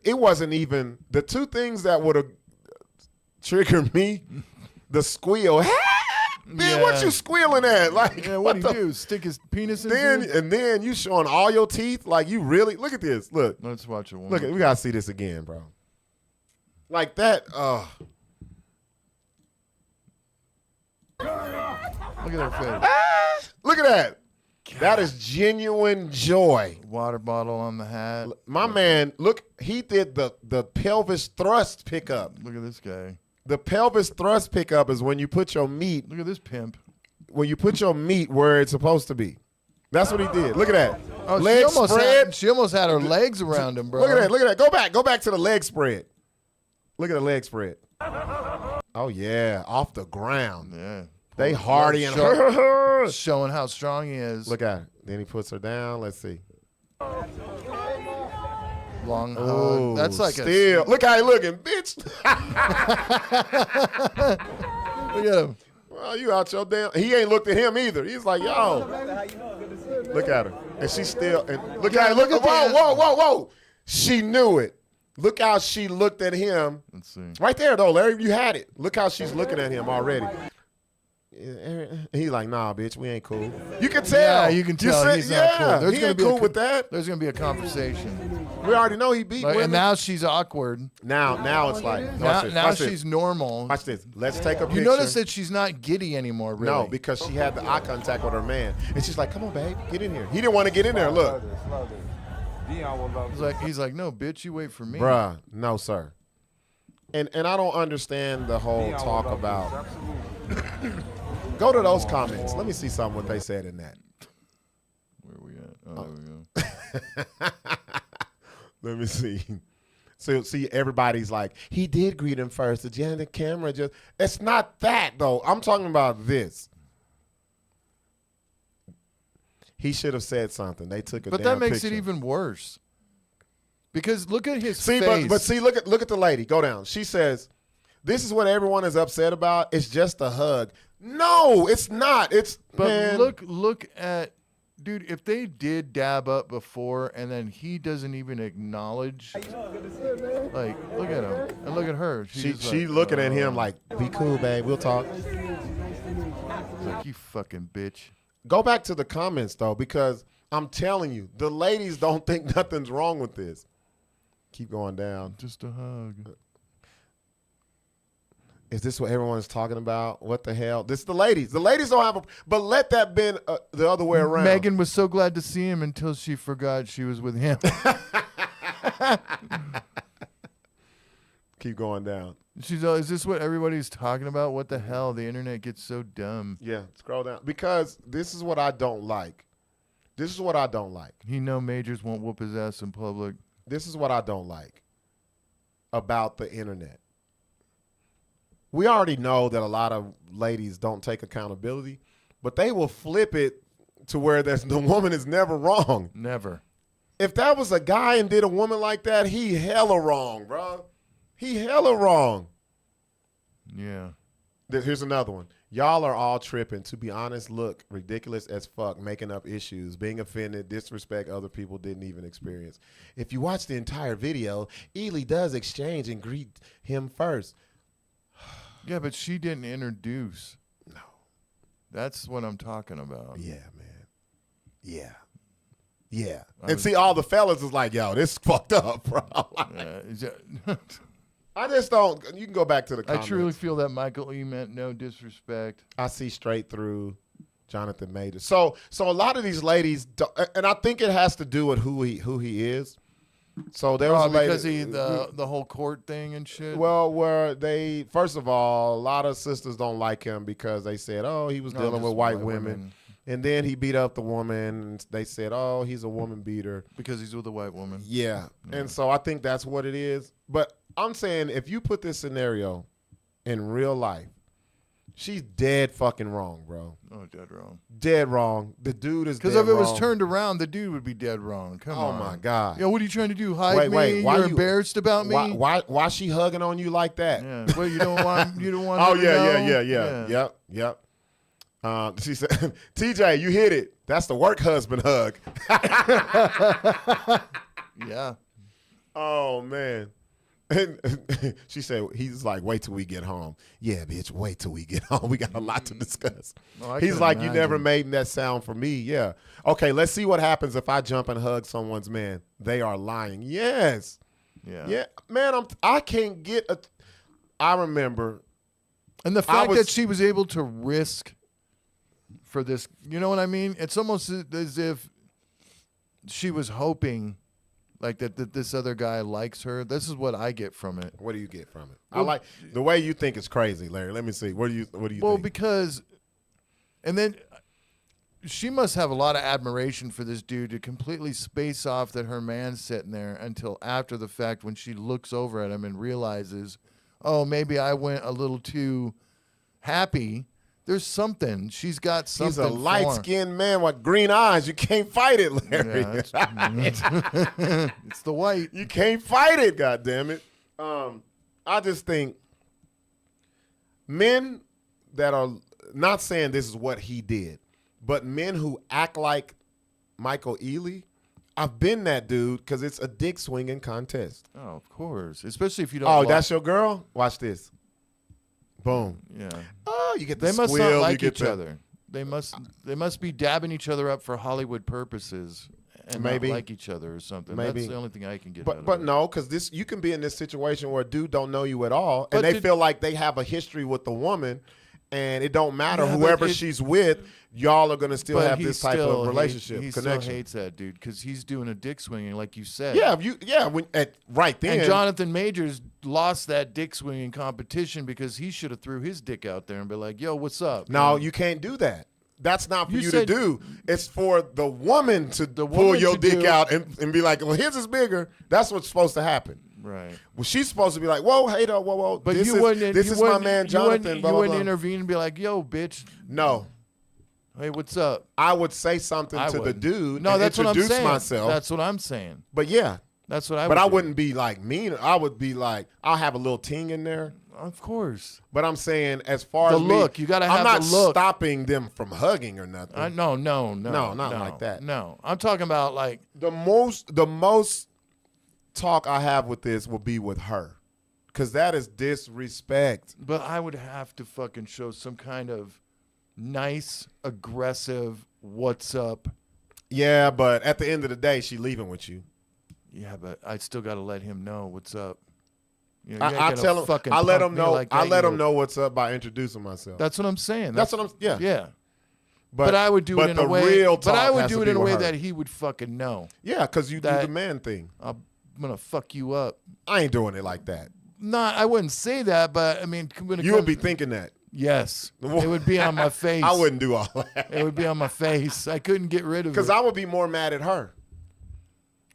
it wasn't even the two things that would have triggered me, the squeal. Man, what you squealing at? Like, Yeah, what'd he do? Stick his penis in you? And then you showing all your teeth? Like, you really? Look at this. Look. Let's watch it. Look, we got to see this again, bro. Like that. Look at her face. Look at that. That is genuine joy. Water bottle on the hat. My man, look, he did the pelvis thrust pickup. Look at this guy. The pelvis thrust pickup is when you put your meat. Look at this pimp. When you put your meat where it's supposed to be. That's what he did. Look at that. Oh, leg spread. she almost had her legs around him, bro. Look at that. Look at that. Go back to the leg spread. Look at the leg spread. Oh yeah, off the ground. Yeah. They hardy and showing how strong he is. Look at it. Then he puts her down. Let's see. Long Oh, hug. That's like still. Look how he looking, bitch. Look at him. Well, you out your damn. He ain't looked at him either. He's like, yo. Look at her. And she still. And look at look at whoa. She knew it. Look how she looked at him. Let's see. Right there, though, Larry. You had it. Look how she's looking at him already. He's like, nah, bitch, we ain't cool. You can tell. Yeah, you can tell he's not cool. He ain't cool with that. There's gonna be a conversation. We already know he beat women. And now she's awkward. Now it's like, Now she's normal. Watch this. Let's take a picture. You notice that she's not giddy anymore, really. No, because she had the eye contact with her man. And she's like, come on, babe, get in here. He didn't want to get in there. Look. He's like, no, bitch, you wait for me. Bruh, no, sir. And I don't understand the whole talk about. Go to those comments. Let me see something what they said in that. Where are we at? Oh, there we go. Let me see. So see, everybody's like, he did greet him first. The camera just. It's not that though. I'm talking about this. He should have said something. They took a. But that makes it even worse. Because look at his face. But see, look at the lady. Go down. She says, "This is what everyone is upset about. It's just a hug." No, it's not. Man. Look at, dude. If they did dab up before, and then he doesn't even acknowledge, like, look at him and look at her. She looking at him like, "Be cool, babe. We'll talk." Like, you fucking bitch. Go back to the comments though, because I'm telling you, the ladies don't think nothing's wrong with this. Keep going down. Just a hug. Is this what everyone's talking about? What the hell? This is the ladies. The ladies don't have a... But let that been the other way around. Megan was so glad to see him until she forgot she was with him. Keep going down. She's is this what everybody's talking about? What the hell? The internet gets so dumb. Yeah, scroll down. Because this is what I don't like. This is what I don't like. He know Majors won't whoop his ass in public. This is what I don't like about the internet. We already know that a lot of ladies don't take accountability, but they will flip it to where the woman is never wrong. Never. If that was a guy and did a woman like that, he hella wrong, bro. He hella wrong. Yeah. Here's another one. Y'all are all tripping. To be honest, look ridiculous as fuck, making up issues, being offended, disrespect other people didn't even experience. If you watch the entire video, Ely does exchange and greet him first. Yeah, but she didn't introduce. No. That's what I'm talking about. Yeah, man. Yeah. Yeah. And see, all the fellas is like, yo, this is fucked up, bro. I just don't. You can go back to the comments. I truly feel that Michael E. meant no disrespect. I see straight through Jonathan Majors. So a lot of these ladies, and I think it has to do with who he is. So there was a lady, because he the whole court thing and shit. Well, where they first of all, a lot of sisters don't like him because they said, oh, he was dealing with white women. And then he beat up the woman. They said, oh, he's a woman beater. Because he's with a white woman. Yeah. And so I think that's what it is. But I'm saying if you put this scenario in real life, she's dead fucking wrong, bro. Oh, dead wrong. Dead wrong. The dude is dead wrong. Because if it was turned around, the dude would be dead wrong. Come on. Oh, my God. Yo, what are you trying to do? Hide me? Why You're embarrassed about me? Why she hugging on you like that? Yeah. Well, you don't want Oh, her to know? yeah. Yep. She said, TJ, you hit it. That's the work husband hug. Yeah. Oh, man. And she said, he's like, wait till we get home. Yeah, bitch, wait till we get home. We got a lot to discuss. He's like, you never made that sound for me. Yeah. Okay, let's see what happens if I jump and hug someone's man. They are lying. Yes. Yeah. Yeah. Man, I can't get I remember. And the fact that she was able to risk for this, you know what I mean? It's almost as if she was hoping like that this other guy likes her. This is what I get from it. What do you get from it? Well, I like the way you think is crazy, Larry. Let me see. What do you think? Well, because and then she must have a lot of admiration for this dude to completely space off that her man's sitting there until after the fact when she looks over at him and realizes, oh, maybe I went a little too happy. There's something. She's got something. He's a light-skinned man with green eyes. You can't fight it, Larry. Yeah, it's the white. You can't fight it, goddammit. I just think men that are not saying this is what he did, but men who act like Michael Ealy, I've been that dude because it's a dick swinging contest. Oh, of course. Especially if you don't. Oh, that's your girl? Watch this. Boom. Yeah. Oh, you get the They must squeal, not like you get each other. They must be dabbing each other up for Hollywood purposes and Maybe. not like each other or something. Maybe. That's the only thing I can get out of But it. no, because you can be in this situation where a dude don't know you at all, and But they feel like they have a history with the woman, and it don't matter Yeah, but whoever she's with, y'all are gonna still But have he this type of still relationship he connection. still hates that dude because he's doing a dick swinging, like you said. Yeah, right then. And Jonathan Majors lost that dick swinging competition because he should have threw his dick out there and be like, "Yo, what's up?" No, you can't do that. That's not for You you said- to do. It's for the woman to pull woman your to dick do- out and be like, well, his is bigger. That's what's supposed to happen. Right. Well, she's supposed to be like, whoa, hey, whoa. But This you wouldn't. this you is my wouldn't- man you Jonathan. wouldn't, Blah, you blah, wouldn't blah. intervene and be like, "Yo, bitch, No. hey, what's up?" I would say something I to the wouldn't. dude No, and that's what I'm introduce saying. myself. That's what I'm saying. But yeah. That's what I. But I do. wouldn't be like mean. I would be like, I'll have a little ting in there. Of course. But I'm saying as far The as look, me, you gotta I'm have not the look. stopping them from hugging or nothing. No, not like that. No, I'm talking about like The most talk I have with this will be with her. Because that is disrespect. But I would have to fucking show some kind of nice, aggressive, what's up Yeah, but at the end of the day, she leaving with you. Yeah, but I still got to let him know what's up. You know, I tell him. I let him know. I let him know what's up by introducing myself. That's what I'm saying. That's what I'm. Yeah. Yeah. But I would do it in a way. But I would do it in a way that he would fucking know. Yeah, because you do the man thing. I'm gonna fuck you up. I ain't doing it like that. I wouldn't say that, but I mean, when you would be thinking that. Yes, it would be on my face. I wouldn't do all that. It would be on my face. I couldn't get rid of it. Because I would be more mad at her.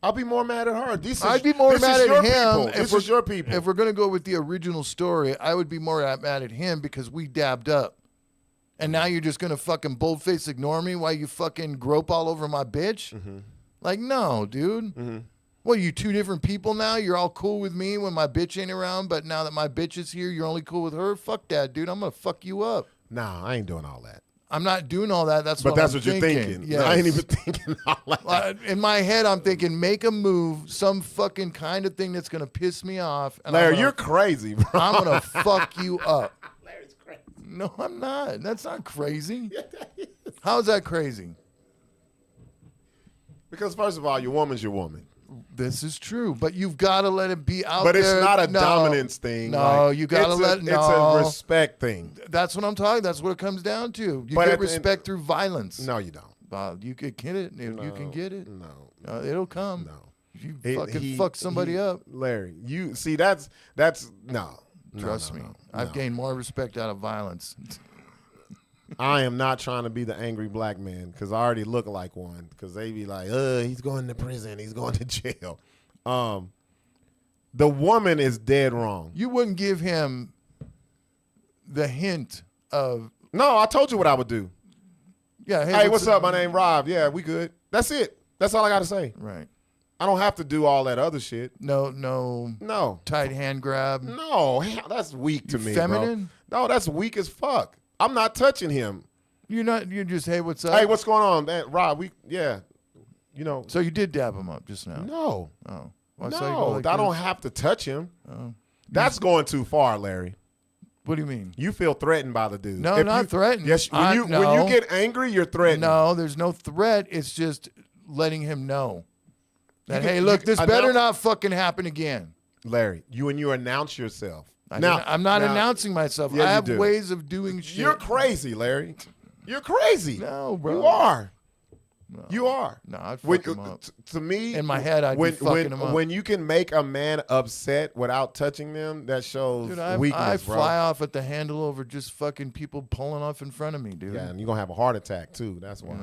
I'll be more mad at her. I'd be more mad at him. This is your people. If we're going to go with the original story, I would be more mad at him because we dabbed up. And now you're just going to fucking boldface ignore me while you fucking grope all over my bitch? Mm-hmm. Like, no, dude. Mm-hmm. What, you two different people now? You're all cool with me when my bitch ain't around, but now that my bitch is here, you're only cool with her? Fuck that, dude. I'm going to fuck you up. Nah, I ain't doing all that. I'm not doing all that. That's what you're thinking. Yes. I ain't even thinking all that. In my head, I'm thinking, make a move, some fucking kind of thing that's going to piss me off. And Larry, you're crazy, bro. I'm going to fuck you up. Larry's crazy. No, I'm not. That's not crazy. Yeah, that is. How is that crazy? Because first of all, your woman's your woman. This is true, but you've got to let it be out there. But it's not a dominance thing. No, you got to let it. It's a respect thing. That's what I'm talking. That's what it comes down to. You get respect through violence. No, you don't. You can get it. You can get it. No. It'll come. No. You fucking fuck somebody up. Larry, you see, that's no. Trust me. I've gained more respect out of violence. I am not trying to be the angry black man because I already look like one. Because they be like, he's going to prison, he's going to jail. The woman is dead wrong. You wouldn't give him the hint of. No, I told you what I would do. Yeah. Hey, what's up? My name Rob. Yeah, we good. That's it. That's all I got to say. Right. I don't have to do all that other shit. No. Tight hand grab. No, that's weak to me, feminine? Bro. No, that's weak as fuck. I'm not touching him. You're just, hey, what's up? Hey, what's going on, man? Rob, So you did dab him up just now? No. Oh. Well, I don't have to touch him. Oh. That's going too far, Larry. What do you mean? You feel threatened by the dude. No, not threatened. Yes, when you get angry, you're threatened. No, there's no threat. It's just letting him know that, hey, look, this better not fucking happen again. Larry, when you announce yourself. I'm not announcing myself. Yeah, I have ways of doing shit. You're crazy, Larry. You're crazy. No, bro. You are. No. You are. No, I'd fuck him up. To me, in my head, I'd be fucking him up. When you can make a man upset without touching them, that shows weakness, I bro. fly off at the handle over just fucking people pulling off in front of me, dude. Yeah, and you're going to have a heart attack, too. That's why.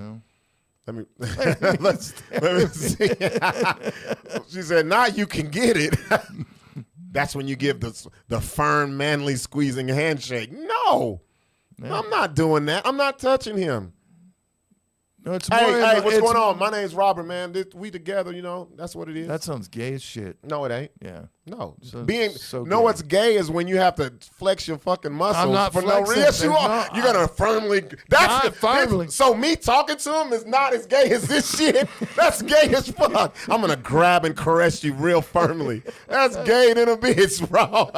Let me see. She said, now you can get it. That's when you give the firm, manly, squeezing handshake. No, I'm not doing that. I'm not touching him. No, it's hey, what's going on? My name's Robert, man. We together, that's what it is. That sounds gay as shit. No, it ain't. Yeah. No. So what's gay is when you have to flex your fucking muscles I'm not for flexing. no reason. Yes, you are. You're going to firmly. So me talking to him is not as gay as this shit. That's gay as fuck. I'm going to grab and caress you real firmly. That's gay than a bitch, bro.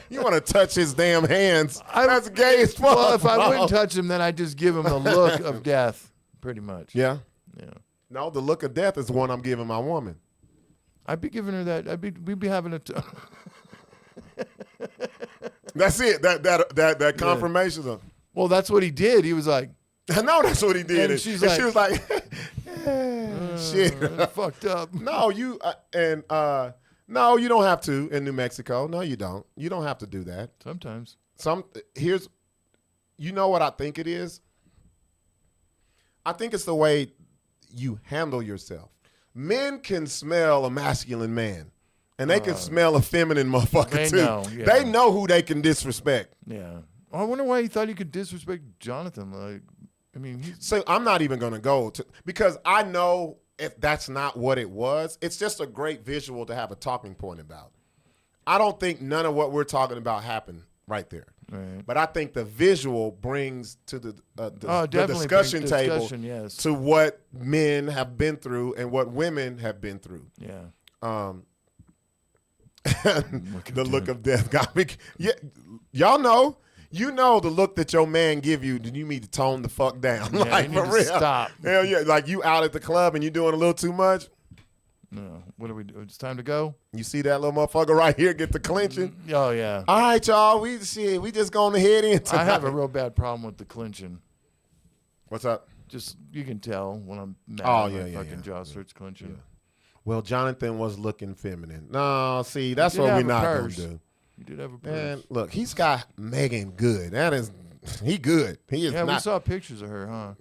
You want to touch his damn hands. That's gay as fuck. Well, if I wouldn't touch him, then I'd just give him the look of death, pretty much. Yeah? Yeah. No, the look of death is the one I'm giving my woman. I'd be giving her that. We'd be having a. That's it. That confirmation of. Well, that's what he did. He was like. I know that's what he did. And she was like, shit, fucked up. No, no, you don't have to in New Mexico. No, you don't. You don't have to do that. Sometimes. You know what I think it is? I think it's the way you handle yourself. Men can smell a masculine man, and they can smell a feminine motherfucker too. Know, yeah. They know who they can disrespect. Yeah. I wonder why he thought he could disrespect Jonathan. So I'm not even going to go because I know if that's not what it was. It's just a great visual to have a talking point about. I don't think none of what we're talking about happened right there. Right. But I think the visual brings to the discussion table yes. to what men have been through and what women have been through. Yeah. The look of death got me. Yeah, y'all know You know the look that your man give you, then you need to tone the fuck down. Yeah, like, you for need to real. stop. Hell yeah. Like, you out at the club and you doing a little too much. No. What do we do? It's time to go? You see that little motherfucker right here get the clinching? Oh, yeah. All right, y'all. We just going to head in tonight. I have a real bad problem with the clinching. What's up? Just, you can tell when I'm mad. Oh, my yeah, fucking jaw starts clenching. Yeah. Well, Jonathan was looking feminine. No, see, that's He did what we're have a not going purse. to do. You did have a purse. Man, look, he's got Megan good. That is, he good. He is Yeah, we not. saw pictures of her, huh?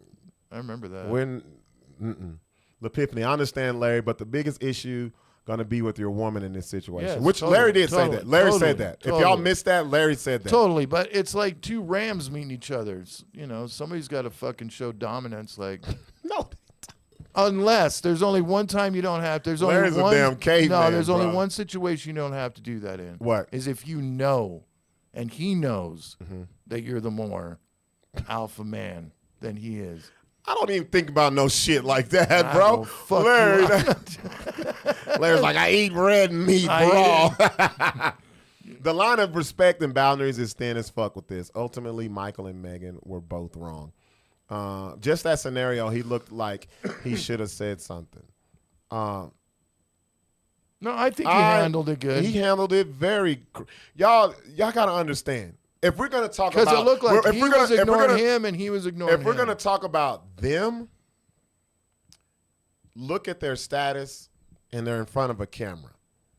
I remember that. When, L'Epiphany, I understand, Larry, but the biggest issue going to be with your woman in this situation. Yes, Which totally, Larry did say totally, that. Larry totally, said that. If y'all totally. missed that, Larry said that. Totally, but it's like two rams meeting each other. You know, somebody's got to fucking show dominance. Like, No. unless there's only one time you don't have. There's only Larry's a one. damn caveman, No, there's only bro. one situation you don't have to do that in. What? Is if you know, and he knows Mm-hmm. that you're the more alpha man than he is. I don't even think about no shit like that, I bro. will fuck Larry, you up. Larry's like, I eat red meat, I bro. The line of respect and boundaries is thin as fuck with this. Ultimately, Michael and Megan were both wrong. Just that scenario, he looked like he should have said something. No, I think he handled it good. He handled it very. Y'all got to understand. If we're gonna talk Because about, it looked like if he we're gonna- was if we're ignoring gonna- him and he was ignoring him. If we're gonna talk about them, look at their status, and they're in front of a camera.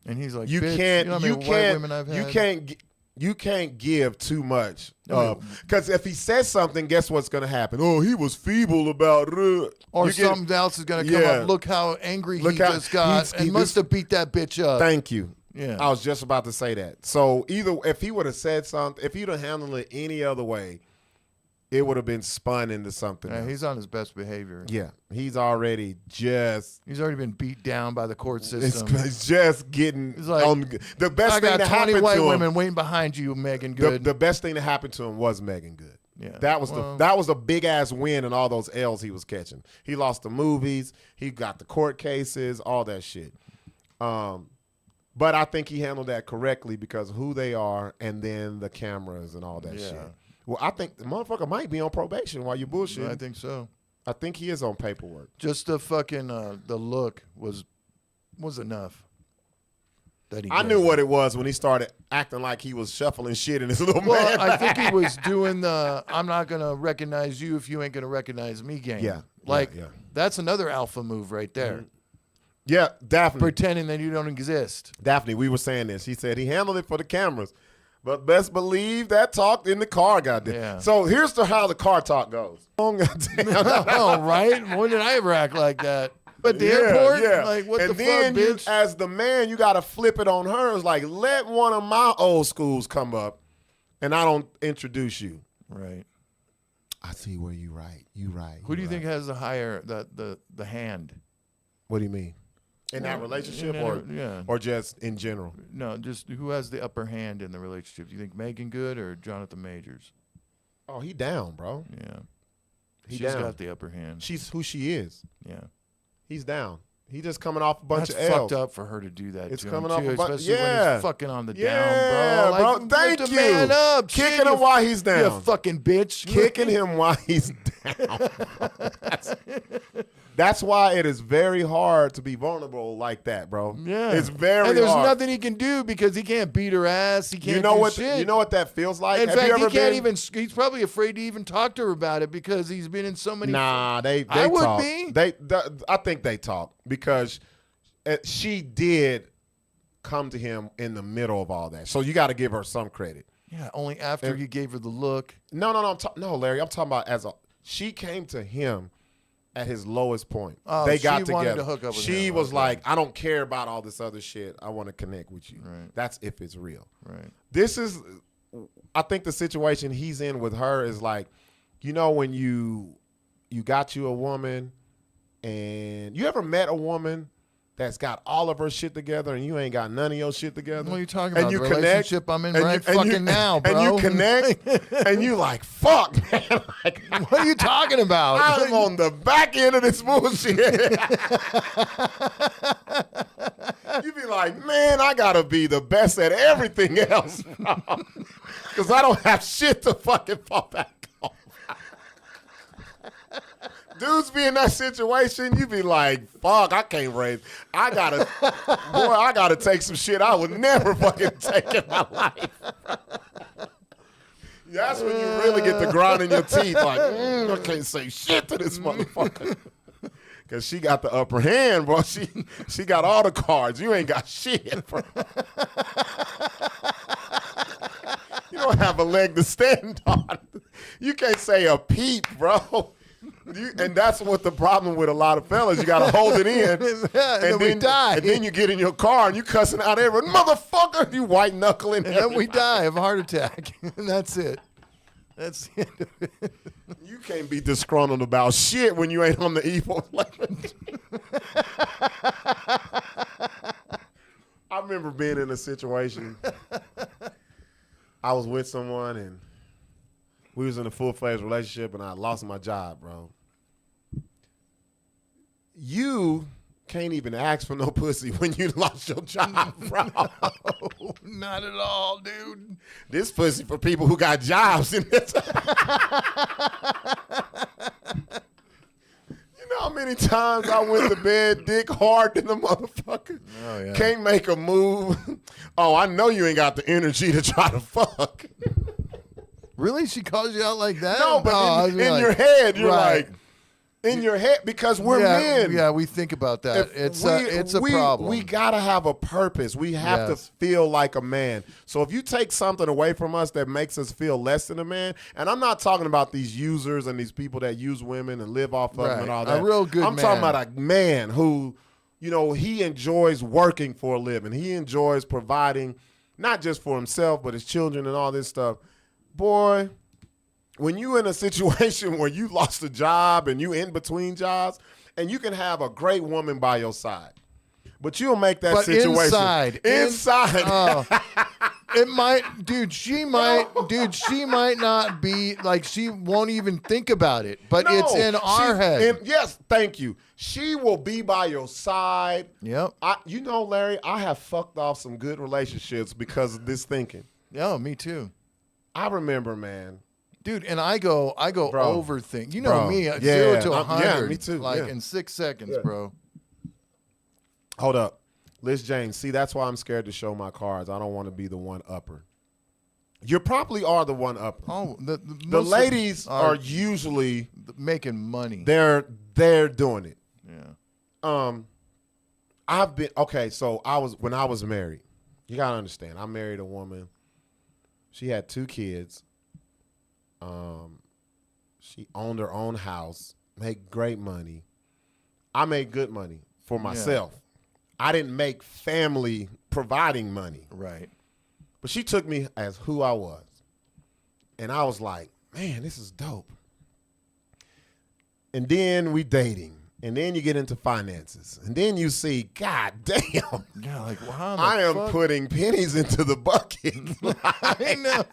And he's like, You "Bitch, can't. you know how You many white can't. women I've You had?" can't. You can't give too much. No. Because if he says something, guess what's going to happen? Oh, he was feeble about it. Or You get- something else is going to come Yeah. up. Look how angry Look he how- just got he and must have beat that bitch up. Thank you. Yeah. I was just about to say that. So either if he would have said something, if he'd have handled it any other way, it would have been spun into something Yeah, else. he's on his best behavior. Yeah, he's already just. He's already been beat down by the court It's, system. it's just getting He's like, on the best I thing got that 20 happened white to him. women waiting behind you, Megan Good. The best thing that happened to him was Megan Good. Yeah. That was Well- that was a big ass win in all those L's he was catching. He lost the movies, he got the court cases, all that shit. But I think he handled that correctly because of who they are and then the cameras and all that Yeah. shit. Well, I think the motherfucker might be on probation while you bullshit. I think so. I think he is on paperwork. Just the fucking the look was enough. That he I gave knew him. what it was when he started acting like he was shuffling shit in his little Well, man. I think he was doing the "I'm not gonna recognize you if you ain't gonna recognize me" game. Yeah, like yeah. that's another alpha move right there. Yeah, Daphne. Pretending that you don't exist. Daphne, we were saying this. He said he handled it for the cameras, but best believe that talk in the car, goddamn. Yeah. So here's how the car talk goes. Oh, goddamn. Oh, right? When did I ever act like that? But the airport? Like, what and the then fuck, bitch? as the man, you got to flip it on her. It's like, let one of my old schools come up, and I don't introduce you. Right. I see where you right. You right. Who do you think has the higher, the hand? What do you mean? In that relationship, yeah. or just in general? No, just who has the upper hand in the relationship? Do you think Megan Good or Jonathan Majors? Oh, he down, bro. Yeah. He She's down. got the upper hand. She's who she is. Yeah. He's down. He just coming off a bunch That's of L's. fucked up for her to do that It's to coming him, off too, a bunch. especially when Yeah. he's fucking on the Yeah, down, bro. bro. Like, Thank get the you. man up. Kicking Shit, him you- while he's You down. fucking bitch. Kicking him while he's down. That's why it is very hard to be vulnerable like that, bro. Yeah. It's very And there's hard. nothing he can do because he can't beat her ass. He can't You know do what? shit. You know what that feels like. In Have fact, you he ever can't been? even. He's probably afraid to even talk to her about it because he's been in so many. Nah, they I would talk. be. I think they talk because she did come to him in the middle of all that. So you got to give her some credit. Yeah, only after he gave her the look. No, no, Larry. I'm talking about she came to him at his lowest point. Oh, They she got wanted together. to hook up with she him. was Okay. like, I don't care about all this other shit. I want to connect with you. Right. That's if it's real. Right. This is, I think the situation he's in with her is like, you know, when you got you a woman, and you ever met a woman that's got all of her shit together and you ain't got none of your shit together? What are you talking And about? you The connect, relationship I'm in and right fucking now, bro. And you connect, and you like, fuck, man. Like, What are you talking about? I'm on the back end of this bullshit. You be like, man, I gotta be the best at everything else. Because I don't have shit to fucking fall back on. Dudes be in that situation, you be like, fuck, I can't raise. I gotta take some shit I would never fucking take in my life. That's when you really get the grind in your teeth. Like, I can't say shit to this motherfucker. Because she got the upper hand, bro. She got all the cards. You ain't got shit, bro. You don't have a leg to stand on. You can't say a peep, bro. And that's what the problem with a lot of fellas. You got to hold it in. Yeah, and then we die. And then you get in your car and you cussing out everyone. Motherfucker, you white knuckling. And then we die of a heart attack. And that's it. That's it. You can't be disgruntled about shit when you ain't on the evil. I remember being in a situation. I was with someone and we was in a full-fledged relationship and I lost my job, bro. You can't even ask for no pussy when you lost your job, bro. Not at all, dude. This pussy for people who got jobs in this. You know how many times I went to bed dick hard than the motherfucker? Oh, yeah. Can't make a move. Oh, I know you ain't got the energy to try to fuck. Really? She calls you out like that? No, but in your head, you're right. like, in your head, because we're men. Yeah, we think about that. It's a problem. We got to have a purpose. We have to feel like a man. So if you take something away from us that makes us feel less than a man, and I'm not talking about these users and these people that use women and live off of them and all that. A real good I'm talking about a man who, you know, he enjoys working for a living. He enjoys providing not just for himself, but his children and all this stuff. Boy, when you in a situation where you lost a job and you in between jobs, and you can have a great woman by your side, but you'll make that situation inside. It might, dude. She might not be like, she won't even think about it, but it's in our head. Yes, thank you. She will be by your side. Yep. You know, Larry, I have fucked off some good relationships because of this thinking. Yeah, me too. I remember, man. Dude, and I go Bro. overthink. You know me, 0 to 100. Yeah, me too. Like in 6 seconds, bro. Hold up. Liz James, see, that's why I'm scared to show my cards. I don't want to be the one-upper. You probably are the one-upper. Oh, the ladies are usually making money. They're doing it. Yeah. I've been so when I was married, you gotta understand, I married a woman. She had 2 kids. She owned her own house, made great money. I made good money for myself. Yeah. I didn't make family providing money. Right. But she took me as who I was. And I was like, man, this is dope. And then we dating. And then you get into finances. And then you see, God damn. Yeah, like, wow. I am putting pennies into the bucket. I know.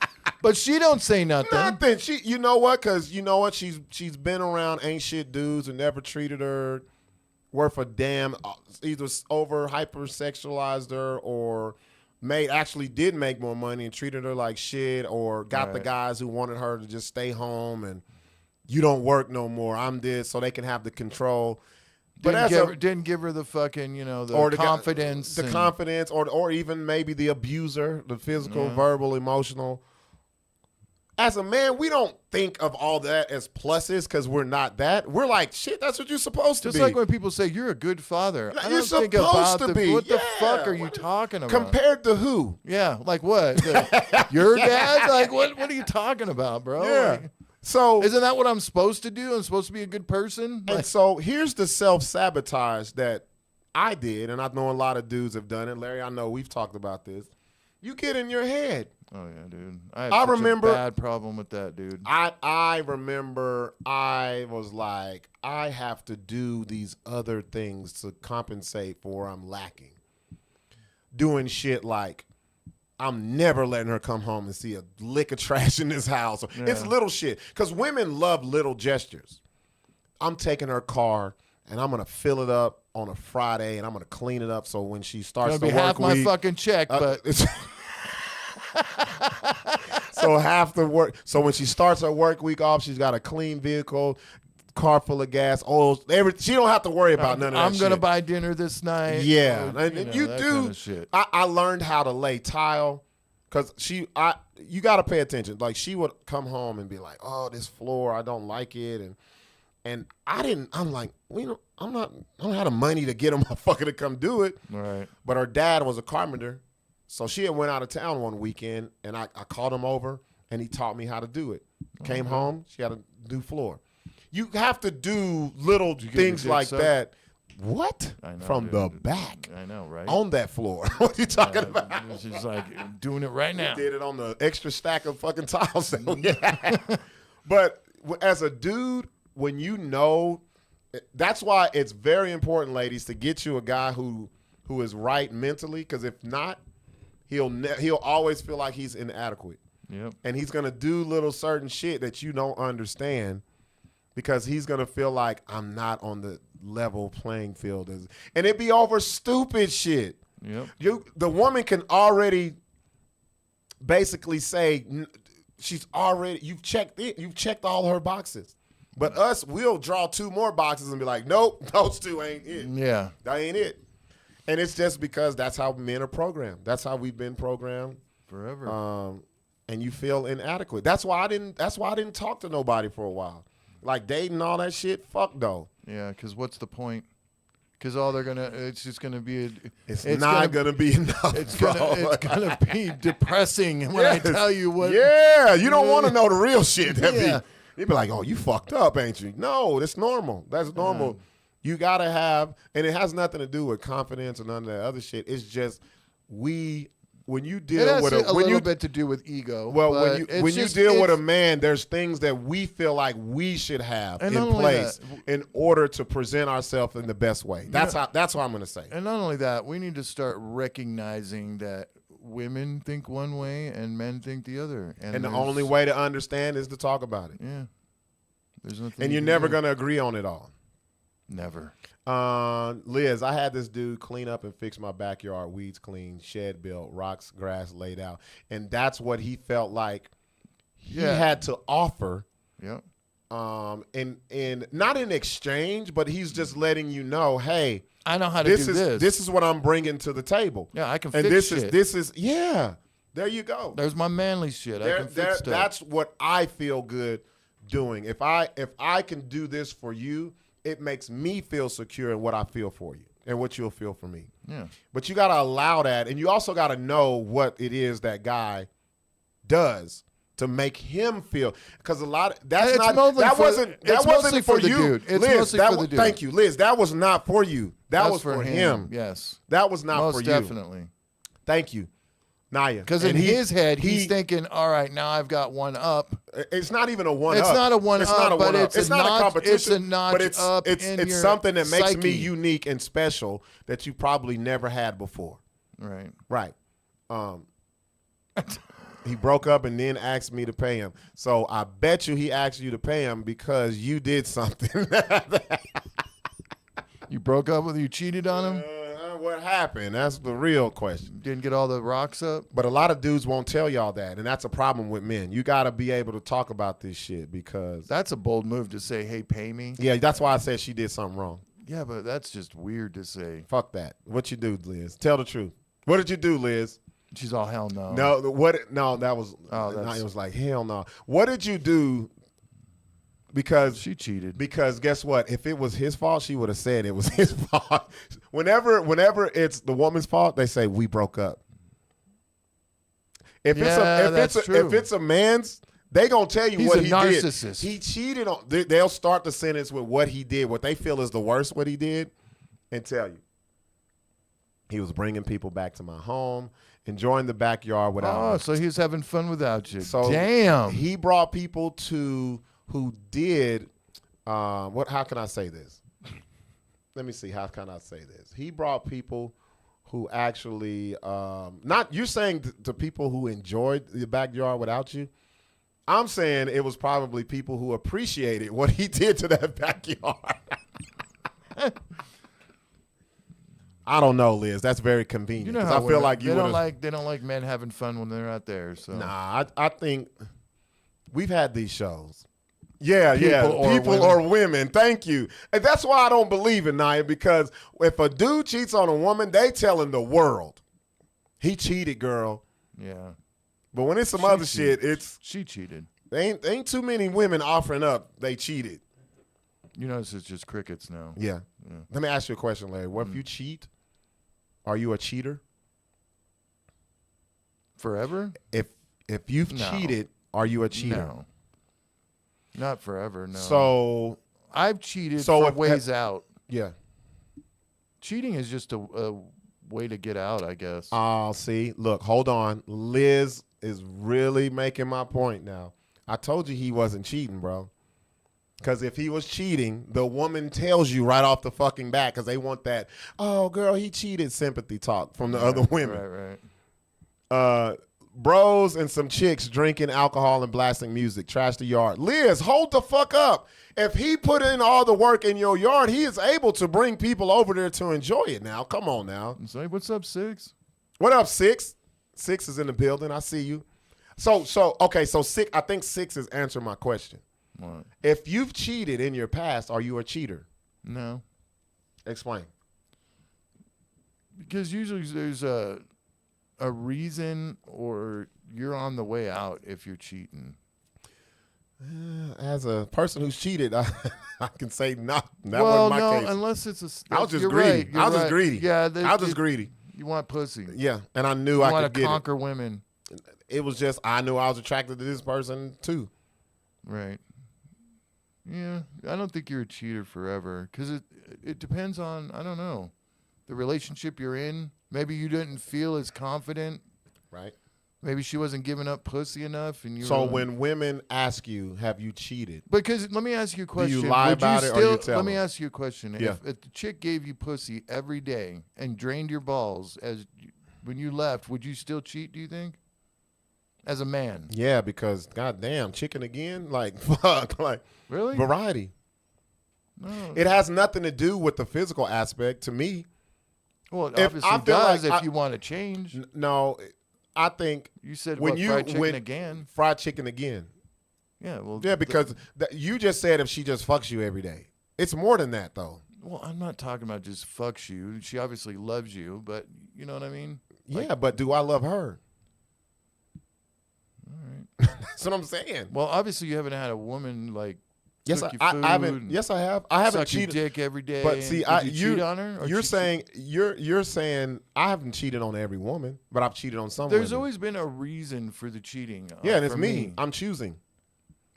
But she don't say nothing. Nothing. You know what? Because you know what? She's been around ain't shit dudes and never treated her worth a damn. Either over hypersexualized her or did make more money and treated her like shit, or got the guys who wanted her to just stay home and you don't work no more. I'm this, so they can have the control. But didn't give her the fucking, the confidence. Confidence, or even maybe the abuser, the physical, verbal, emotional. As a man, we don't think of all that as pluses because we're not that. We're like, shit, that's what you're supposed to be. Just like when people say, you're a good father. I you're don't think supposed about to be. What the fuck are you talking about? Compared to who? Yeah, like what? Your dad? Like, what are you talking about, bro? Yeah. Like, so isn't that what I'm supposed to do? I'm supposed to be a good person? And so here's the self-sabotage that I did, and I know a lot of dudes have done it. Larry, I know we've talked about this. You get in your head. Oh, yeah, dude. I remember a bad problem with that, dude. I remember I was like, I have to do these other things to compensate for where I'm lacking. Doing shit like, I'm never letting her come home and see a lick of trash in this house. Yeah. It's little shit. Because women love little gestures. I'm taking her car, and I'm going to fill it up on a Friday, and I'm going to clean it up so when she starts to work half my fucking check, but... So half the work. So when she starts her work week off, she's got a clean vehicle, car full of gas, oil. She don't have to worry about none of that. I'm gonna shit. buy dinner this night. Yeah, or, and you that do. kind of shit. I learned how to lay tile because you got to pay attention. Like she would come home and be like, "Oh, this floor, I don't like it," and I didn't. I'm like, I don't have the money to get a motherfucker to come do it. Right. But her dad was a carpenter, so she had went out of town one weekend, and I called him over, and he taught me how to do it. Came home, she had to do floor. You have to do little things like that. What? I know, From dude. the back. I know, right? On that floor. What are you talking about? It's just like doing it right now. Did it on the extra stack of fucking tiles that we had. But as a dude, when you know, that's why it's very important, ladies, to get you a guy who is right mentally, because if not, he'll always feel like he's inadequate. Yep. And he's going to do little certain shit that you don't understand because he's going to feel like I'm not on the level playing field. And it be over stupid shit. Yep. The woman can already basically say you've checked all her boxes. But us, we'll draw 2 more boxes and be like, nope, those 2 ain't it. Yeah. That ain't it. And it's just because that's how men are programmed. That's how we've been programmed Forever. and you feel inadequate. That's why I didn't talk to nobody for a while. Like dating and all that shit, fuck though. Yeah, because what's the point? Because all they're gonna, it's just gonna be. It's not gonna be enough, It's bro. gonna be depressing when I tell you what. Yeah, you don't want to know the real shit. Yeah. You'd be like, oh, you fucked up, ain't you? No, that's normal. That's normal. You gotta have, and it has nothing to do with confidence or none of that other shit. It's just when you deal It has with a little bit to do with ego. Well, but when you deal with a man, there's things that we feel like we should have And in not only place that, in order to present ourselves in the best way. That's what I'm going to say. And not only that, we need to start recognizing that women think one way and men think the other. And the only way to understand is to talk about it. Yeah. There's nothing. And you you're can never do. going to agree on it all. Never. Liz, I had this dude clean up and fix my backyard, weeds clean, shed built, rocks, grass laid out. And that's what he felt like he had to offer. Yep. And not in exchange, but he's just letting you know, hey, I know how to do this. This is what I'm bringing to the table. Yeah, I can and fix this shit. is yeah. There you go. There's my manly shit. I can fix stuff. That's what I feel good doing. If I can do this for you, it makes me feel secure in what I feel for you and what you'll feel for me. Yeah. But you got to allow that, and you also got to know what it is that guy does to make him feel, because a lot of that wasn't for the you, dude. It's Liz. mostly for the dude. Thank you, Liz. That was not for you. That That's was for him. Yes. That was not Most for you. definitely. Thank you, Naya. Because in his head, he's thinking, all right, now I've got one up. It's not even a one It's up. not a one It's up, not a but one up. it's It's a not notch- a competition. it's a notch but it's up it's in it's your something that makes me psyche. unique and special that you probably never had before. Right. Right. He broke up and then asked me to pay him. So I bet you he asked you to pay him because you did something. You broke up with him? You cheated on him? What happened? That's the real question. Didn't get all the rocks up? But a lot of dudes won't tell y'all that, and that's a problem with men. You got to be able to talk about this shit because That's a bold move to say, hey, pay me. yeah, that's why I said she did something wrong. Yeah, but that's just weird to say. Fuck that. What you do, Liz? Tell the truth. What did you do, Liz? She's all, hell no. No, what? No, that was. that's- it was like hell no. What did you do? Because She cheated. Because guess what? If it was his fault, she would have said it was his fault. Whenever it's the woman's fault, they say we broke up. If it's a man's, they gonna tell you He's what a he narcissist. did. He cheated on. They'll start the sentence with what he did, what they feel is the worst, what he did, and tell you he was bringing people back to my home, enjoying the backyard without. Oh, so he was having fun without you. So damn. He brought people to who did how can I say this? Let me see, how can I say this? He brought people who actually you're saying to people who enjoyed the backyard without you. I'm saying it was probably people who appreciated what he did to that backyard. I don't know, Liz. That's very convenient. You know 'cause how I feel women- like you they don't would've- like they don't like men having fun when they're out there. So Nah, I think we've had these shows. Yeah, People people or or women. Thank you. And that's why I don't believe it, Nia, because if a dude cheats on a woman, they telling the world, he cheated, girl. yeah, But when it's some She other cheated. shit, it's she cheated. ain't too many women offering up they cheated. You notice it's just crickets now. Yeah. Let me ask you a question, Larry. What if you cheat? Are you a cheater? Forever? If you've No. cheated, are you a cheater? No. Not forever. No. So I've cheated So for if- ways out. yeah. Cheating is just a way to get out, I guess. See, look, hold on. Liz is really making my point now. I told you he wasn't cheating, bro. Because if he was cheating, the woman tells you right off the fucking bat because they want that, oh, girl, he cheated sympathy talk from the other women. Right. Bros and some chicks drinking alcohol and blasting music. Trash the yard. Liz, hold the fuck up. If he put in all the work in your yard, he is able to bring people over there to enjoy it now. Come on now. Say, what's up, Sixx? What up, Sixx? Sixx is in the building. I see you. So Sixx, I think Sixx is answering my question. What? If you've cheated in your past, are you a cheater? No. Explain. Because usually there's a reason or you're on the way out if you're cheating. As a person who's cheated, I can say not. That well, wasn't my case. unless it's a. I was just you're greedy. Right, you're I was just right. greedy. Yeah, I was just greedy. You want pussy. Yeah, and I knew You I want could to get conquer women. it was just I knew I was attracted to this person too. Right. Yeah, I don't think you're a cheater forever because it depends on, I don't know, the relationship you're in. Maybe you didn't feel as confident. Right. Maybe she wasn't giving up pussy enough, and you. So when women ask you, "Have you cheated?" Because let me ask you a question. you lie Would about it or you tell Let me them? ask you a question. Yeah. If the chick gave you pussy every day and drained your balls when you left, would you still cheat? Do you think? As a man. Yeah, because goddamn, chicken again. Like fuck, like Really? variety. No. It has nothing to do with the physical aspect to me. Well, it if obviously I feel does like if I- you want to change. No, I think You said when what, you fried chicken when- again. fried chicken again. Yeah, well. Yeah, because you just said if she just fucks you every day. It's more than that though. Well, I'm not talking about just fucks you. She obviously loves you, but you know what I mean? Yeah, but do I love her? All right. That's what I'm saying. Well, obviously you haven't had a woman like Yes, cook you I food haven't. and Yes, I have. I haven't suck your cheated. dick every day. But and see, did you cheat on her? Or you're she- saying you're saying I haven't cheated on every woman, but I've cheated on some. There's women. always been a reason for the cheating. Yeah, and it's for me. I'm choosing.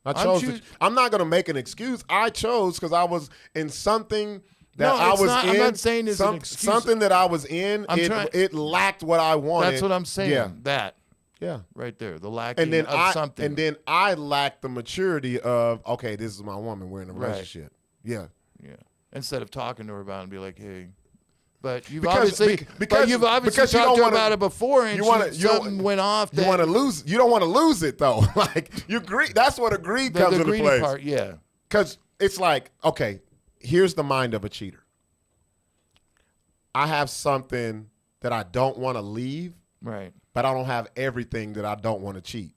I I'm chose. choo- I'm not gonna make an excuse. I chose because I was in something that No, I it's was not- in. I'm not saying it's an excuse. Something that I was in. I'm trying- It lacked what I wanted. That's what I'm saying. Yeah, That yeah. right there, the lacking And then of something. and then I lacked the maturity of okay, this is my woman. We're in a Right. relationship. Yeah. yeah. Instead of talking to her about it and be like, hey. But you've Because- obviously, be- because- you've obviously because you talked don't to her wanna- about it before, and you wanna- you don't- something went off. You want to lose. You don't want to lose it though. Like you agree. That's what agreed comes the into greedy place. part, yeah. Because it's like, okay, here's the mind of a cheater. I have something that I don't want to leave, Right, but I don't have everything that I don't want to cheat.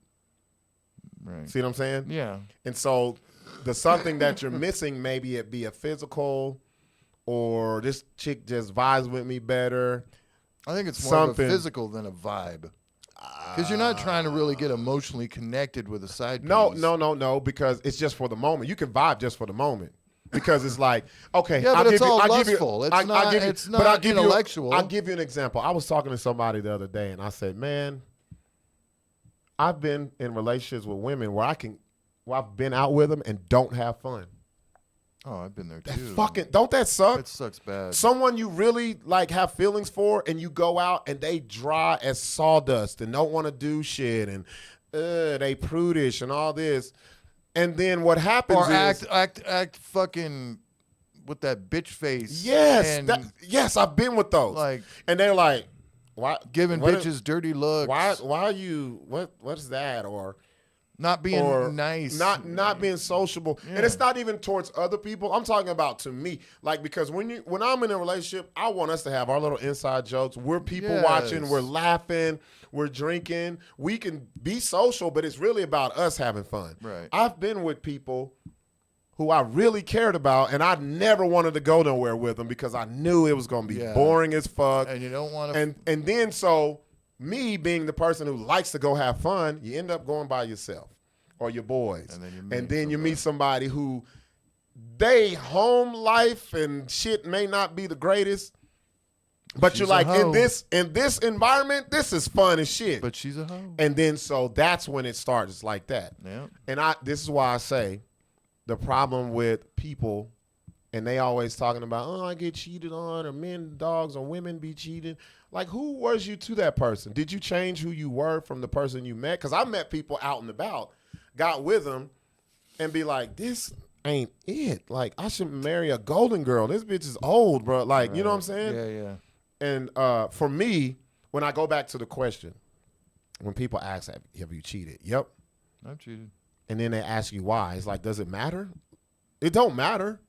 right. See what I'm saying? Yeah. And so the something that you're missing, maybe it be a physical or this chick just vibes with me better. I think it's more of Something. a physical than a vibe. Because you're not trying to really get emotionally connected with a side piece. No, because it's just for the moment. You can vibe just for the moment. Because it's like, okay, Yeah, but I'll it's give you- all I'll give you- lustful. It's I'll not- give you- it's but not I'll give you- intellectual. I'll give you an example. I was talking to somebody the other day, and I said, man, I've been in relationships with women where I've been out with them and don't have fun. Oh, I've been there too. Don't that suck? It sucks bad. Someone you really like have feelings for, and you go out and they dry as sawdust and don't want to do shit, and they prudish and all this. And then what happens Or is act fucking with that bitch face. yes, and yes, I've been with those. like and they're like, why giving what bitches dirty looks. Why are you what is that? Or Not being or nice. not being sociable. Yeah. And it's not even towards other people. I'm talking about to me. Like, because when I'm in a relationship, I want us to have our little inside jokes. We're people watching, we're laughing, we're drinking. We can be social, but it's really about us having fun. Right. I've been with people who I really cared about, and I never wanted to go nowhere with them because I knew it was going to be boring as fuck. And you don't want to. And then so me being the person who likes to go have fun, you end up going by yourself or your boys. And then you meet somebody who they home life and shit may not be the greatest. But She's you're like, a hoe. in this environment, this is fun as shit. But she's a hoe. And then so that's when it starts like that. Yeah. And this is why I say the problem with people, and they always talking about, oh, I get cheated on, or men, dogs, or women be cheated. Like, who was you to that person? Did you change who you were from the person you met? Because I met people out and about, got with them, and be like, this ain't it. Like, I should marry a golden girl. This bitch is old, bro. Like, you know what I'm saying? Yeah, yeah. And for me, when I go back to the question, when people ask, have you cheated? Yep. I've cheated. And then they ask you why. It's like, does it matter? It don't matter.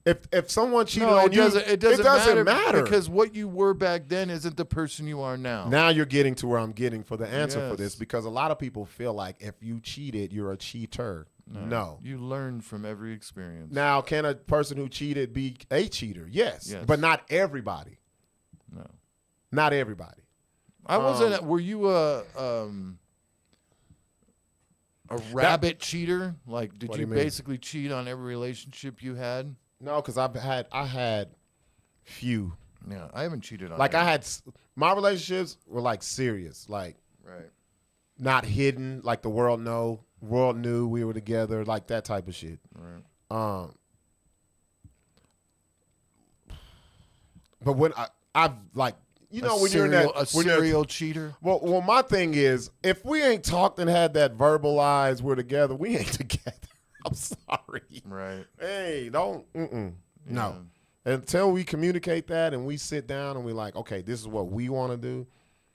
If someone cheated on you, it doesn't matter. matter. Because what you were back then isn't the person you are now. Now you're getting to where I'm getting for the answer for Yes. this, because a lot of people feel like if you cheated, you're a cheater. No. You learn from every experience. Now, can a person who cheated be a cheater? Yes. Yes. But not everybody. No. Not everybody. I wasn't. Were you a rabbit cheater? Like, did What do you you mean? basically cheat on every relationship you had? No, because I had few. Yeah, I haven't cheated on. Like, any. my relationships were like serious, like Right. not hidden, like the world knew we were together, like that type of shit. Right. But when I've like, you know, when you're in that, a when you're- serial cheater. well, my thing is, if we ain't talked and had that verbalized, we're together, we ain't together. I'm sorry. Right. Hey, don't. No. Yeah. Until we communicate that and we sit down and we like, okay, this is what we want to do.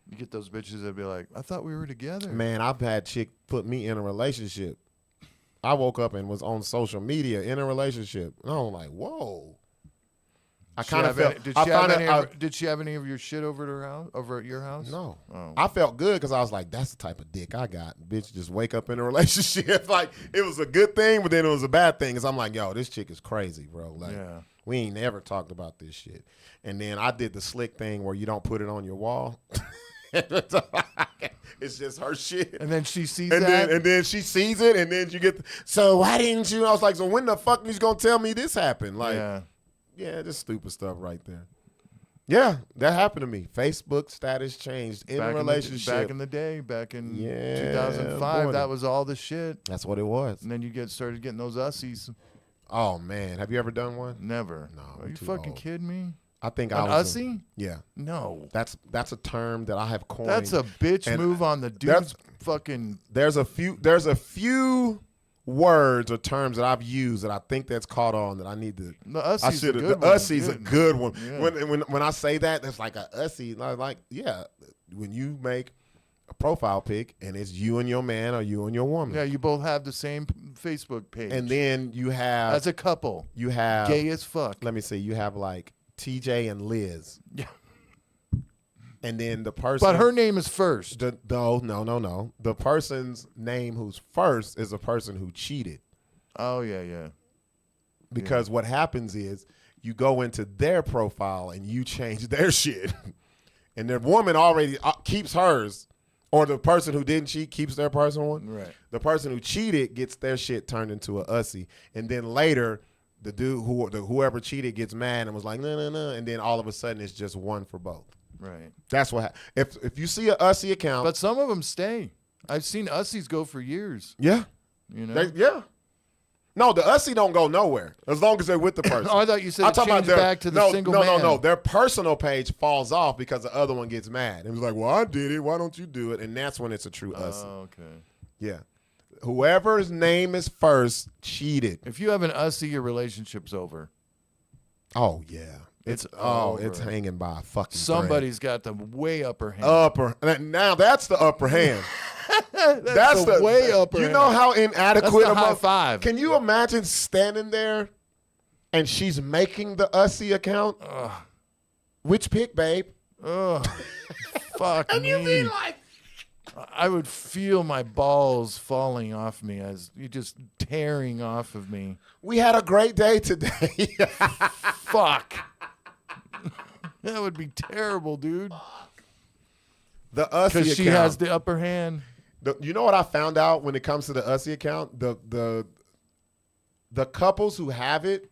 You get those bitches that be like, I thought we were together. Man, I've had chick put me in a relationship. I woke up and was on social media in a relationship. And I was like, whoa. I kind of felt. Did she have any of your shit over at her house? Over at your house? No. Oh. I felt good because I was like, that's the type of dick I got. Bitch, just wake up in a relationship. Like, it was a good thing, but then it was a bad thing. Because I'm like, yo, this chick is crazy, bro. Like, we ain't never talked about this shit. And then I did the slick thing where you don't put it on your wall. It's just her shit. And then she sees and that. and then she sees it, and then you get, so why didn't you? I was like, so when the fuck you going to tell me this happened? Like, yeah, just stupid stuff right there. Yeah, that happened to me. Facebook status changed in a relationship. Back in the day, back in Yeah, 2005, boy. that was all the shit. That's what it was. And then you started getting those ussies. Oh, man. Have you ever done one? Never. No, Are I'm you too fucking old. kidding me? I think An I was. ussie? Yeah. No. That's a term that I have coined. That's a bitch And move on the dude's fucking. There's a few words or terms that I've used that I think that's caught on that I need to. The ussie's I should. a The good one. ussie's a good one. Yeah. When I say that, that's like a ussie. Like, yeah, when you make a profile pic and it's you and your man or you and your woman. Yeah, you both have the same Facebook page. And then you have as a couple, you have gay as fuck. Let me see. You have like TJ and Liz. Yeah. And then the person. But her name is first. No. The person's name who's first is a person who cheated. Oh, yeah. Because what happens is you go into their profile and you change their shit. And the woman already keeps hers. Or the person who didn't cheat keeps their personal one. Right. The person who cheated gets their shit turned into a ussie. And then later, the dude whoever cheated gets mad and was like, no. And then all of a sudden, it's just one for both. Right. That's what if you see a ussie account. But some of them stay. I've seen ussies go for years. Yeah. You know? Yeah. No, the ussie don't go nowhere as long as they're with the person. Oh, I thought you said it changed back to the single man. No. Their personal page falls off because the other one gets mad. It was like, well, I did it. Why don't you do it? And that's when it's a true ussie. Oh, okay. Yeah. Whoever's name is first cheated. If you have an ussie, your relationship's over. Oh, yeah. It's over. hanging by a fucking Somebody's got the way upper hand. Now that's the upper hand. That's the way upper. You know how inadequate That's the a high five. Can you imagine standing there and she's making the Ussy account? Which pick, babe? Ugh. Fuck And me. you be like, I would feel my balls falling off me as you just tearing off of me. we had a great day today. Fuck. That would be terrible, dude. The Ussy account. Because she has the upper hand. You know what I found out when it comes to the Ussy account? The couples who have it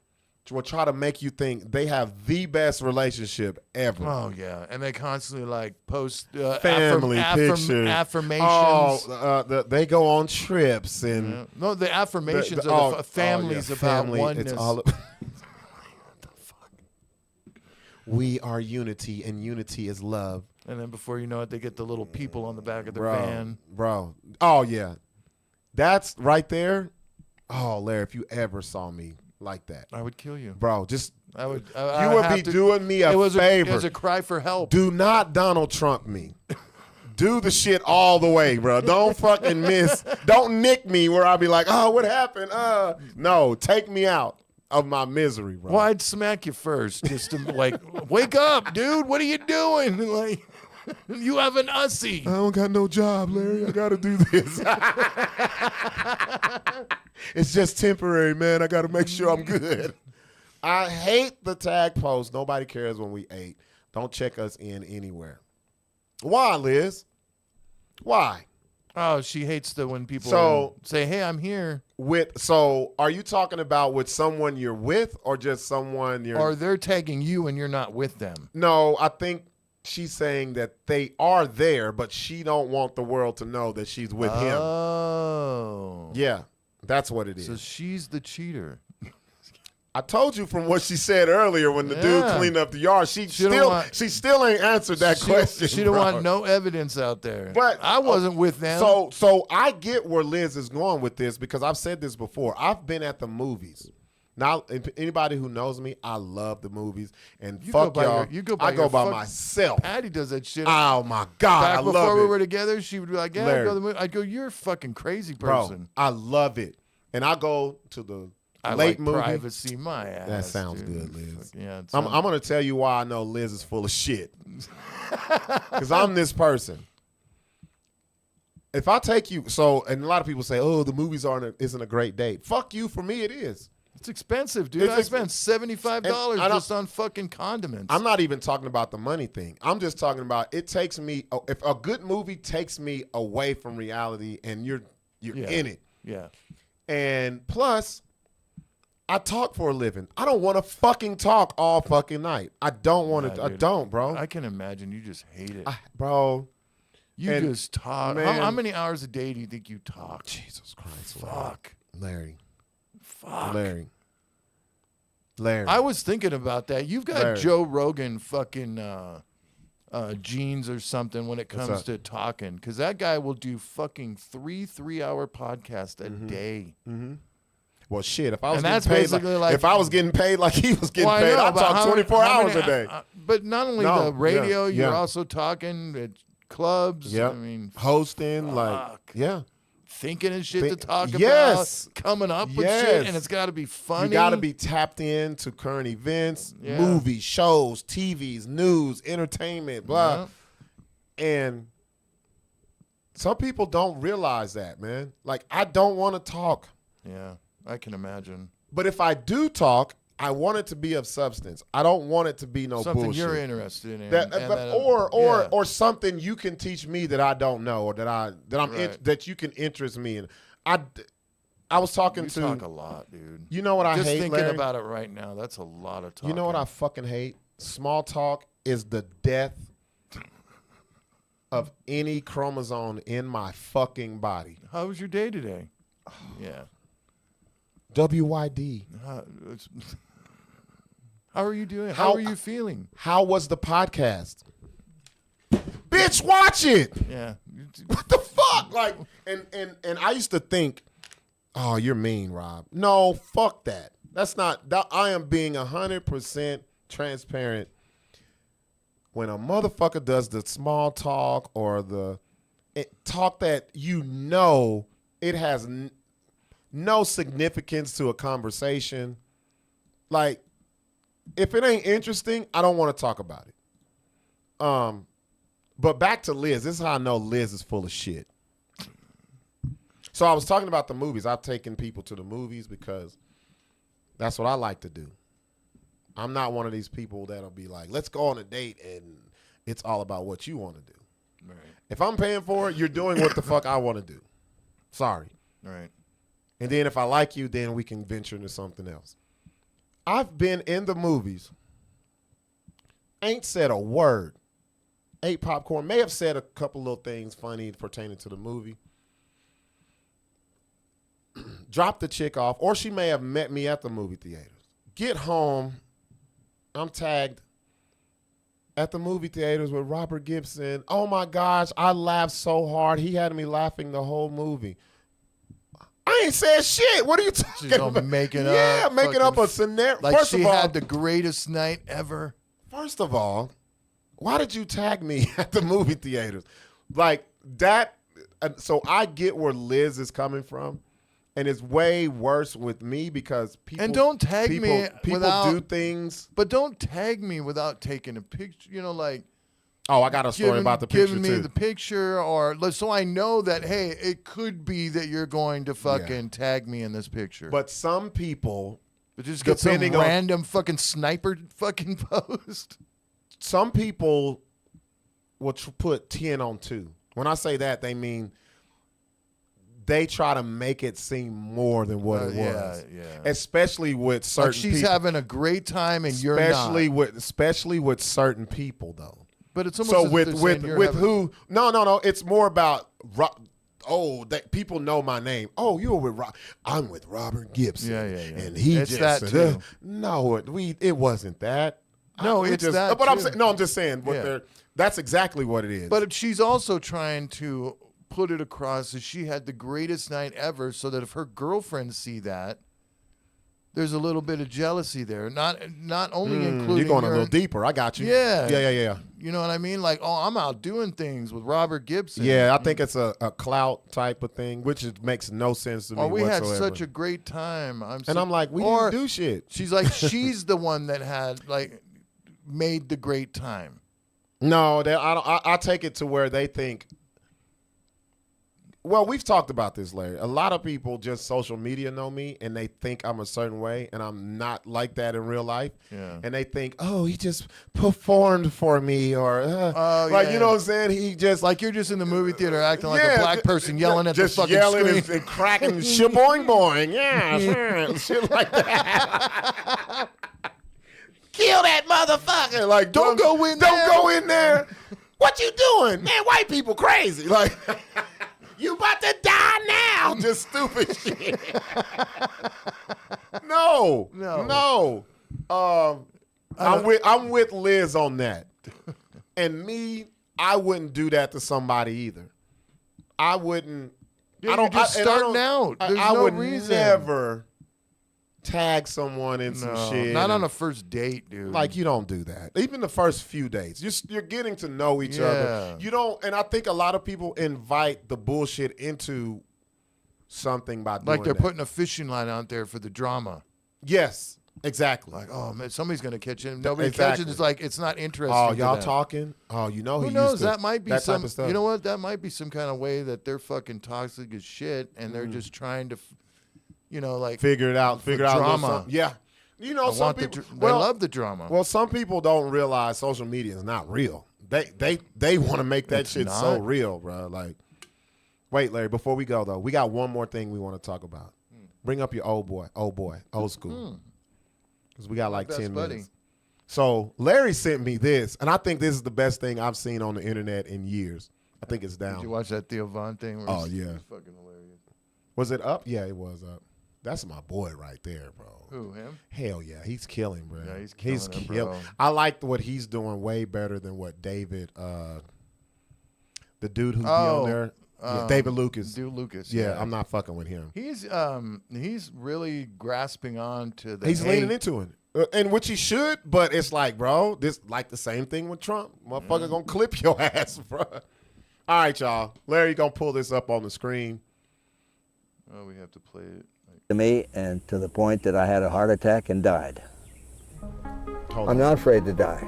will try to make you think they have the best relationship ever. Oh yeah, and they constantly like post Family pictures, affirmations. They go on trips and Yeah. No, the affirmations are the families about family, oneness. It's all. What the fuck? We are unity, and unity is love, And then before you know it, they get the little people on the back of the bro. van. Bro, oh yeah, that's right there. Oh, Larry, if you ever saw me like that, I would kill you. bro, just I would. you would be doing me a favor. It was a cry for help. Do not Donald Trump me. Do the shit all the way, bro. Don't fucking miss. Don't nick me where I'll be like, oh, what happened? No, take me out of my misery, bro. Well, I'd smack you first, just to like, wake up, dude. What are you doing? Like, you have an Ussy. I don't got no job, Larry. I got to do this. It's just temporary, man. I got to make sure I'm good. I hate the tag post. Nobody cares when we ate. Don't check us in anywhere. Why, Liz? Why? Oh, she hates when people say, "Hey, I'm here," So, are you talking about with someone you're with, or just someone you're? or they're tagging you and you're not with them. No, I think she's saying that they are there, but she don't want the world to know that she's with him. Oh, Yeah, that's what it is. so she's the cheater. I told you from what she said earlier when the dude Yeah. cleaned up the yard. She don't still ain't answered that question. She don't bro. want no evidence out there. But I wasn't with them. So I get where Liz is going with this because I've said this before. I've been at the movies. Now, anybody who knows me, I love the movies. And You fuck go by y'all. I go by myself. Patty does that shit. Oh my God, Back I love before it. we were together, she would be like, "Yeah, Larry. go to the movie." I'd go, "You're a fucking crazy Bro, person." I love it. And I go to the I late like movie. privacy. My ass. That sounds dude. good, Liz. Yeah, it I'm sounds- going to tell you why I know Liz is full of shit. Because I'm this person. If I take you, and a lot of people say, oh, the movies isn't a great date. Fuck you. For me, it is. It's expensive, dude. I spent $75 And I don't- just on fucking condiments. I'm not even talking about the money thing. I'm just talking about it takes me, if a good movie takes me away from reality and you're in it. Yeah. And plus, I talk for a living. I don't want to fucking talk all fucking night. I don't want to. I dude. don't, bro. I can imagine you just hate it. Bro. You and just talk. man- How many hours a day do you think you talk? Jesus Christ. Fuck. Larry. Fuck. Larry. I was thinking about that. You've got Larry. Joe Rogan fucking genes or something when it comes up? to talking, because that guy will do fucking 3-hour podcasts a day. Well, shit. If I was And getting that's paid basically like, like- if I was getting paid like he was getting Well, I paid, know, I'd but talk how 24 many- hours a day. But not only No, the radio, yeah, you're yeah. also talking at clubs. Yep. I mean, Hosting, like, fuck. yeah. thinking and shit to talk Yes. about, coming up with Yes. shit, and it's got to be funny. You got to be tapped into current events, Yeah. movies, shows, TVs, news, entertainment, blah. And some people don't realize that, man. Like, I don't want to talk. Yeah, I can imagine. But if I do talk, I want it to be of substance. I don't want it to be no Something bullshit. you're interested in. Or something you can teach me that I don't know, or that you can interest me in. I was talking You to. talk a lot, dude. You know what I Just hate, thinking Larry? about it right now, that's a lot of talking. You know what I fucking hate? Small talk is the death of any chromosome in my fucking body. How was your day today? Yeah. WYD. How are you doing? How- How are you feeling? How was the podcast? Bitch, watch it. Yeah. What the fuck? Like, and I used to think, oh, you're mean, Rob. No, fuck that. That's not. I am being 100% transparent. When a motherfucker does the small talk or talk that you know it has no significance to a conversation. Like, if it ain't interesting, I don't want to talk about it. But back to Liz. This is how I know Liz is full of shit. So I was talking about the movies. I've taken people to the movies because that's what I like to do. I'm not one of these people that'll be like, let's go on a date and it's all about what you want to do. Right. If I'm paying for it, you're doing what the fuck I want to do. Sorry. Right. And then if I like you, then we can venture into something else. I've been in the movies, ain't said a word, ate popcorn, may have said a couple little things funny pertaining to the movie, dropped the chick off, or she may have met me at the movie theaters. Get home, I'm tagged at the movie theaters with Robert Gipson. Oh my gosh, I laughed so hard. He had me laughing the whole movie. I ain't said shit. What are you talking about? Making up. Yeah, making up a scenario. Like First she of all, had the greatest night ever. First of all, why did you tag me at the movie theaters? Like that. So I get where Liz is coming from. And it's way worse with me because people. And don't tag me people without, do things. But don't tag me without taking a picture. You know, like. Oh, I got a story about the picture giving me too. the picture, or so I know that hey, it could be that you're going to fucking tag me in this picture. But some people, but just get some depending on- random fucking sniper fucking post. some people will put 10 on 2. When I say that, they mean they try to make it seem more than what it was. Yeah. Especially with certain Like she's people. having a great time and you're not. Especially with certain people though. But it's almost So as if with they're saying you're having- who? No. It's more about that people know my name. Oh, you were with I'm with Robert Gipson. Yeah. And he It's just that too. no, it wasn't that. No, it's that But too. I'm just saying. That's exactly what it is. But she's also trying to put it across that she had the greatest night ever, so that if her girlfriends see that, there's a little bit of jealousy there. Not only including you're going her, a little deeper. I got you. Yeah. You know what I mean? Like, oh, I'm out doing things with Robert Gipson. Yeah, I think it's a clout type of thing, which makes no sense to me Or we whatsoever. had such a great time. I'm like, we or didn't do shit. She's like, she's the one that had like made the great time. No, I take it to where they think. Well, we've talked about this, Larry. A lot of people just social media know me, and they think I'm a certain way, and I'm not like that in real life. Yeah. And they think, oh, he just performed for me, or you know what I'm saying? He just Like you're just in the movie theater acting like a black person yelling at the just fucking yelling screen. and cracking shaboing boing, yeah, sure, shit like that. Kill that motherfucker! Like, Don't go in there. Don't go in there. What you doing, man? White people crazy. Like. You about to die now. Just stupid shit. No. I'm with Liz on that. And me, I wouldn't do that to somebody either. I wouldn't. Yeah, you're just starting out. There's I no would reason. never tag someone in some shit. Not on a first date, dude. Like, you don't do that. Even the first few dates. You're getting to know each other. You don't, and I think a lot of people invite the bullshit into something by doing like they're that. putting a fishing line out there for the drama. Yes, exactly. Like, oh man, somebody's gonna catch him. Nobody Exactly. catches. It's like it's not interesting. Oh, to y'all them. talking? Oh, you know Who he knows? used to, That might be that some. type of stuff. You know what? That might be some kind of way that they're fucking toxic as shit, and they're just trying to, like Figure it out. Figure out a little drama. something. Yeah. You know, I some want people. they love the drama. Well, some people don't realize social media is not real. They want to make that It's shit so not? real, bro. Like, wait, Larry. Before we go though, we got one more thing we want to talk about. Bring up your old school, because we got like best 10 buddy. minutes. So Larry sent me this, and I think this is the best thing I've seen on the internet in years. I think it's down. Did you watch that Theo Von thing? Where Oh, it's yeah. fucking hilarious. Was it up? Yeah, it was up. That's my boy right there, bro. Who, him? Hell yeah, he's killing, bro. Yeah, he's killing it, bro. I like what he's doing way better than what David, the dude who be on there, David Lucas. Dude Lucas. Yeah, I'm not fucking with him. He's really grasping on to the He's hate. leaning into it, and which he should. But it's like, bro, this like the same thing with Trump. Motherfucker gonna clip your ass, bro. All right, y'all. Larry gonna pull this up on the screen. Oh, we have to play it. To me, and to the point that I had a heart attack and died. Hold I'm on. not afraid to die.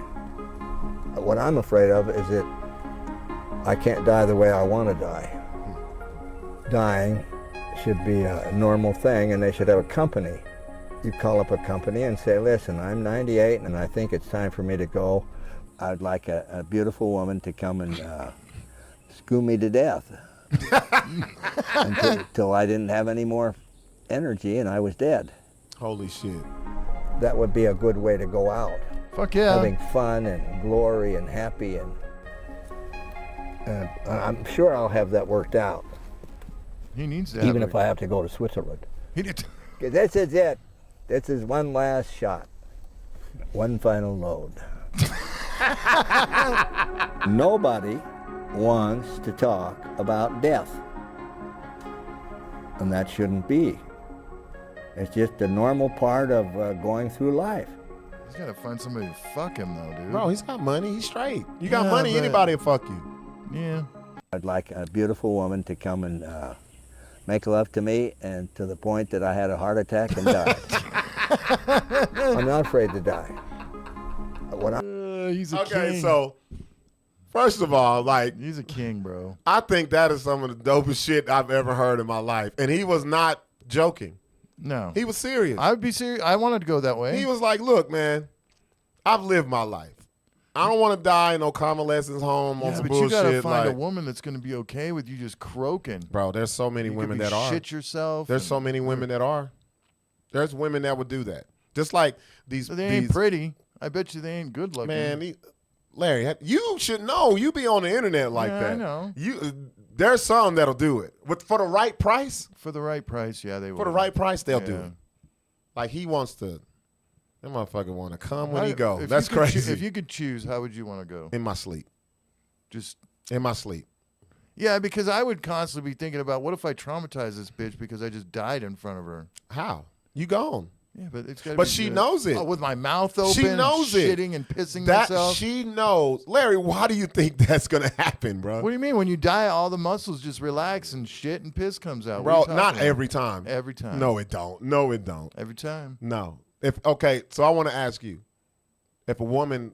What I'm afraid of is that I can't die the way I want to die. Dying should be a normal thing, and they should have a company. You call up a company and say, listen, I'm 98 and I think it's time for me to go. I'd like a beautiful woman to come and screw me to death until I didn't have any more energy and I was dead. Holy shit. That would be a good way to go out. Fuck yeah. Having fun and glory and happy, and I'm sure I'll have that worked out, He needs to have even it. if I have to go to Switzerland. He did. 'Cause this is it. This is one last shot. One final load. Nobody wants to talk about death. And that shouldn't be. It's just a normal part of going through life. He's got to find somebody to fuck him, though, dude. Bro, he's got money. He's straight. You got Yeah, money, but- anybody will fuck you. Yeah. I'd like a beautiful woman to come and make love to me, and to the point that I had a heart attack and died. I'm not afraid to die. What He's a Okay, king. so first of all, like, He's a king, bro. I think that is some of the dopest shit I've ever heard in my life. And he was not joking. No. He was serious. I would be serious. I wanted to go that way. He was like, look, man, I've lived my life. I don't want to die in no convalescence home on yeah, some but you got to bullshit. find a Like, woman that's going to be okay with you just croaking. bro, there's so many You women could be that are. shit yourself. There's and- so many women that are. There's women that would do that. Just like these. But they ain't these, pretty. I bet you they ain't good looking. Man, Larry, you should know. You be on the internet like Yeah, that. I know. There's some that'll do it. For the right price, For the right price, yeah, they will. for the right price, they'll do Yeah. it. Like he wants to. That motherfucker want to come when How- he go. if That's you could crazy. if you could choose, how would you want to go? In my sleep. Just In my sleep. yeah, because I would constantly be thinking about what if I traumatize this bitch because I just died in front of her. How? You gone. Yeah, but it's got. But she knows it. Oh, with my mouth open, She knows it. shitting and pissing That myself. she knows. Larry, why do you think that's gonna happen, bro? What do you mean? When you die, all the muscles just relax and shit and piss comes out. What Bro, are you talking not about? every time. Every time. No, it don't. No, it don't. Every time. No. Okay, so I want to ask you, if a woman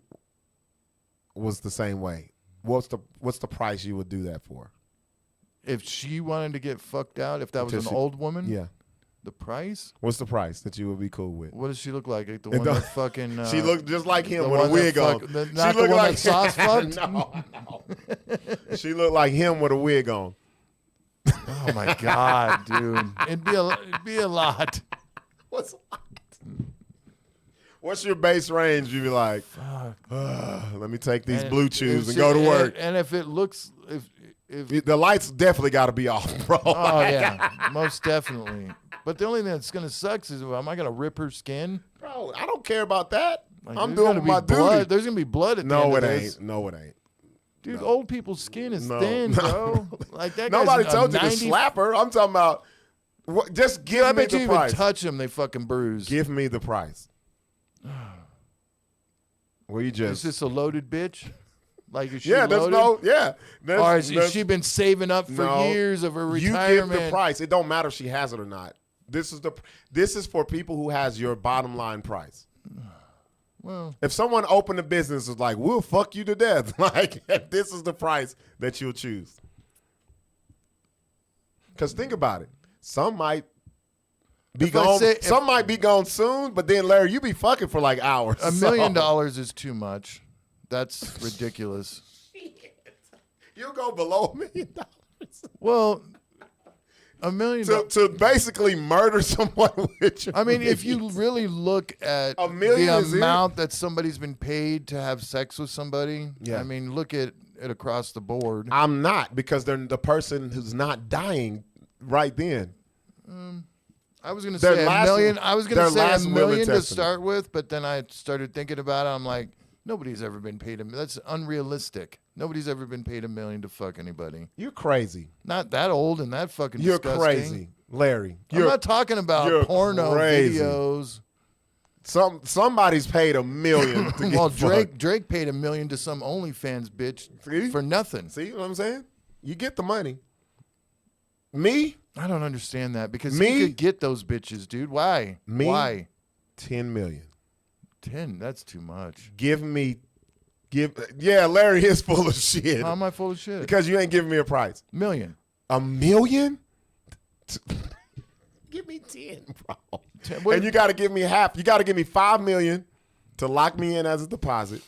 was the same way, what's the price you would do that for? If she wanted to get fucked out, if that was Until an she- old woman, Yeah. the price? What's the price that you would be cool with? What does she look like? Like the It one don't- that fucking. She looked just like him the with a one that wig on. fuck- the- She not the looked one like that sauce fucked? No. She looked like him with a wig on. Oh my god, dude! It'd be a lot. What's your base range? You'd be like, let me take these And blue if chews and she- go to work. And if it looks, if The lights definitely got to be off, bro. oh yeah, most definitely. But the only thing that's gonna suck is, am I gonna rip her skin? Bro, I don't care about that. Like, I'm there's doing gonna be my blood. duty. There's gonna be blood at the No, end it of this. ain't. No, it ain't. Dude, old people's skin is No, thin, no. bro. Like that. Nobody guy's a told you to 90 slap her. I'm talking about just give I me bet you the even price. touch them, they fucking bruise. Give me the price. Well, you Is just this a loaded bitch? Like is she yeah. There's loaded? no yeah. There's, Or has there's- she been saving up for no. years of her You retirement? give the price. It don't matter if she has it or not. This is for people who has your bottom line price. Well, If someone opened a business is like, we'll fuck you to death. Like, this is the price that you'll choose. Because think about it. Some might be If I gone. say- if- Some might be gone soon, but then Larry, you be fucking for like hours. $1 million is too much. That's ridiculous. You'll go below $1 million Well, $1 million. to basically murder someone with your I mean, if you millions. really look at $1 million the is it? amount that somebody's been paid to have sex with somebody, Yeah. I mean, look at it across the board. I'm not, because they're the person who's not dying right then. I was going to Their say last- $1 million. I was going their to say last $1 will and million to testament. start with, but then I started thinking about it. I'm like, nobody's ever been paid that's unrealistic. Nobody's ever been paid $1 million to fuck anybody. You're crazy. Not that old and that fucking You're disgusting. crazy, Larry. I'm You're not talking you're about porno crazy. videos. Somebody's paid $1 million to get Well, fucked. Drake paid $1 million to some OnlyFans bitch See? for nothing. See what I'm saying? You get the money. Me? I don't understand that because Me? he could get those bitches, dude. Why? Me? Why? 10 million. 10? That's too much. Yeah, Larry is full of shit. How am I full of shit? Because you ain't giving me a price. $1 $1 million? Give me 10, bro. 10, what- And you got to give me half. You got to give me $5 million to lock me in as a deposit,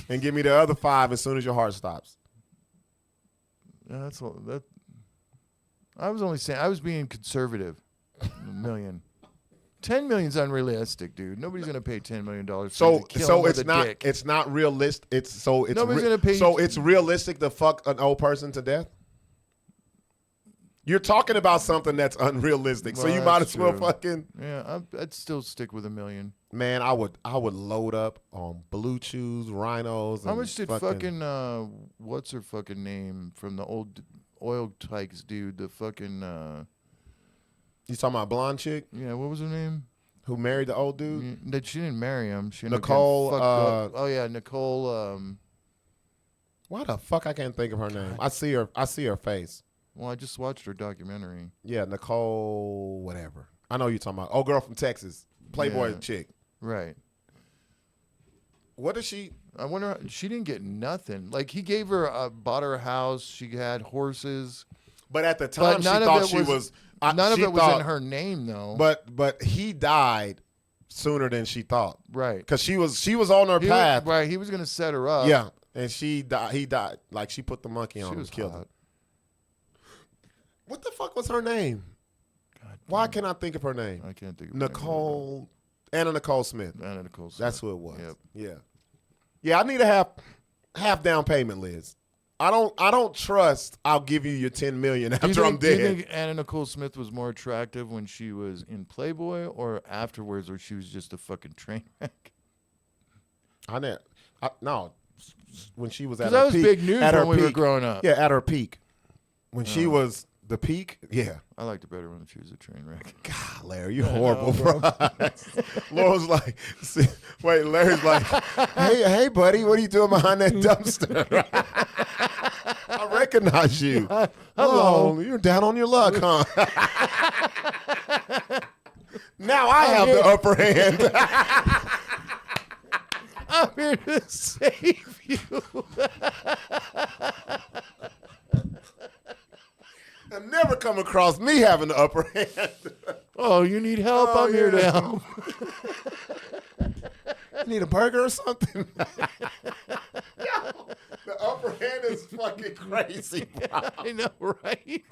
and give me the other 5 as soon as your heart stops. Yeah, that's all. That. I was only saying. I was being conservative. $1 million. 10 million's unrealistic, dude. Nobody's gonna pay $10 million. So it's not realistic. Nobody's gonna pay. So it's realistic to fuck an old person to death. You're talking about something that's unrealistic, so Well, you might that's as well true. fucking. Yeah, I'd still stick with $1 million. Man, I would load up on blue chews, rhinos. How and much did fucking what's her fucking name from the old oil tykes dude? The fucking You talking about a blonde chick yeah, what was her name? who married the old dude? Yeah, that she didn't marry him. She ended up Nicole, getting fucked up. Oh yeah, Nicole. Why the fuck I can't think of her name? I see her face. Well, I just watched her documentary. Yeah, Nicole, whatever. I know you're talking about. Old girl from Texas, Playboy Yeah. chick. Right. What is she? I wonder. She didn't get nothing. Like he gave her, bought her a house. She had horses. But at the time, she none of thought it she was. None of she it was thought- in her name though. But he died sooner than she thought. Right. Because she was on her He path. was, right. He was gonna set her up. Yeah, and she died. He died. Like she put the monkey on She him was and killed hot. him. What the fuck was her name? God Why damn. can't I think of her name? I can't think of her name. Nicole, Anna Nicole Smith. Anna Nicole Smith. That's who it was. Yep. Yeah. Yeah, I need a half down payment, Liz. I don't trust I'll give you your 10 million after I'm Do you dead. think Anna Nicole Smith was more attractive when she was in Playboy or afterwards, where she was just a fucking train wreck? No, when she was at 'Cause her that was peak. big news at her when we were peak. growing up. Yeah, at her peak. When she was the peak, yeah. I liked it better when she was a train wreck. God, Larry, you're horrible, bro. Laura's like, wait, Larry's like, hey, buddy, what are you doing behind that dumpster? I recognize you. Hello. Oh, you're down on your luck, huh? Now I have the upper hand. I'm here to save you. I've never come across me having the upper hand. Oh, you need help? Oh, I'm here to yeah. help. You need a burger or something? Yo, the upper hand is fucking crazy, bro. I know, right?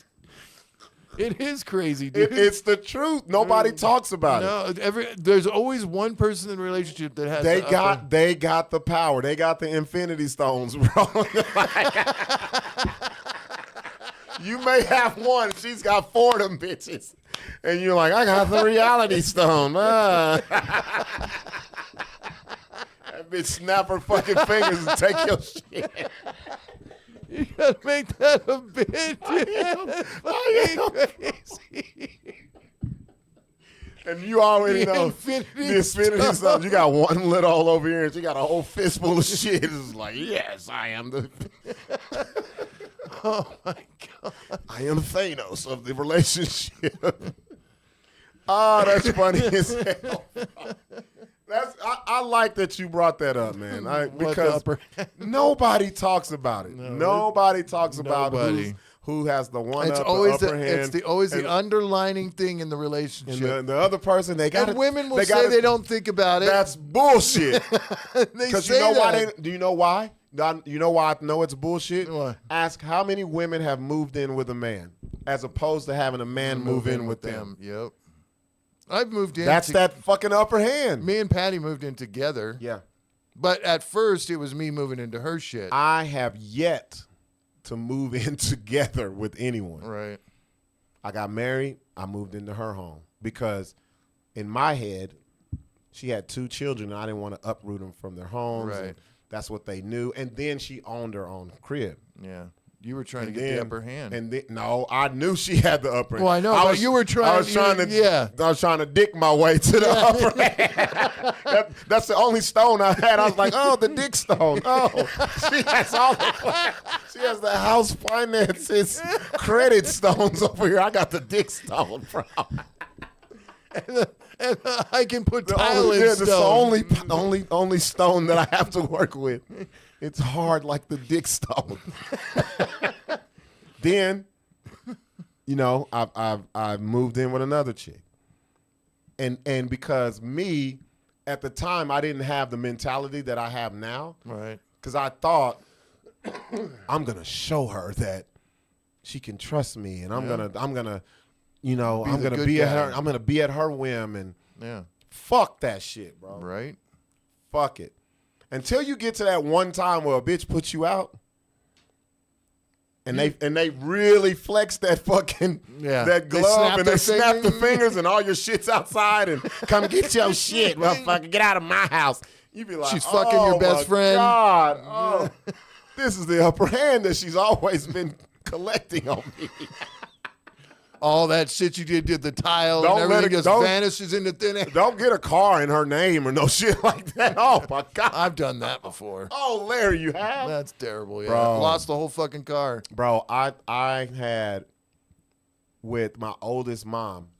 It is crazy, dude. It's the truth. Nobody talks about it. No, there's always one person in the relationship that has. They got the power. They got the Infinity Stones, bro. You may have one. She's got 4 of them bitches. And you're like, I got the reality stone. That bitch snap her fucking fingers and take your shit. You gotta make that a bit. Crazy. And you already The know Infinity the Infinity Stones. You got one lid all over here, and she got a whole fistful of shit. It's like, yes, I am the. Oh my god! I am Thanos of the relationship. Oh, that's funny as hell. I like that you brought that up, man. Because nobody talks about it. Nobody talks about who has the one It's up, always the upper hand. It's always and- the underlining thing in the relationship. And the other person, they got And women will say they don't think about it. That's bullshit. They Because say you know that. why? Do you know why? You know why I know it's bullshit? Why? Ask how many women have moved in with a man, as opposed to having a man move in with them. Yep. I've moved in. That's that fucking upper hand. Me and Patty moved in together. Yeah. But at first, it was me moving into her shit. I have yet to move in together with anyone. Right. I got married. I moved into her home because in my head, she had 2 children, and I didn't want to uproot them from their homes. Right. And that's what they knew. And then she owned her own crib. Yeah. You were trying And to get the then- upper hand. And then, no, I knew she had the upper hand. Well, I know, but you were trying- I was trying to. yeah. I was trying to dick my way to the upper hand. That's the only stone I had. I was like, oh, the dick stone. Oh, she has all the. She has the house finances credit stones over here. I got the dick stone from. and I can put The tile only, in yeah, it's the stone. only stone that I have to work with. It's hard like the dick stone. Then, you know, I moved in with another chick, and because me, at the time, I didn't have the mentality that I have now, Right. because I thought I'm gonna show her that she can trust me, and I'm gonna, you know, I'm the gonna good be at guy. her, I'm gonna be at her whim, and Yeah. fuck that shit, bro. Right. Fuck it. Until you get to that one time where a bitch puts you out, and they really flex that fucking Yeah. that They glove snap and they their snap the fingers. fingers and all your shit's outside and come get your shit, motherfucker. Get out of my house. You be like, She's fucking your best my friend." God, oh, this is the upper hand that she's always been collecting on me. All that shit you did the tile Don't and let everything it- just don't- vanishes into thin air. Don't get a car in her name or no shit like that. Oh my God. I've done that before. Oh, Larry, you have? That's terrible. Yeah. Bro. Lost the whole fucking car. Bro, I had with my oldest mom.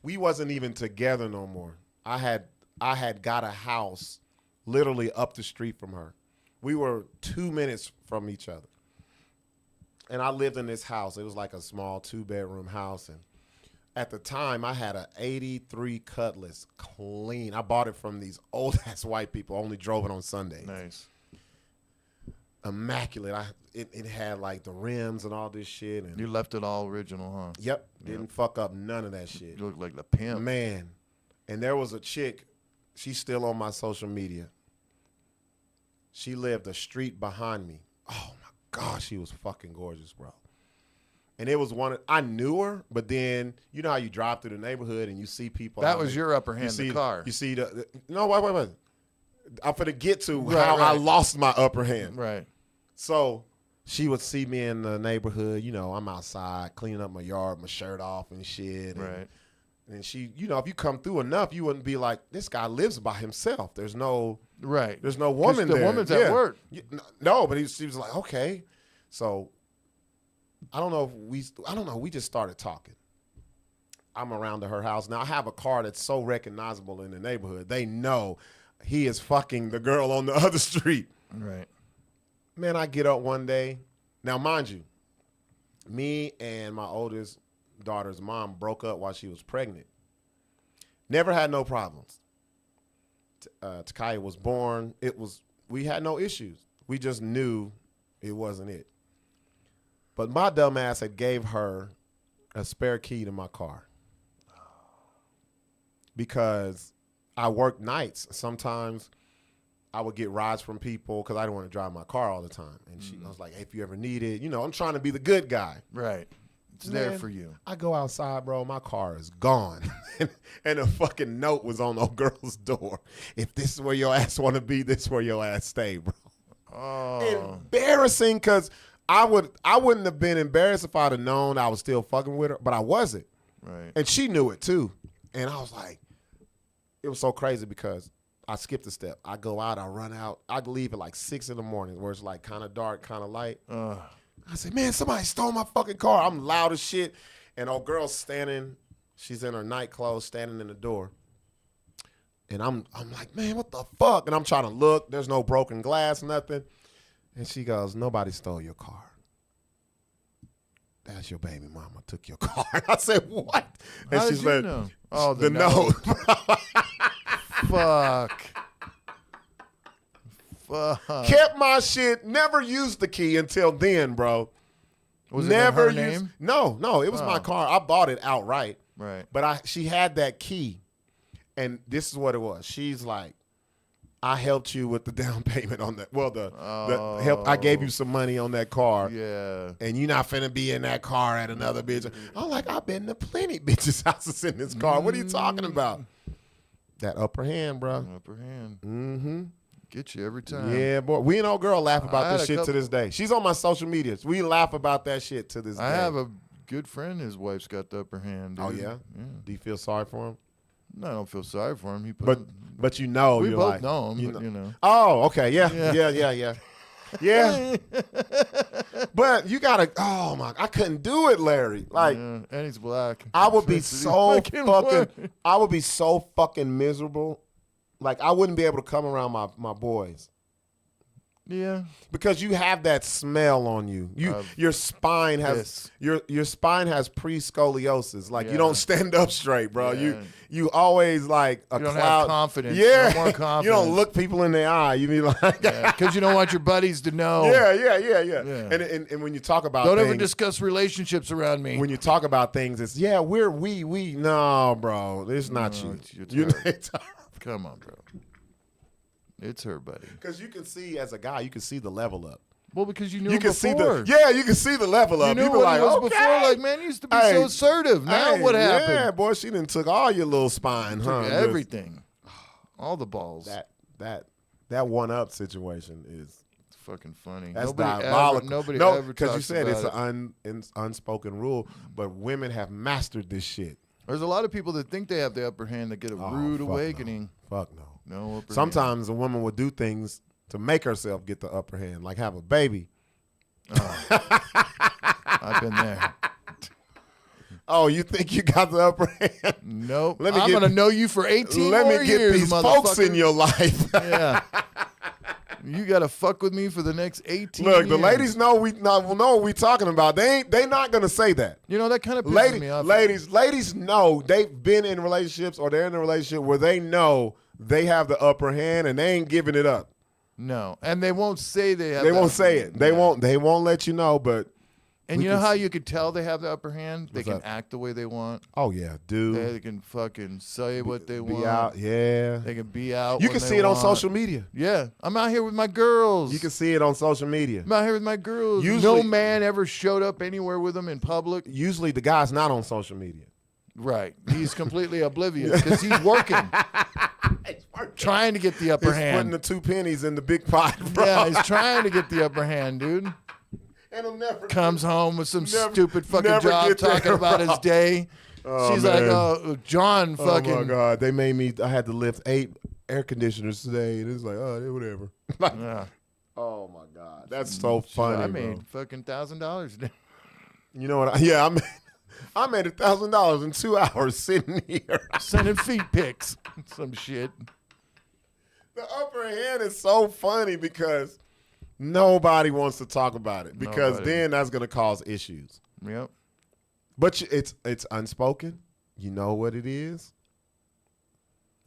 We wasn't even together no more. I had got a house literally up the street from her. We were 2 minutes from each other. And I lived in this house. It was like a small 2-bedroom house, and at the time I had a 83 Cutlass clean. I bought it from these old ass white people. Only drove it on Sundays. Nice. Immaculate. It had like the rims and all this shit. And You left it all original, huh? yep, didn't fuck up none of that shit. You look like the pimp. Man, and there was a chick. She's still on my social media. She lived a street behind me. Oh my God, she was fucking gorgeous, bro. And it was one. I knew her, but then you know how you drive through the neighborhood and you see people. That out was there. your upper hand, You see the car. You see no, wait. I'm finna get to Right, how I right. lost my upper hand. Right. So she would see me in the neighborhood. You know, I'm outside cleaning up my yard, my shirt off and shit. And, Right. And she, you know, if you come through enough, you wouldn't be like, this guy lives by himself. There's no Right. woman the there. woman's Yeah. at work. No, but she was like, okay. So I don't know. We just started talking. I'm around to her house. Now I have a car that's so recognizable in the neighborhood. They know he is fucking the girl on the other street. Right. Man, I get up one day. Now, mind you, me and my oldest daughter's mom broke up while she was pregnant. Never had no problems. Takaya was born. We had no issues. We just knew it wasn't it. But my dumb ass had gave her a spare key to my car. Because I worked nights. Sometimes I would get rides from people because I didn't want to drive my car all the time. And I was like, hey, if you ever need it, you know, I'm trying to be the good guy. Right. It's there Man, for you. I go outside, bro. My car is gone. And a fucking note was on the girl's door. If this is where your ass want to be, this is where your ass stay, bro. Oh. Embarrassing, because I wouldn't have been embarrassed if I'd have known I was still fucking with her, but I wasn't. Right. And she knew it too. And I was like, it was so crazy because I skipped a step. I go out, I run out. I leave at like 6 in the morning where it's like kind of dark, kind of light. I said, man, somebody stole my fucking car. I'm loud as shit. And old girl's standing, she's in her night clothes, standing in the door. And I'm like, man, what the fuck? And I'm trying to look. There's no broken glass, nothing. And she goes, nobody stole your car. That's your baby mama took your car. I said, what? And How she did you said, know? Oh, the the note. Fuck. Fuck. Kept my shit, never used the key until then, bro. Was Never it in her used. name? No, it was my Oh. car. I bought it outright. Right. But she had that key. And this is what it was. She's like, I helped you with the down payment on that. Well, the help. I gave you some money on that car. Yeah. And you're not finna be in that car at another bitch. I'm like, I've been to plenty bitches' houses in this car. What are you talking about? That upper hand, bro. Upper hand. Mm-hmm. Get you every time. Yeah, boy. We and old girl laugh I about had this a shit to couple- this day. She's on my social medias. We laugh about that shit to this day. I have a good friend. His wife's got the upper hand. Dude. Oh yeah? Do you feel sorry for him? No, I don't feel sorry for him. He put. But you know, we you're both like, know him. But, you know. Oh, okay, yeah. Yeah. Yeah. But you gotta. Oh my! I couldn't do it, Larry. Like, And he's black. I would be He's so fucking fucking. white. I would be so fucking miserable. Like, I wouldn't be able to come around my boys. Yeah. Because you have that smell on you. Your spine has your spine has pre-scoliosis. Like you don't stand up straight, bro. Yeah. You always like a You don't cloud. have confidence. Yeah, No more confidence. You don't look people in the eye. You be like, Because you don't want your buddies to know. yeah. And when you talk about Don't things, ever discuss relationships around me. when you talk about things, it's we. No, bro, it's not you. It's her. Come on, bro. It's her, buddy. Because you can see as a guy, you can see the level up. Well, because you knew You him can before. see you can see the level up. You knew be what like, he was okay. before. Like, man, you used to be Hey, so assertive. Now hey, what happened? Yeah, boy, she done took all your little spine, huh? Took everything. All the balls. That one up situation is It's fucking funny. that's Nobody diabolical. Nobody no, ever because you talks said it's about an unspoken rule, but women have mastered this shit. There's a lot of people that think they have the upper hand that get a rude fuck awakening. No. Fuck no. No upper Sometimes a woman would do things to make herself get the upper hand, like have a baby. hand. I've been there. Oh, you think you got the upper hand? Nope. Let me I'm get- going to know you for 18 Let more me get years, these folks in motherfucker. your life. Yeah. You got to fuck with me for the next 18 Look, the years. ladies know know what we talking about. They not gonna say that. You know, that kind of pisses me off. Ladies know they've been in relationships or they're in a relationship where they know they have the upper hand and they ain't giving it up. No. And they won't say they have They the won't upper say hand. it. They Yeah. won't let you know. But And we you know can how s- you could tell they have the upper hand? They What's can that? act the way they want. oh yeah, dude, They can fucking say what they be want. out. Yeah, They can be out. you when can they see it on want. social media. Yeah. I'm out here with my girls. You can see it on social media. I'm out here with my girls. Usually- no man ever showed up anywhere with them in public. Usually the guy's not on social media. Right. He's completely oblivious because he's working. Trying to get the upper He's putting hand. the 2 pennies in the big pot, bro. Yeah, he's trying to get the upper hand, dude. And he'll never Comes home with some Never- stupid fucking never job get there, talking about bro. his day. Oh, She's man. like, oh, John Oh fucking. my God! They made me. I had to lift 8 air conditioners today, and it's like, oh, whatever. Like, Yeah. oh my God, that's so funny. I bro. made fucking $1,000 today. You know what? I made $1,000 in 2 hours sitting here. Sending feet pics. Some shit. The upper hand is so funny because nobody wants to talk about it because Nobody. then that's gonna cause issues. Yep. But it's unspoken. You know what it is.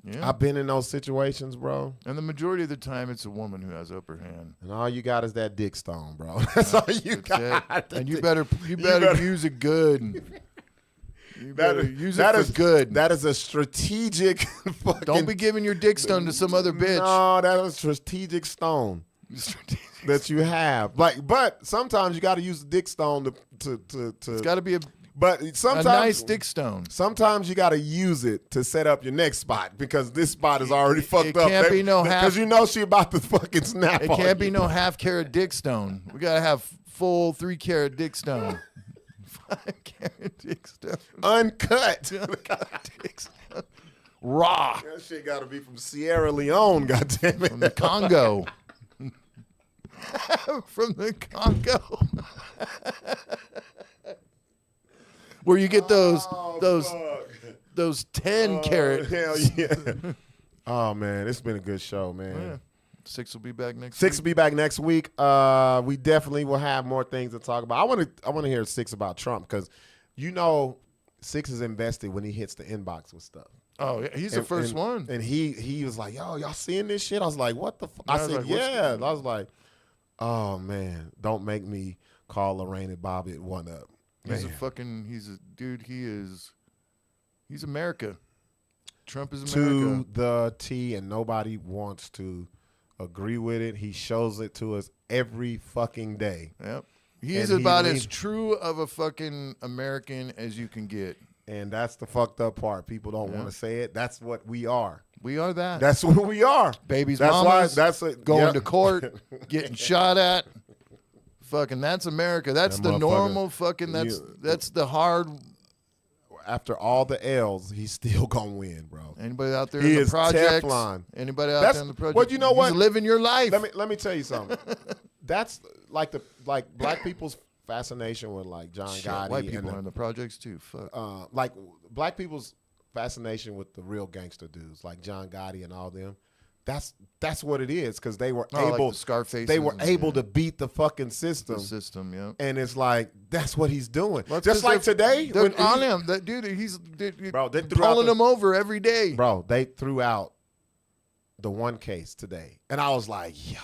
Yeah. I've been in those situations, bro. And the majority of the time, it's a woman who has upper hand. And all you got is that dick stone, bro. That's all you That's got. it. And you better use it good. You better use it that for is good. That is a strategic fucking. Don't be giving your dick stone to some other bitch. No, that's a strategic stone that you have. Like, but sometimes you got to use the dick stone to. It's got to be a But sometimes nice dick stone. Sometimes you got to use it to set up your next spot because this spot is already fucked up. can't be no half- because you know she about to fucking snap. It on can't be you. no half-carat dick stone. We got to have full 3-carat dick stone. 5-carat dick stone. Uncut. Dick stone. Raw. That shit got to be from Sierra Leone. Goddamn it. From the Congo. From the Congo. Where you get those 10-carat. Hell yeah. Oh man, it's been a good show, man. Yeah. Sixx will be back next Sixx week. will be back next week. We definitely will have more things to talk about. I want to hear Sixx about Trump because, you know, Sixx is invested when he hits the inbox with stuff. Oh, yeah, he's the first one. And he was like, yo, y'all seeing this shit? I was like, what the fuck? I I was said, like, what's yeah. going I was like, oh man, don't make me call Lorraine and Bobby at one up. He's a Man. fucking, he's America. Trump is To America. the T, and nobody wants to agree with it. He shows it to us every fucking day. Yep. He's And he about leaves- as true of a fucking American as you can get. And that's the fucked up part. People don't want to say it. That's what we are. We are that. That's what we are. Babies, That's mamas, why. That's a, going yeah. to court, getting shot at. Fucking, that's America. That's That the motherfucker. normal fucking. That's the hard. After all the L's, he's still gonna win, bro. Anybody out there He in the is projects? Teflon. Anybody out That's- there in the project? well, you know what? He's living your life. Let me tell you something. That's like black people's fascination with like John Shit, Gotti white people and are in the projects too. Fuck. like black people's fascination with the real gangster dudes like John Gotti and all them. That's what it is because they were Like able. the Scarfaces they were and able shit. to beat the fucking system. The system, yeah. And it's like that's what he's doing. Well, it's Just 'cause like they're- today, they're when on he- him. That dude, he's Bro, they threw out pulling the- him over every day. Bro, they threw out the one case today, and I was like, yo.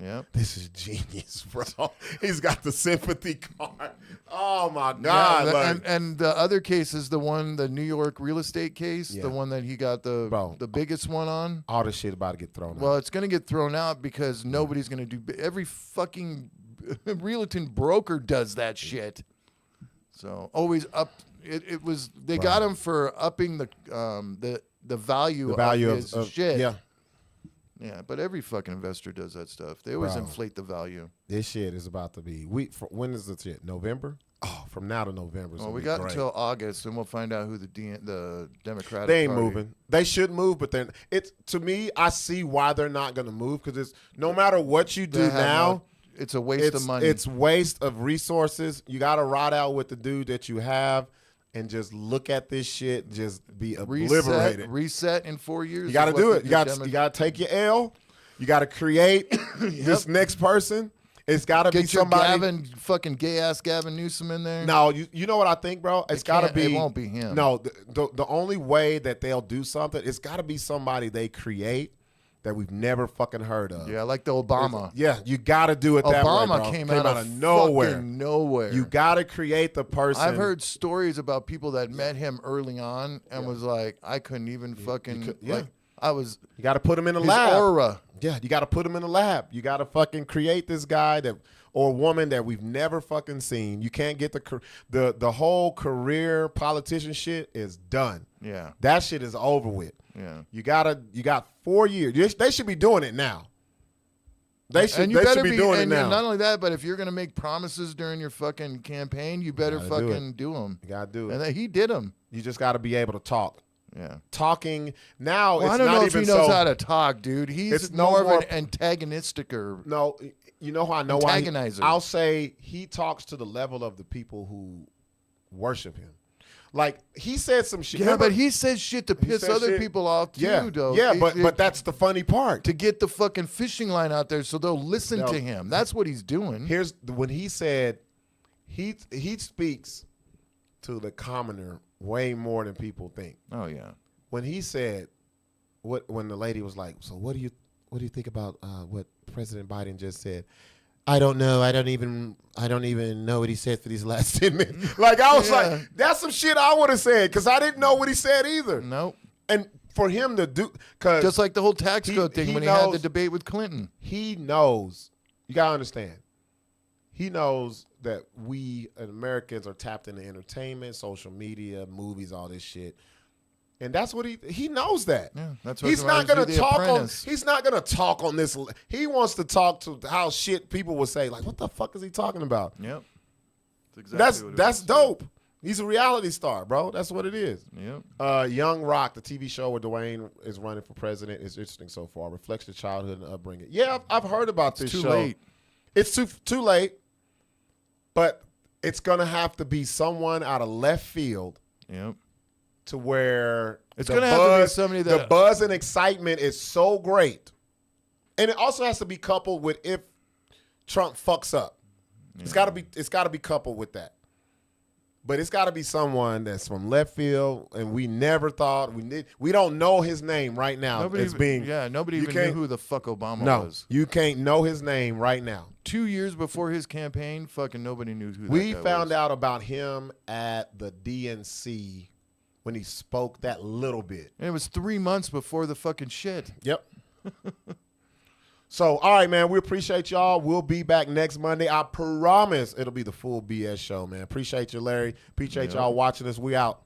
Yep. This is genius, bro. He's got the sympathy card. Oh my Yeah, God! the- like, and the other case is the New York real estate case, Yeah. the one that he got Bro. the biggest one on. all this shit about to get thrown Well, out. it's going to get thrown out because nobody's going to do. Every fucking realtor broker does that shit. So always up. It was they got him for upping the value, The value of of, his shit. yeah. Yeah, but every fucking investor does that stuff. They always Bro. inflate the value. This shit is about to be. When is the shit? November? Oh, from now to November. Well, we got until August, and we'll find out who the Democratic. They ain't Party. moving. They should move, but then it's to me. I see why they're not going to move because it's no matter what you do They have now. it's a waste of money. It's waste of resources. You got to ride out with the dude that you have and just look at this shit. Just be obliterated. Reset in 4 years. You got to is do what it. You got to take your L. You got to create this next person. It's got to be Get your somebody. fucking gay ass Gavin Newsom in there. No, you know what I think, bro? It's got to can't- be. it won't be him. No, the only way that they'll do something, it's got to be somebody they create that we've never fucking heard of. Yeah, like the Obama. Yeah, you got to do it that way, Obama bro. came out of nowhere. fucking nowhere. You got to create the person. I've heard stories about people that met him early on and was like, I couldn't even fucking like. I was. You got to put him in a His lab. aura. Yeah, you got to put him in a lab. You got to fucking create this guy that or woman that we've never fucking seen. You can't get the whole career politician shit is done. Yeah. That shit is over with. Yeah. You got 4 years. They should be doing it now. They should. And you They better should be doing it and now. not only that, but if you're gonna make promises during your fucking campaign, you better gotta do fucking do them. You gotta do it. And then he did them. You just got to be able to talk. Yeah. Talking now. Well, it's I don't not know if even he knows so, how to talk, dude. He's It's no more more- of an antagonistic or No, you know how I know why. Antagonizer. I'll say he talks to the level of the people who worship him. Like he said some shit. yeah, Remember- but he says shit to piss said other shit- people off too, yeah, though. yeah, It- but that's the funny part. to get the fucking fishing line out there so they'll listen No. to him. That's what he's doing. Here's when he said he speaks to the commoner way more than people think. Oh yeah. When he said when the lady was like, so what do you think about what President Biden just said? I don't know. I don't even know what he said for these last 10 minutes. Like I was like, that's some shit I would have said because I didn't know what he said either. Nope. And for him to do, because Just like the whole tax code thing when he had the debate with Clinton. he knows. You gotta understand. He knows that we Americans are tapped into entertainment, social media, movies, all this shit. And that's what he knows that. Yeah, that's what he's I not gonna do The talk Apprentice. on. He's not gonna talk on this. He wants to talk to how shit people would say. Like, what the fuck is he talking about? Yep. That's exactly That's dope. He's a reality star, bro. That's what it is. Yep. Young Rock, the TV show where Dwayne is running for president, is interesting so far. Reflects the childhood and upbringing. Yeah, I've heard about this Too show. late. It's too late, but it's gonna have to be someone out of left field Yep. to where It's the gonna have to be buzz- somebody the that- buzz and excitement is so great, and it also has to be coupled with if Trump fucks up. It's got to be coupled with that. But it's got to be someone that's from left field, and we never thought we don't know his name right now. Nobody even you knew can't- who the fuck Obama No, was. you can't know his name right now. 2 years before his campaign, fucking nobody knew who We that guy found was. out about him at the DNC when he spoke that little bit. And it was 3 months before the fucking shit. Yep. So, all right, man, we appreciate y'all. We'll be back next Monday. I promise it'll be the full BS show, man. Appreciate you, Larry. Appreciate y'all watching us. We out.